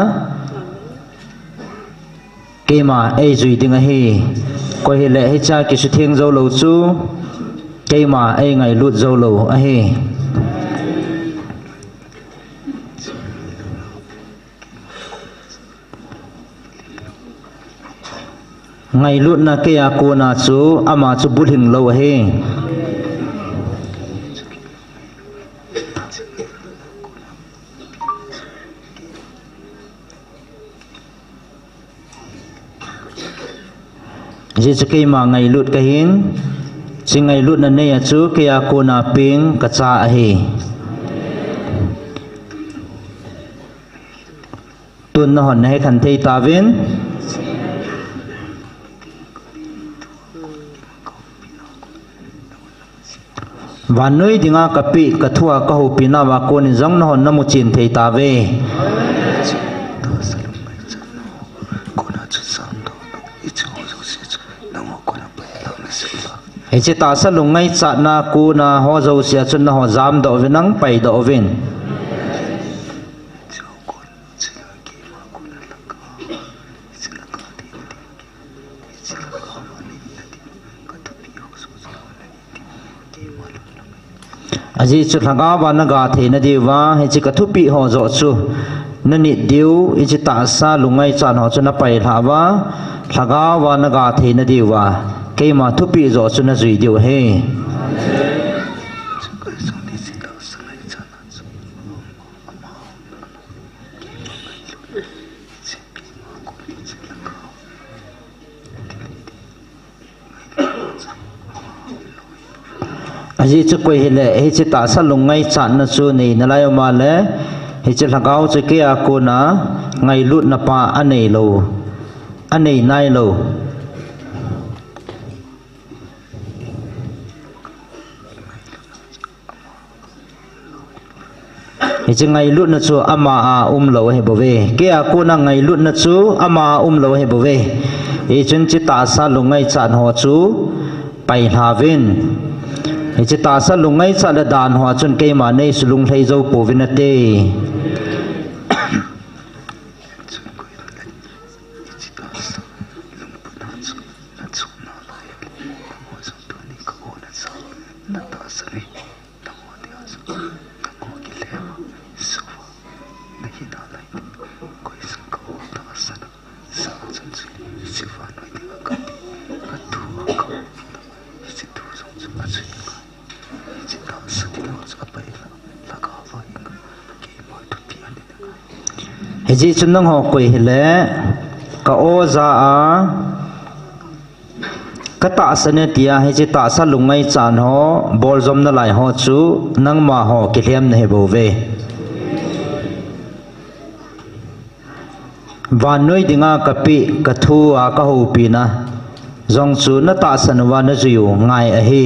ke ma e zui ding a hi ko hi le hi cha ki su thing zo lo chu ke ma e ngai lut zo lo a hi ngày lụt na kia cô na chú ama chú bút hình lâu he chỉ cho cái mà ngày lụt cái hin chỉ ngày lụt na này chú kia cô na ping cả cha he tuần na hòn hay khăn thay ta viên và nơi thì nga kapi kathua ka hu pina wa kon jong no na mu chin thei ta ve he che ta sa lungai cha na ku na ho zo sia chun na ho jam do ve nang pai do vin aji chu thanga ba na ga the na dewa he chi ka thu pi ho zo chu na ni diu i chi ta sa lungai chan ho chu na pai tha wa thaga wa na ga the na dewa ke ma thu pi zo chu na zui diu he aji chu koi hele he chi ta sa lungai chan na chu nei na lai ma le he chi thagao chu ke a ko na ngai lut na pa anei lo anei nai lo he chi ngai lut na chu ama a lo he bo ve ke a ko na ngai lut na chu ama lo he bo ve he chun chi ta sa lungai chan ho chu pai havin he chi ta sa lungai cha la dan hoa chun ke ma nei sulung thei zo po vinate ji chun nang ho koi hele ka o za a ka ta sane tia he ji ta sa lungai chan ho bol zom na lai ho chu nang ma ho ki hlem na he bo ve van noi dinga kapi ka thu a ka ho pi na zong chu na ta san wa na ju ngai a hi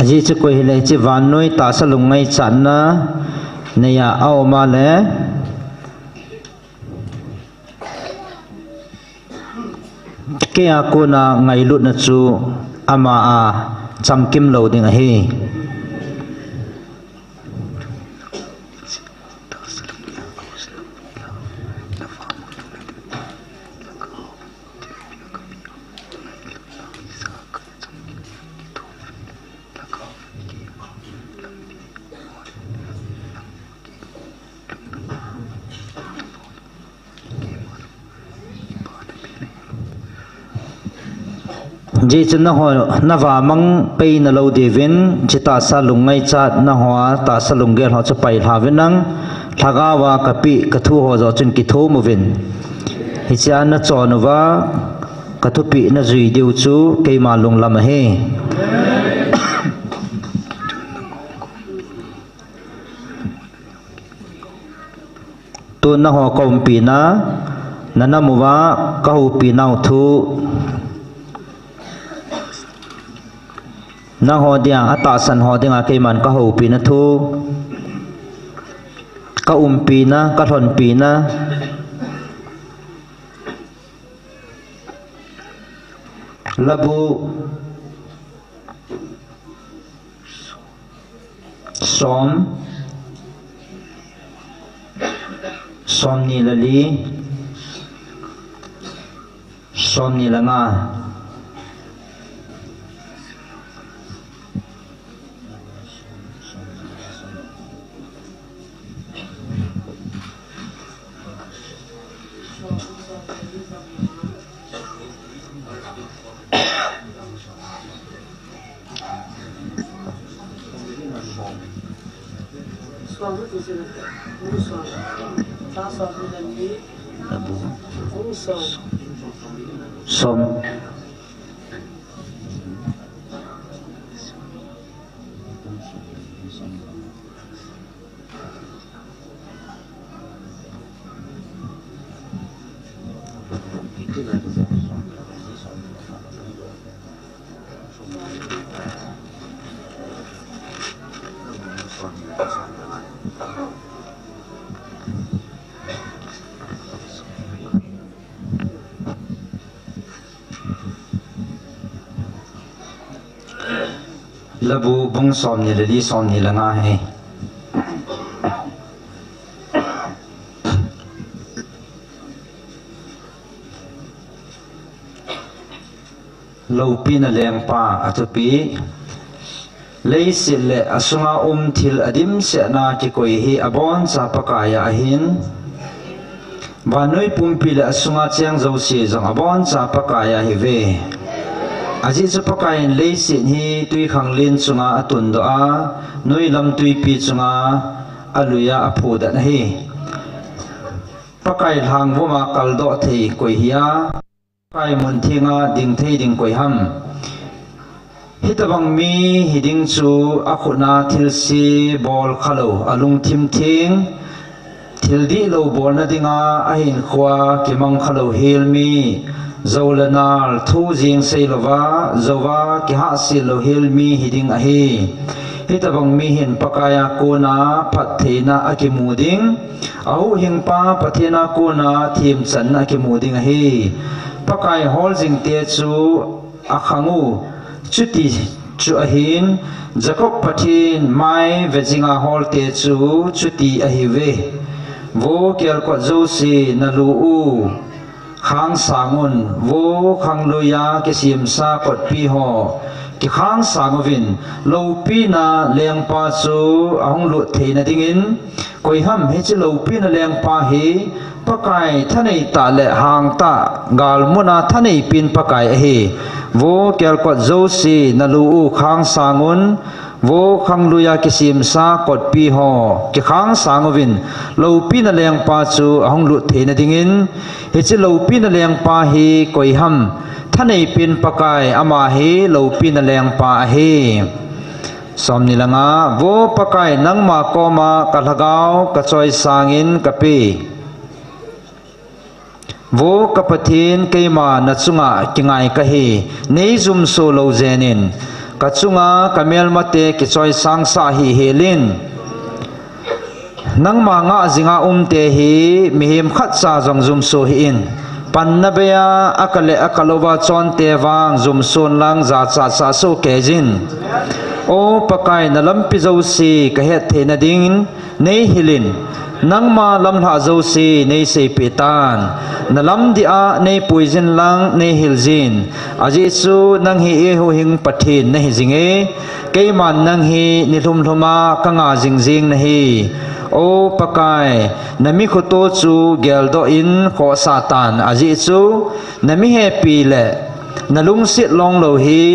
aji chu koi hele chi van noi ta sa lungai chan na neya aw ma le ke a ko na ngai lut na chu ama a cham kim lo ding a hi ji chun na ho na wa mang pe na lo devin chita sa lungai chat na ho ta sa lungel ho cha pai havinang thaga wa kapi ka thu ho zo chun ki thu mu vin hi cha na chon wa ka thu pi na zui deu chu ke ma lung lam he tu na ho kom pi na mu wa ka hu pi nau thu na ho dia ata san ho dinga ke man ka ho pi na thu ka pi na ka thon pi na labu som ni lali som ni langa som labu bung som ni lali som ni langa he lo pi na leng pa atupi leisil le asunga thil adim se na ki koi hi abon cha pakaya ahin vanoi pumpi le asunga chang zo si jang abon cha pakaya hi ve aji chu pakain leisin hi tui khanglin chunga atun do a noi lam tui pi chunga aluya aphu da hi pakai hang boma kal do thei koi hiya kai mun thinga ding thei ding koi ham hitabang mi hiding chu akhuna thilsi bol khalo alung thim thing thildi lo bol na dinga ahin khwa kimang khalo helmi zolanar thu jing seilova zowa ki ha silo helmi hiding ahi hitabang mi hin pakaya kona pathena akimuding au hingpa pathena kona thim chan akimuding ahi pakai hol jing te chu akhangu chuti chu ahin jacob pathin mai vejinga hol te chu chuti ahi ve vo kel ko josi nalu u khang sangun vo khang loya ke sim sa kot pi ho ki khang sangovin lopi na lengpa chu ahong lu theina dingin koiham he chi lopi na lengpa hi pakai thanei ta le hang ta gal muna thanei pin pakai hi wo kel kot zo si na lu u khang sangun wo khang luya kisim sa kot pi ho ki khang sangovin lopi na lengpa chu ahong lu theina dingin he chi lopi na lengpa hi koiham thanei pin pakai ama hi lopi na lengpa hi som nilanga wo pakai nangma koma kalhagau ka choi sangin kapi wo kapathin keima na chunga kingai ka hi nei zum so lo zenin ka chunga kamel mate ki choi sang sa hi helin nangma nga zinga te hi mihim khat sa jong zum so hi in Pannabeya akale akalova chon te wang zum son lang za cha sa so kejin o pakai na lampi zo si ka het the na ding nei hilin nangma lam ha zo si nei se pitan na lam dia nei poison lang nei hiljin aji chu nang hi e ho hing pathin na hi jinge keiman nang hi nilhum thuma kanga jingjing na hi o pakai nami khoto chu geldo in kho satan aji chu nami happy le nalung sit long lo hi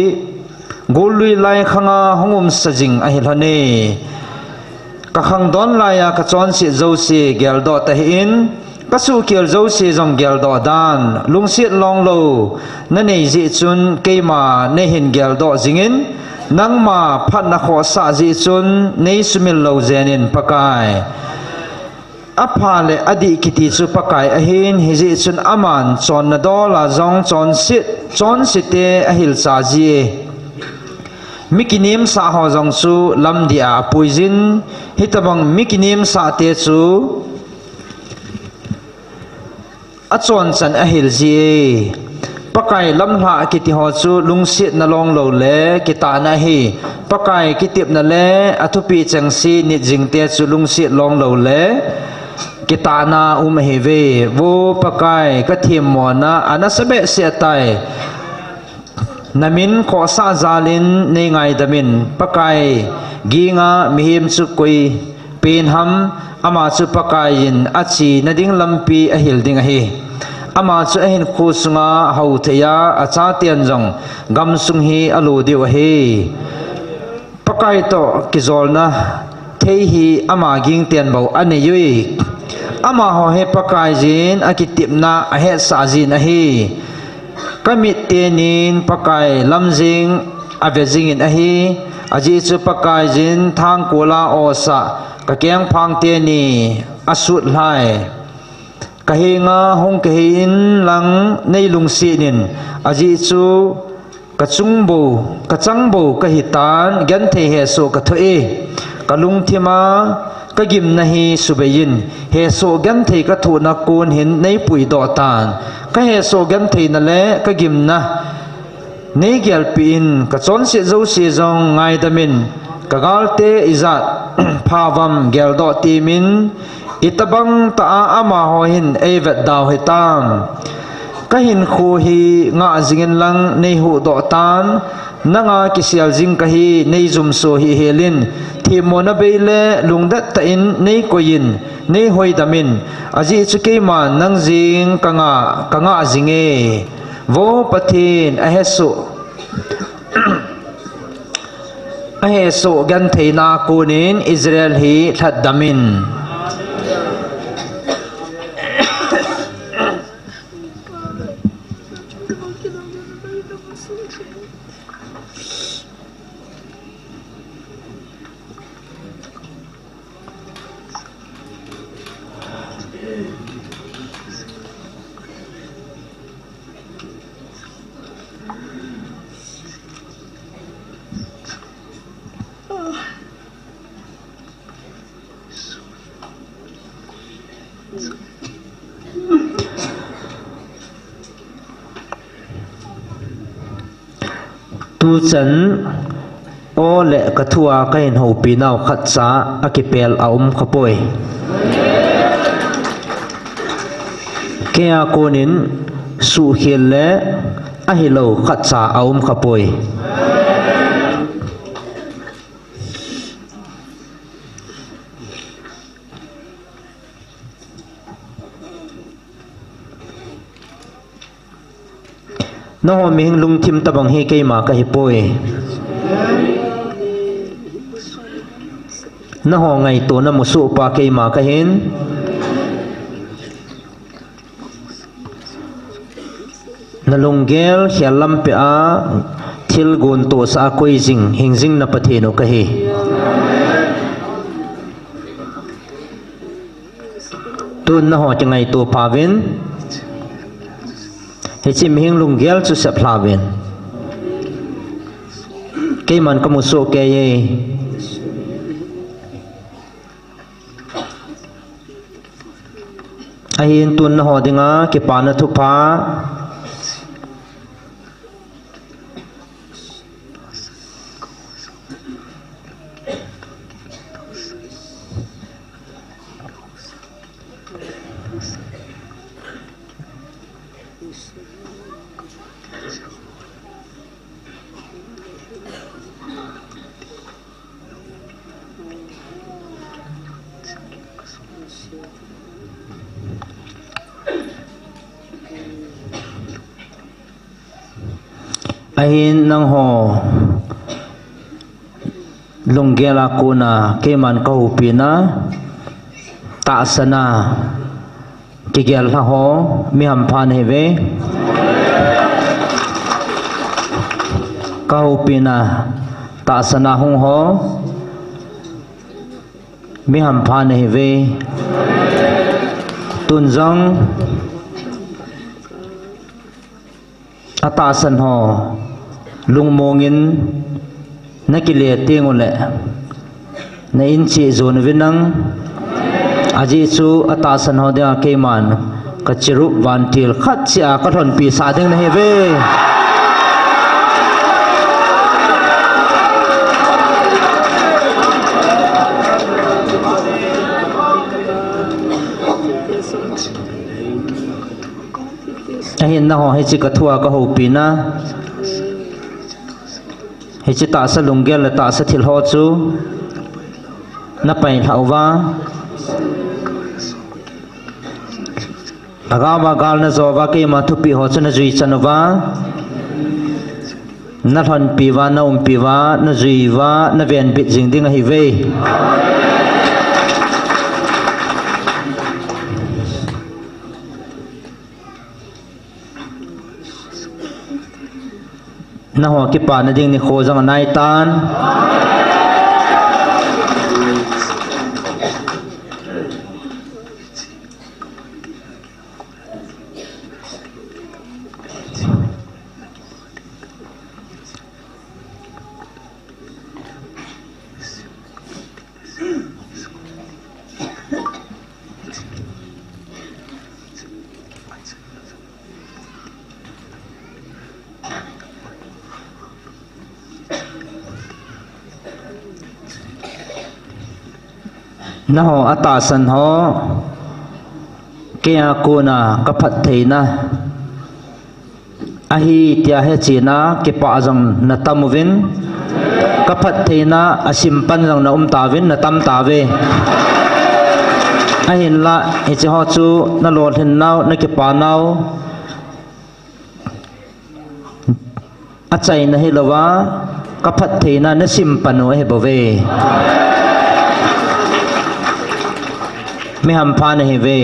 golui lai khanga hongum sajing a hilhane ka khang don la ya ka chon si zo si geldo ta in ka su kiel zo si jong geldo dan lung sit long lo na nei ji chun keima ne hin geldo jingin nangma phat na kho sa ji chun nei sumil lo zenin pakai aphale adi kiti chu pakai ahin hiji chun aman chon na dola jong chon site ahil sa ji mikinim sa ho jong chu lam dia puizin hitabang mikinim sa te chu achon chan ahil ji pakai lam hla kiti ho chu lungsit na long lo le kita na hi pakai kitip na le athupi changsi ni jingte chu lungsit long lo le kita na umheve wo pakai ka thim mo na anasabe se tai namin kho sa zalin nei ngai damin pakai ginga mihim chu koi pen ham ama chu pakai in achi nading lampi ahil ding a hi ama chu ahin khusunga hau theya acha tian jong gam sung hi alu diu hi pakai to kizolna thei hi ama ging tian bau ane yui ama ho he pakai jin akitipna a he sa jin a hi kamit tenin pakai lamjing avejing in a hi aji chu pakai jin thang kola osa ka keng phang teni asut lai kahinga hong kahin lang nei lungsi nin aji chu kachungbo kachangbo kahitan gan the he so ka thoi kalung thima kagim nahi subayin he so gan the ka thu na kun hin nei pui do tan ka he so gan the na le kagim na nei gel pin ka chon se zo se jong ngai damin kagalte izat phawam gel do timin itabang ta ama ho hin evet daw hitam kahin khu hi nga jingin lang nei hu do tan nanga kisial jing kahi nei zum so hi helin thimona beile lungdat ta in nei koyin nei hoi damin aji chuke ma nang jing kanga jinge wo pathin aheso gan theina kunin Israel hi thadamin tu chan o le kathua kain ho pinau khatsa akipel aum khapoi kya konin su khil le ahilo khatsa aum khapoi na ho mihing lungthim tabang hi keima ka hi poi na ho ngai to na musu pa keima ka hin na lunggel hialam pe a thil gun to sa koi jing hingjing na patheno ka hi tun na ho changai to pavin he chi mihing lunggel chu sa plavin ke man ka muso ke ye ahin tun na ho dinga ke pa na thu pa ahin nang ho lunggela kuna keman ka hupina ta sana kigel ha ho mi ham phan heve ka hupina ta sana hung ho mi ham phan heve tunjang ata san ho lung mongin nakile tengole na inchi zon vinang aji chu ata san ho dia keman ka chiru vantil khat chia ka thon pi sa ding na heve ahin na ho he chi ka thua ka ho pi na he chi ta sa lunggel la ta sa thil ho chu na pai thauwa agama gal na zo wa ke ma thu pi ho chu na zui chanwa na thon pi wa na pi wa na zui wa na ven bit jing ding hi ve na ho ki pa na ding ni kho jang nai tan na ho ata san ho ke ko na ka phat theina ahi tia he china ke pa jang na tamovin ka phat theina asim pan jang na tawin na tam tawe ahin la e che ho chu na lo hen nau na ke pa nau a chai na he lawa ka phat theina na sim panu he bove me ham phan he ve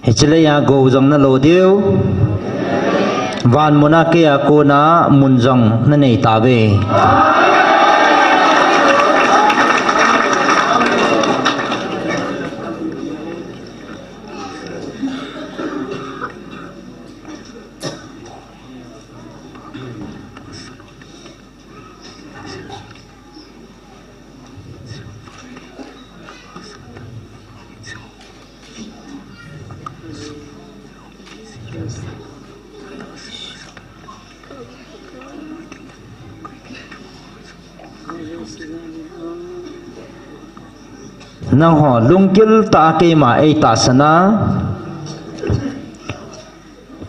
he chile ya go jong na lo diu van mona ke ya ko na mun jong na nei ta ve nang ho lungkil ta ke ma ei ta sana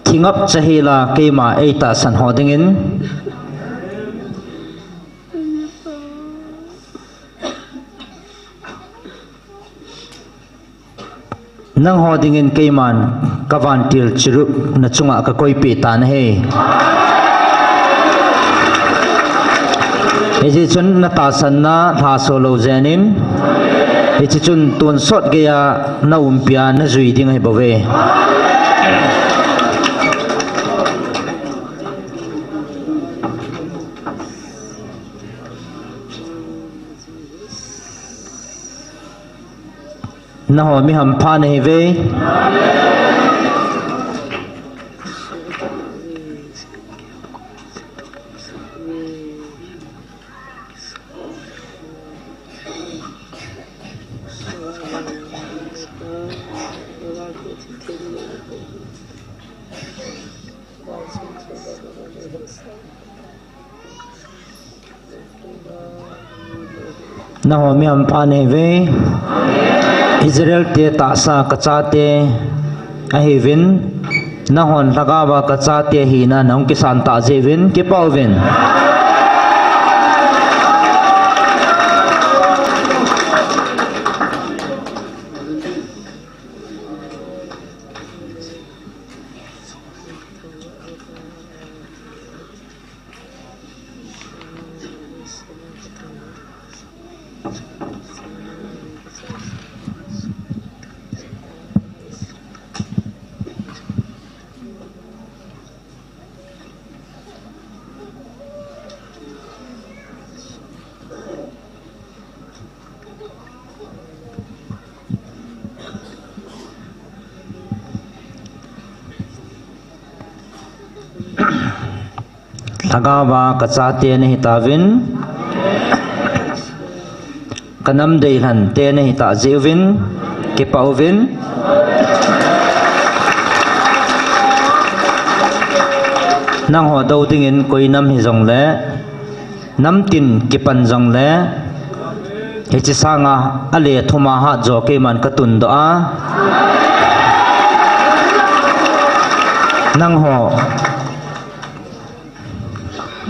thingap chahila ke ma ei ta san ho dingin nang hodingin kaiman kavantil chiruk na chunga ka koi pe tan he eji chun na ta san na tha solo janin eji chun tun sot ge ya na umpia na zui ding hai bove na ho mi ham pha nei ve na ho mi ham pha nei ve Israel te ta sa kacha te a hevin na hon lagawa kacha te hi na nong kisan ta jevin ke pawvin Lagawa kacha te na hitavin kanam deilan te na hita jevin ke pawvin nang ho do dingin koi nam hi jong le nam tin ke pan jong le he chi sanga ale thuma ha jo ke man ka tun do a nang ho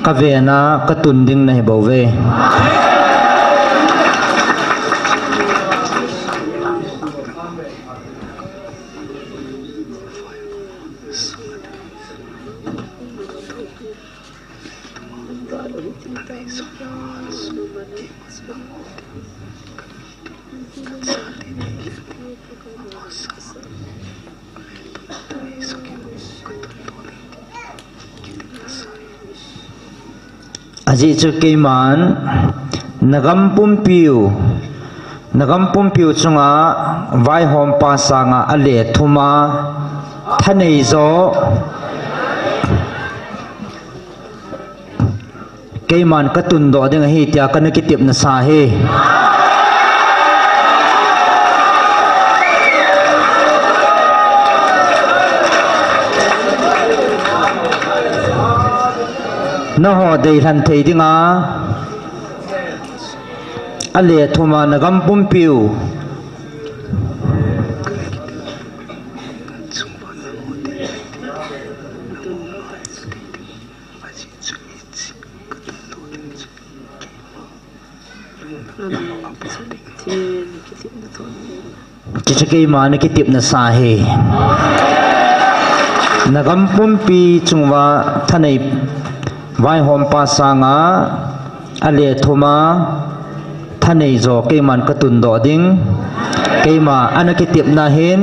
ka ve na ka tun ding na hi bo ve aji chu keiman nagam pumpiu chunga vai hom pa sanga ale thuma thanei zo keiman katun do ding hi tia kan ki tip na sa he na ho dei han thei dinga ale thuma nagam pumpiu Chichake mana ki tip na sahe nagam pumpi chungwa thanai vai hom pa sanga ale thuma thanei zo ke man katun do ding keima anaki tip na hin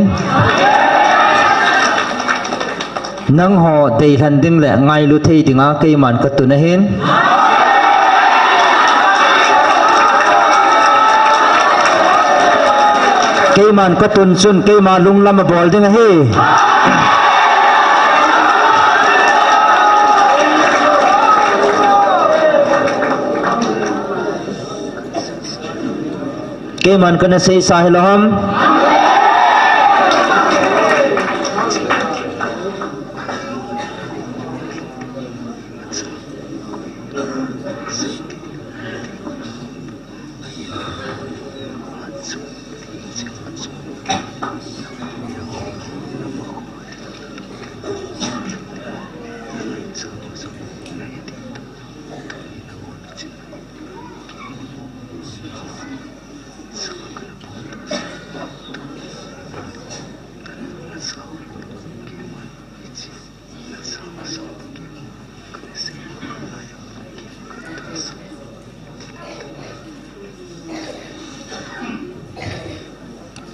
nang ho dei han ding le ngai lu thei dinga ke man katun na hin keiman katun chun keima lunglam bol ding he keiman kana sei sahiloham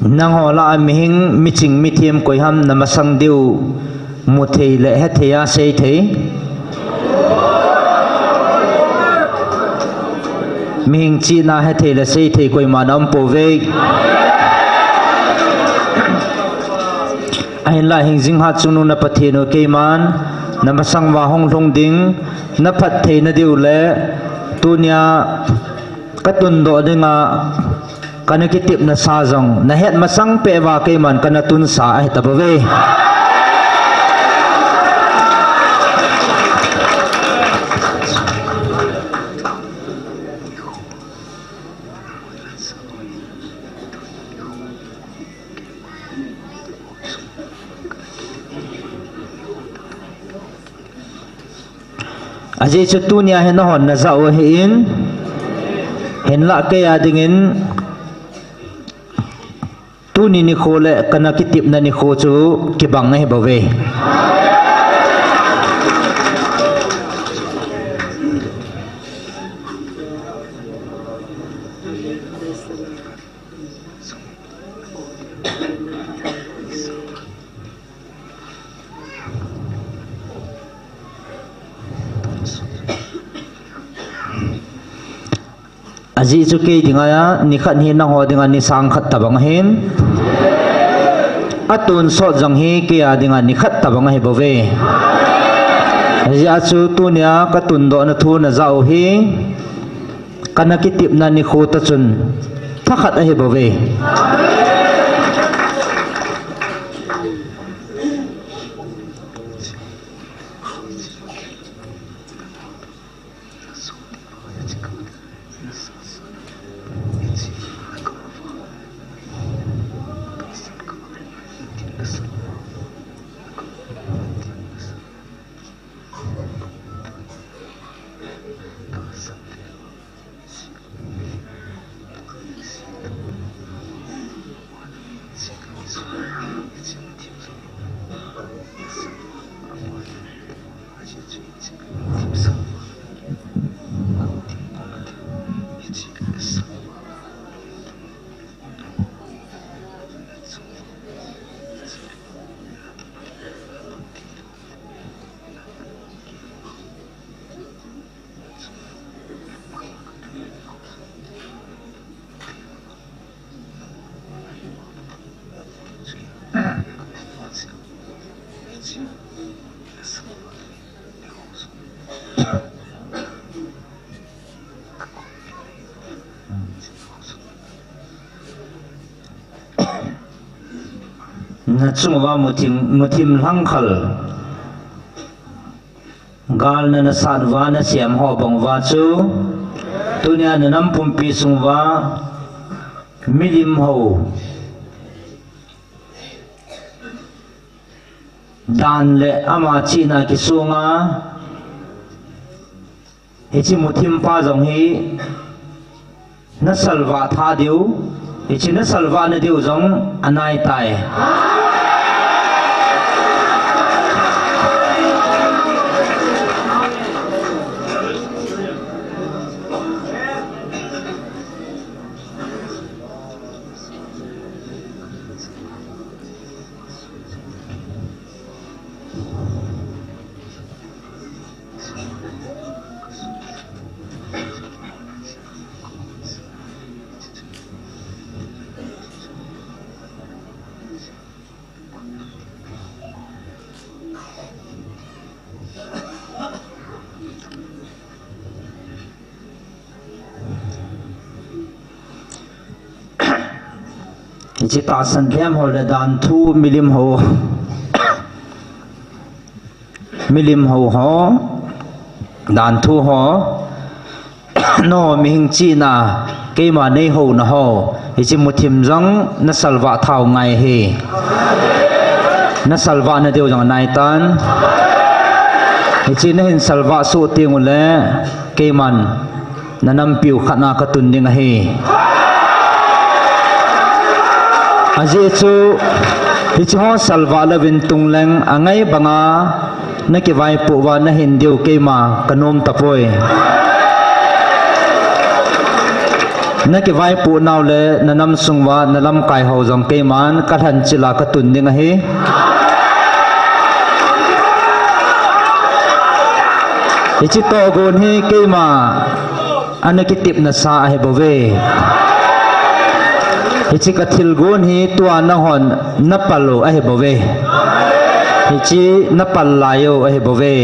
nang hola mihing miching mithiam koiham namasang diu muthei le hetheya sei thei mihing chi na hethei le sei thei koi manam pove ahin la hing jing ha chunu na patheno keiman namasang wa hong long ding na phat thei na diu le tunya katun do dinga kana kitip na sajong na het masang pewa kay man kana tun sa ay tabawe aje chutunya hen hon na zao hin hen la kaya dingin tu ni khole kana kitip na ni kho chu kibang ngai bawe aji chu ke dinga ni khat hi na ho dinga ni sang khat tabang hin atun so jang hi ke a dinga ni khat tabang hi bove ya chu tu nya ka tun do na thu na zau hi kana kitip na ni khu ta chun thakhat a hi bove na chungwa mutim hangkhal gal na sadwa na siam ho bangwa chu tunya na nam pumpi sungwa milim ho dan le ama china ki sunga hichi mutim pa jong hi na salwa tha diu hichi na salwa na diu jong anai tai chỉ ta sân thêm hồi là đàn thu milim hồ ho đàn thu ho nó mình chỉ na cái mà này hồ na ho chỉ một thêm răng nó salva thảo ngày he nó salva nó đều rằng này tan chỉ nó hình salva số tiền một lẽ cái man nó nằm piu khát na cái tuần đi he aje chu hicho salwa la vin tung leng angai banga na ki vai pu wa na hin diu ke ma kanom tapoi na ki vai pu naw le na nam sungwa na lam kai ho jong ke man ka than chila ka tun ding hi ichi to gon hi ke ma an ki tip na sa he bove ichi ka thil gon hi tua na hon na palo a he bove ichi na pal layo a he bove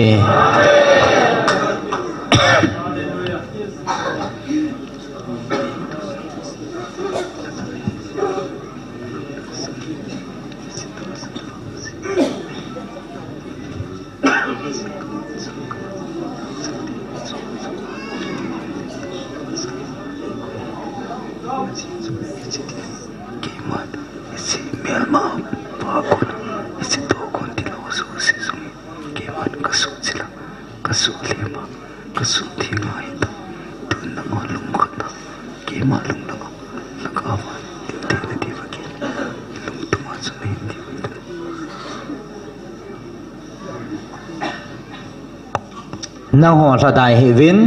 nang ho tha dai he vin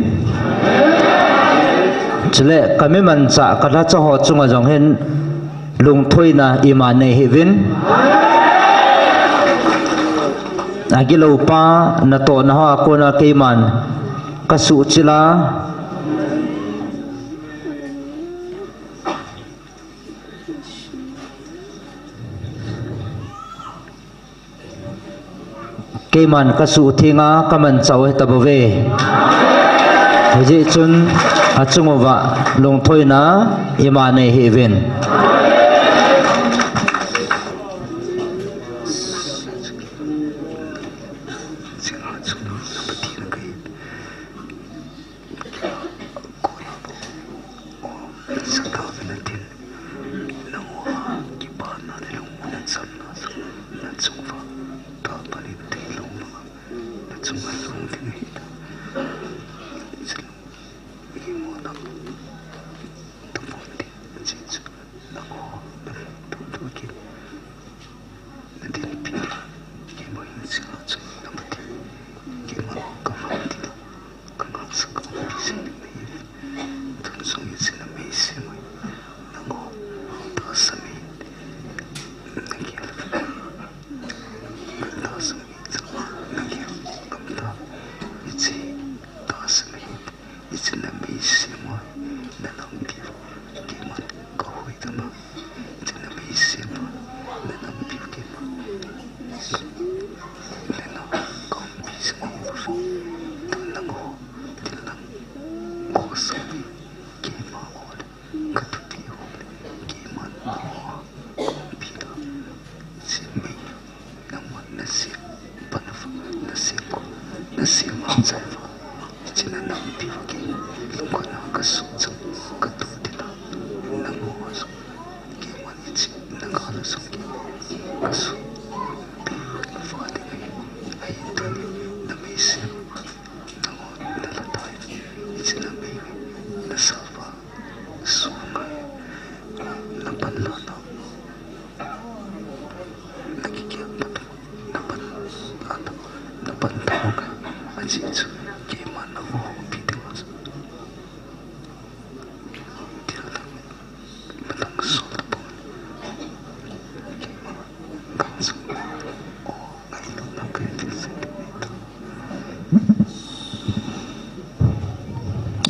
chile kami man cha kala cha ho chunga jong hen lung thoi na ima nei he vin agilo pa na to na ha ko na ke man kasu chila ke man kasu thinga kaman chaw he tabove heje chun achungova lung thoi na ima nei he vin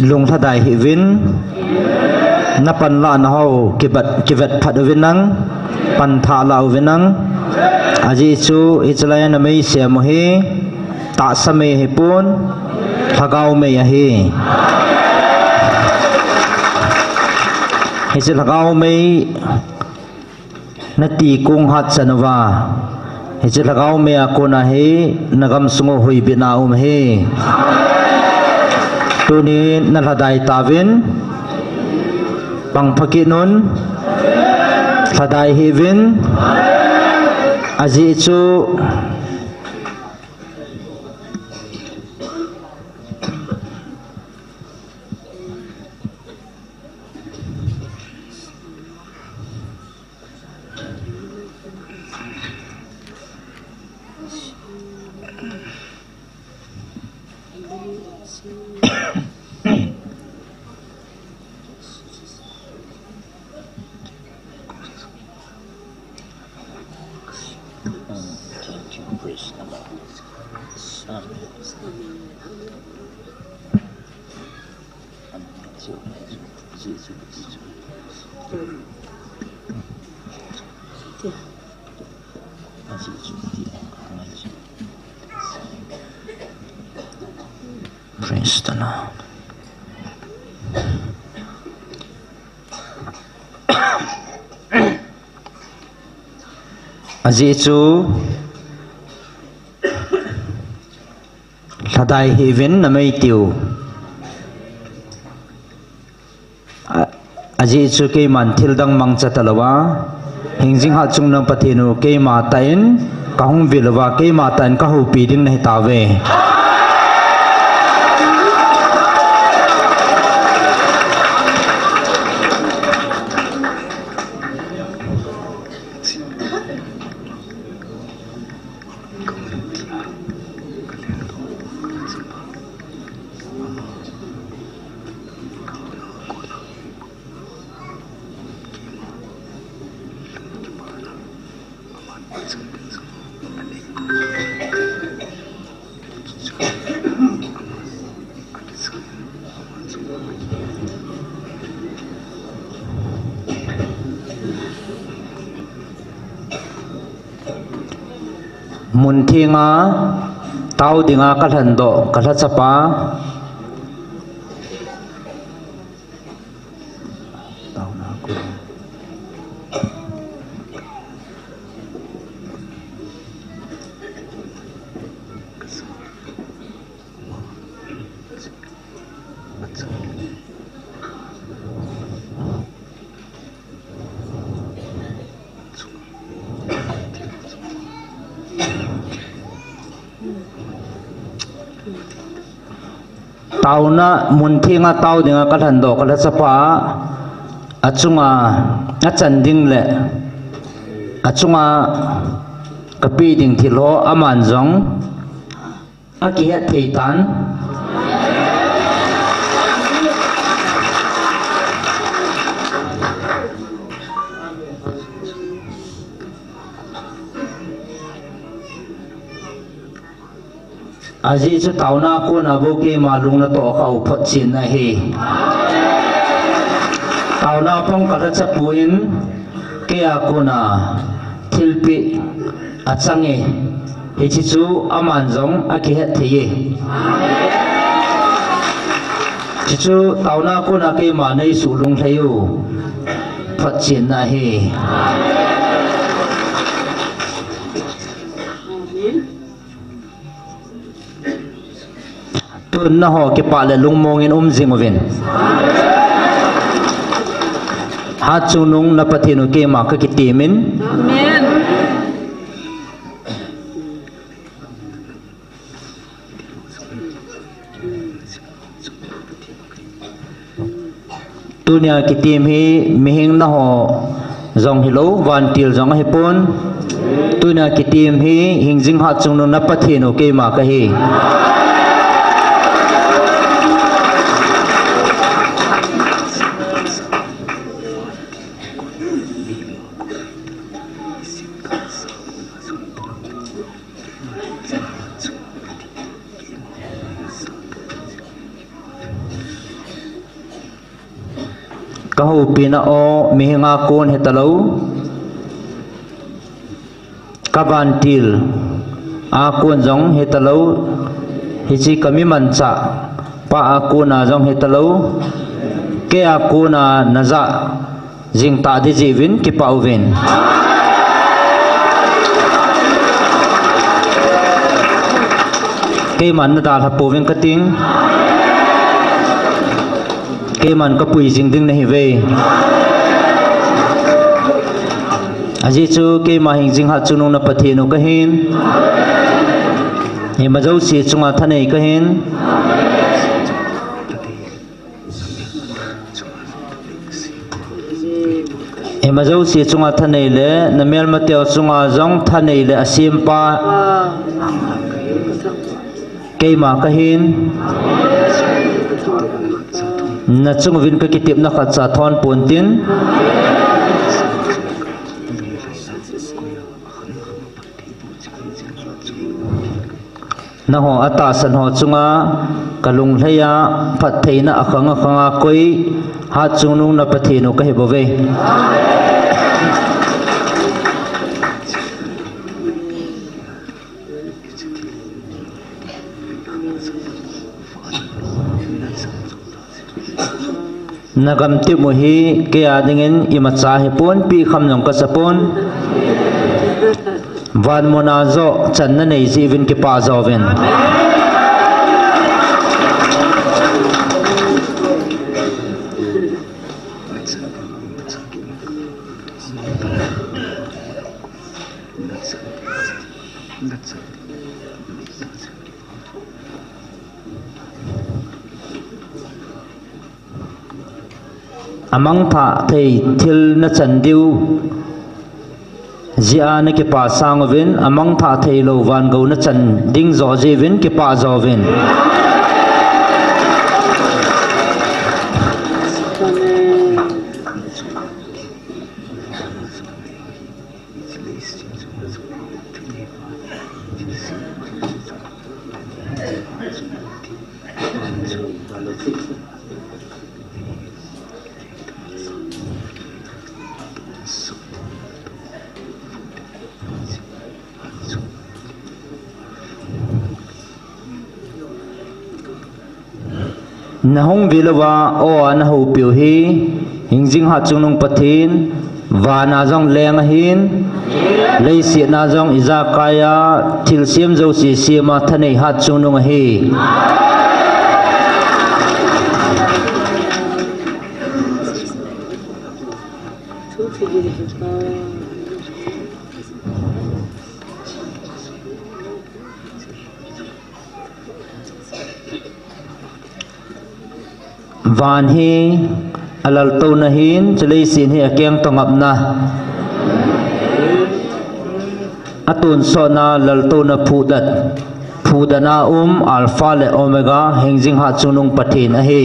lung tha dai hi vin na pan la na ho kibat phat vin nang pan tha la vin nang aji chu ichlai na mei se mo hi ta same hi pun thagau me ya hi hi thagau me na ti kung hat chanwa hi thagau me ko na hi nagam sungo hui bina hi tuni naladai tavin pangphakinun thadai hivin aji chu Praise the Lord. Aji chu thadai heaven na mai tiu aji chu ke man thil dang mang chatalawa hingjing ha chung nang pathinu ke ma tain ka hung vilwa ke ma tain ka hu pi ding nei ta ve mun thinga tau dinga kalhando kalhachapa tau na mun thinga tau dinga kalhando kalhachapa achunga achanding le achunga kapi ding thilo aman jong akia theitan aji chu tauna ko na bo ke malung na to khau phot chin na hi tauna phong ka cha puin ke a ko na thilpi achange hi chi chu aman jong a ki het thei chi chu tauna ko na ke ma nei su lung thayu phot chin na hi tun na ho ke pa le lung mongin jing ovin ha chunung na pathinu ke ma ka kitimin amen tunia kitim hi mihing na ho jong hilo van til jong hi pon tunia kitim hi hingjing ha chunung na pathinu ke ma ka hi kahu pina o mihinga kon hetalo kabantil akon jong hetalo hichi kami mancha pa akona jong hetalo ke akona naza jing ta di jivin ki pauven ke man na dal hapovin kating ke man ka pui jing ding nahi ve aji chu ke ma hing jing ha chunung na pathinu ka hin hi ma jau si chunga thanei ka hin hi ma jau si chunga thanei le na mel ma teo chunga jong thanei le asim pa ke ma ka hin na chung vin ka kitip na khat sa thon puntin na ho ata san ho chunga kalung laya phat theina akhanga koi hat chungnung na pathinu ka hebove nagam ti muhi kaya dingin imatsahe pon pi khamnong kasapon van monazo channa nei jivin ki pa zoven amang tha thei thil na chandiu zia na ke pa sangovin amang tha thei lo van go na chan ding zo jevin ke pa zovin nahong vilawa o anahu piu hi hingjing ha chungnung pathin wa na jong leng hin leisi na jong izakaya thilsiam zo si siama thanei ha chungnung hi van hi alal to na hin chalei sin hi akyang tongap na atun so na lal to na phudana alpha le omega hengjing ha chunung pathin a hi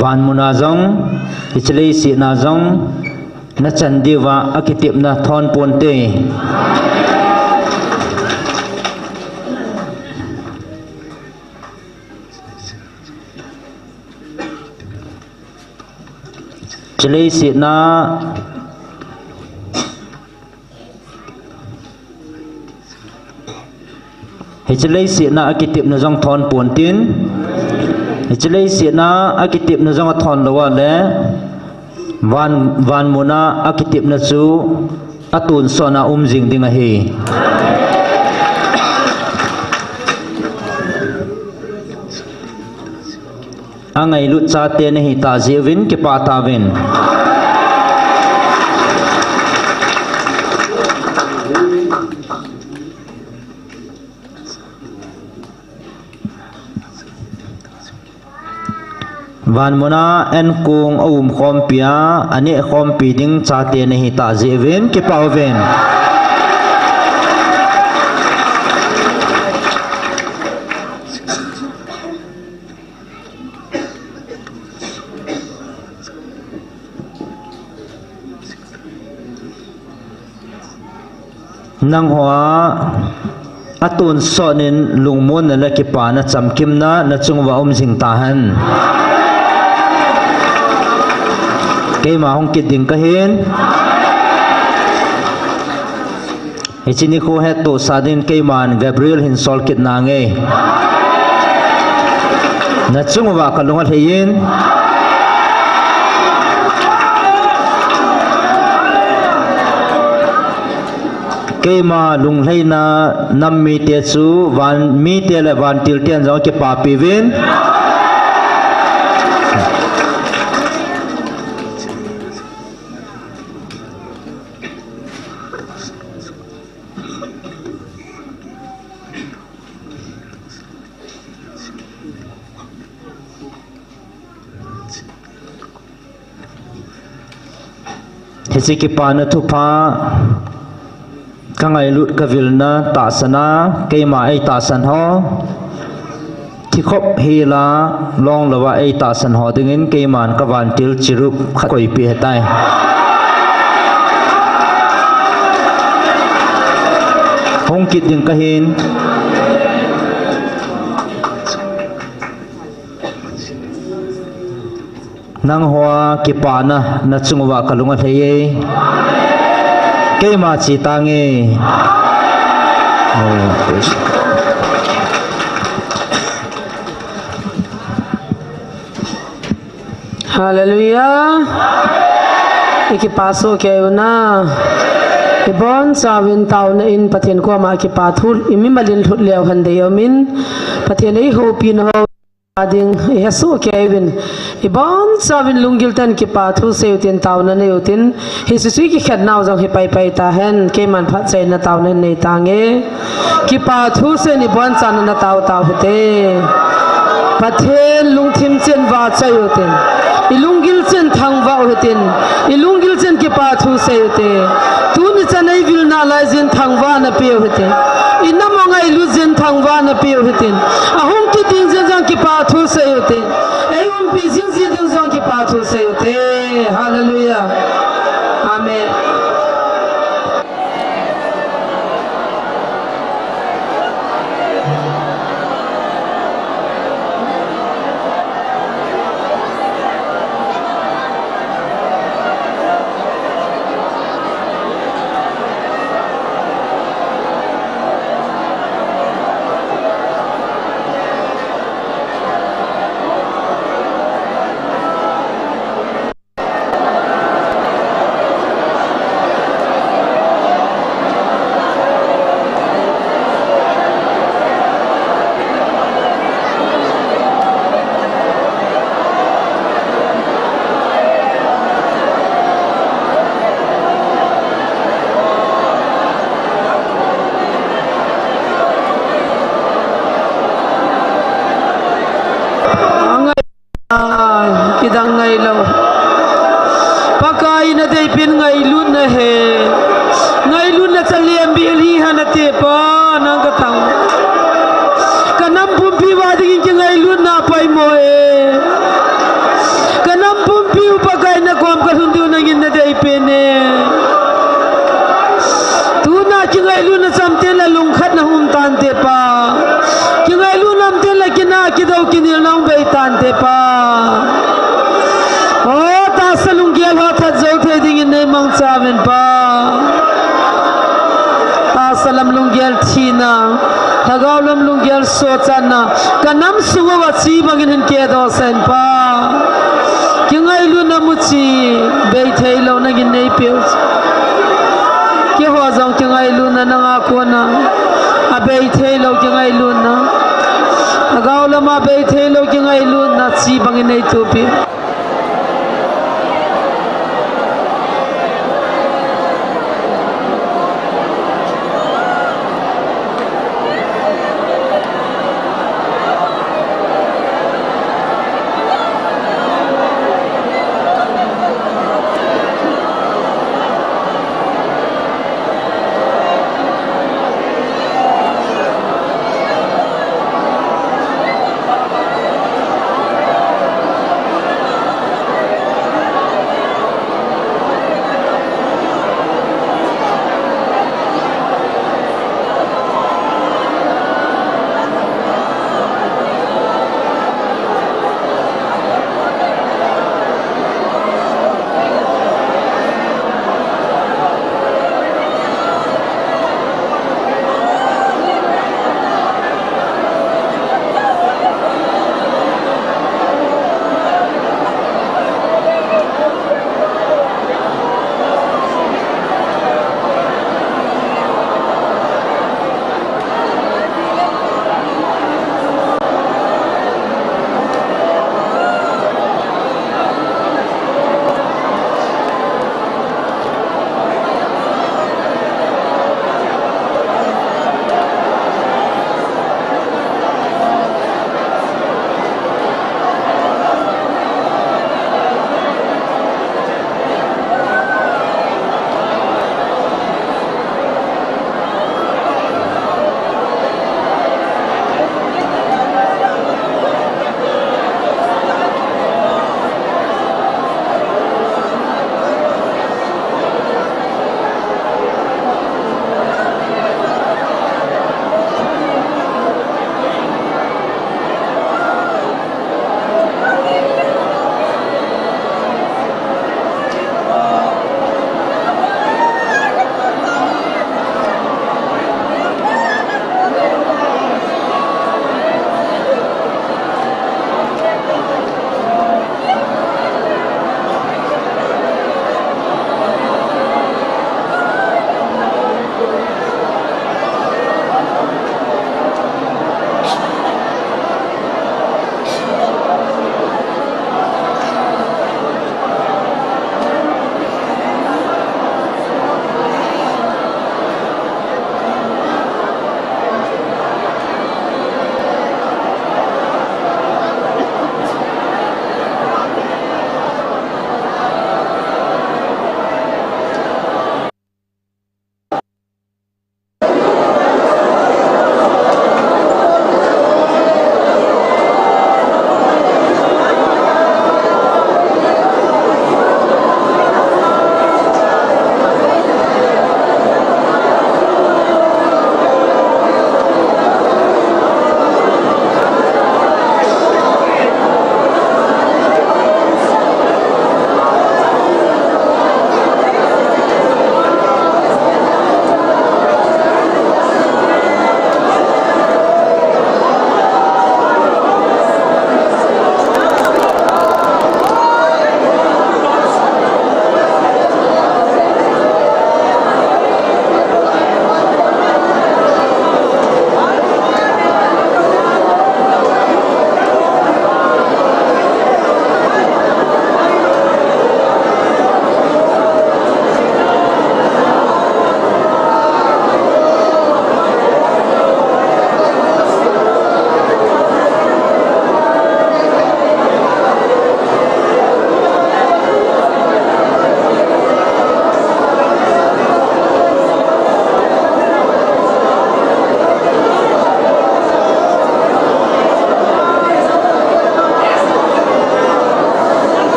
van munazong ichlei si nazong na chandiwa akitip na thon ponte chlei si na hichlei si na akitip na jong thon pontin hichlei si na akitip na jong thon lawa le van muna akitip na chu atun so na jing ding a hi angai lut cha te ne hi ta jewin ke pa ta ven van mona en kung khom pia ani khom pi ding cha te ne hi ta jewin ke pa ven nang hoa atun sonin lungmon na kipa na chamkim na chungwa jing tahan keima hong kiding kahin ichini ko heto sadin keiman Gabriel hinsol kit nange na chungwa kalungal heyin keima lunglei na nam mi te chu van mi te le van til tian zo ke pa pi vin hesi ki pa na thu pha ka ngai lut ka vilna ta sana ke ma ai ta san ho thi khop hi la long lawa ai ta san ho dingin ke man ka van til chirup koi pi hetai hong kit ding ka hin nang hoa ki pa na chungwa kalunga thei ke ma chi tange Hallelujah. Iki paso ke una ibon sawin taw na in patien ko ma ki pathul imi malin thut lew han de yomin patien ei ho pin ho ading yesu kevin ibon sawin lungil tan ki pathu seutin taw na ne utin hisu ki khat naw jong hi pai pai ta hen ke man phat chai na taw na nei tange ki pathu se ni bon chan na taw taw hete pathen lungthim chen wa chai utin ilungil chen thang wa utin ilungil chen ki pathu se ute tu ni chanai vil na la jin thang wa na pe ute inamanga ilu jin thang wa na pe utin ahum ki tin jang ki pathu se ute ei um pi jin jang ki pathu se ute hallelujah amen kidang ngai lo pakai na dei pin ngai lut na he ngai lut na chalem bi li hana te pa nang ka thang kanam pum pi wa ding ki ngai lut na pai mo e kanam pum pi pakai na kom ka hundu na ngin na dei pin ne tu na ki ngai lut na sam te la lung khat na hum tan te pa ki ngai lut nam te la ki na ki dau ki nil nang bei tan te pa salungial ho tha zo the ding in nei mang chaven pa ta salam lungial thina thagawlam lungial so chana kanam sunga wa chi bangin hin ke do sen pa kingai lu na mu chi bei thei lo na gin nei pe ke ho zong kingai lu na nga ko na a bei thei lo kingai lu na thagawlam a bei thei lo kingai lu na chi bangin nei tu pi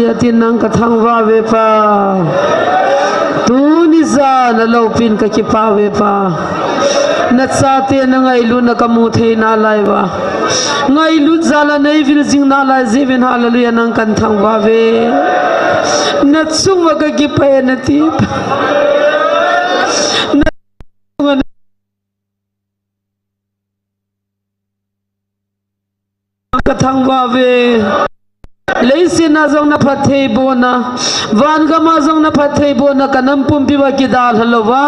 hallelujah tin nang ka thang wa ve pa tu ni za na lo pin ka ki pa ve pa na cha te na ngai lu na ka mu the na lai wa ngai lu za la nei vil jing na lai zivin hallelujah nang kan thang wa ve na chung wa ka ki pa na ti ka thang wa ve leisi na zong na phathei bona van ga ma zong na phathei bona kanam pum pi wa ki dal halowa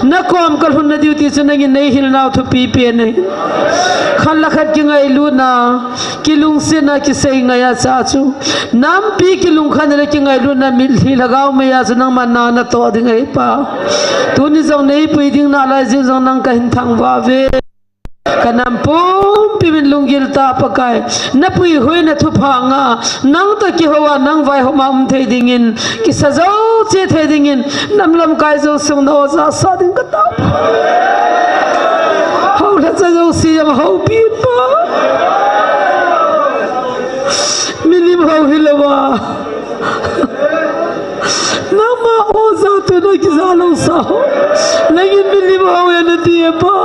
na kom kal hun na duty chunangi nei hil naw thu pi pe nei khan la khat ki ngai lu na kilung se na ki sei ngaya cha chu nam pi kilung khan le ki ngai lu na mil hi lagaw me ya chu nang man na na to ding ai pa tu ni zong nei pui ding na lai jing zong nang ka hin thang wa ve kanam pum pi min lungil ta pakai na pui hoi na thu phanga nang ta ki howa nang vai homa thei dingin ki sajau che thei dingin namlam kai zo sung no za sa ding ka ta hau la sajau si am hau pi pa minim hau hilawa nama o za tu na ki za lo sa lagin minim hau ya na ti pa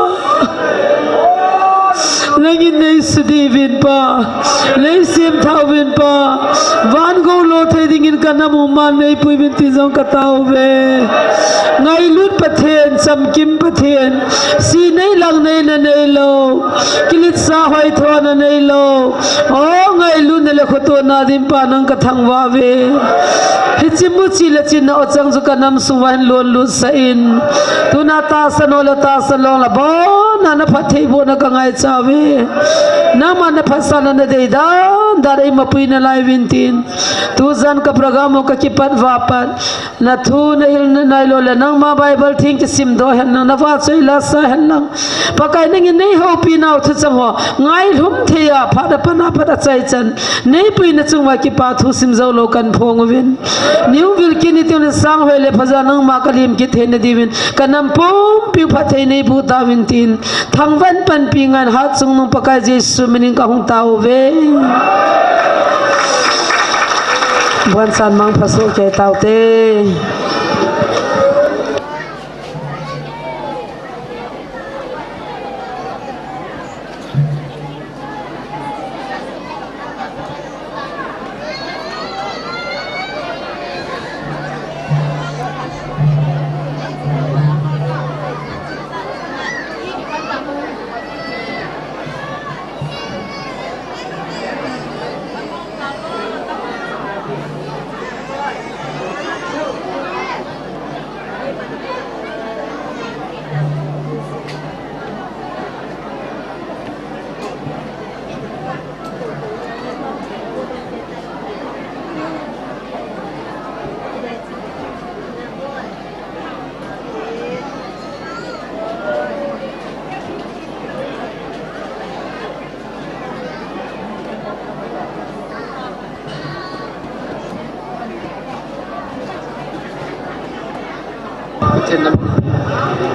lagi nei sudivin pa nei sim thawin pa van go lo thei dingin kana mu man nei pui bin ti jong ka taw ve ngai lut pathen cham kim pathen si nei lang nei na nei lo kilit sa hoi thwa na nei lo o ngai lut ne le khoto na dim pa nang ka thang wa ve hichimu chi la chin na o chang ju kanam suwan lon lu sa in tu na ta sanola ta salong la bo na na phathei bo na ka ngai chawe na man na phasana na dei da darai mapui na lai vintin tu zan ka program ka kipat vapat na thu na hil na nai lo la nang ma bible think sim do hen na wa chei la sa hen lang pakai ning nei ho pi naw thu cham ho ngai lhum theya phada pana phada chai chan nei pui na chungwa ki pa thu sim zo lo kan phong win new will kini tu na sang hole phaja nang ma kalim ki the na divin kanam pum pi phathei nei bu ta vintin thangwan pan pi ngan ha chung nung pakai jesu mening ka hong tau ve buan san mang phaso ke tau te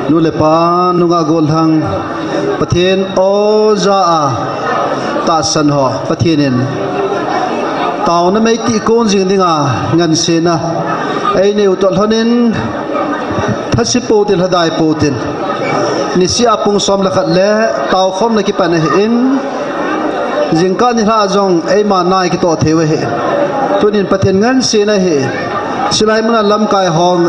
nu le pa nu nga gol hang pathen o za a ta san ho pathenin taw na mai ti kon jing dinga ngan se na ai ne utol honin thasi po til hadai po tin ni si apung som la khat le taw khom na ki pan in jingka ni ha jong ai ma nai ki to thewe he tunin pathen ngan se na he silai mana lam kai hong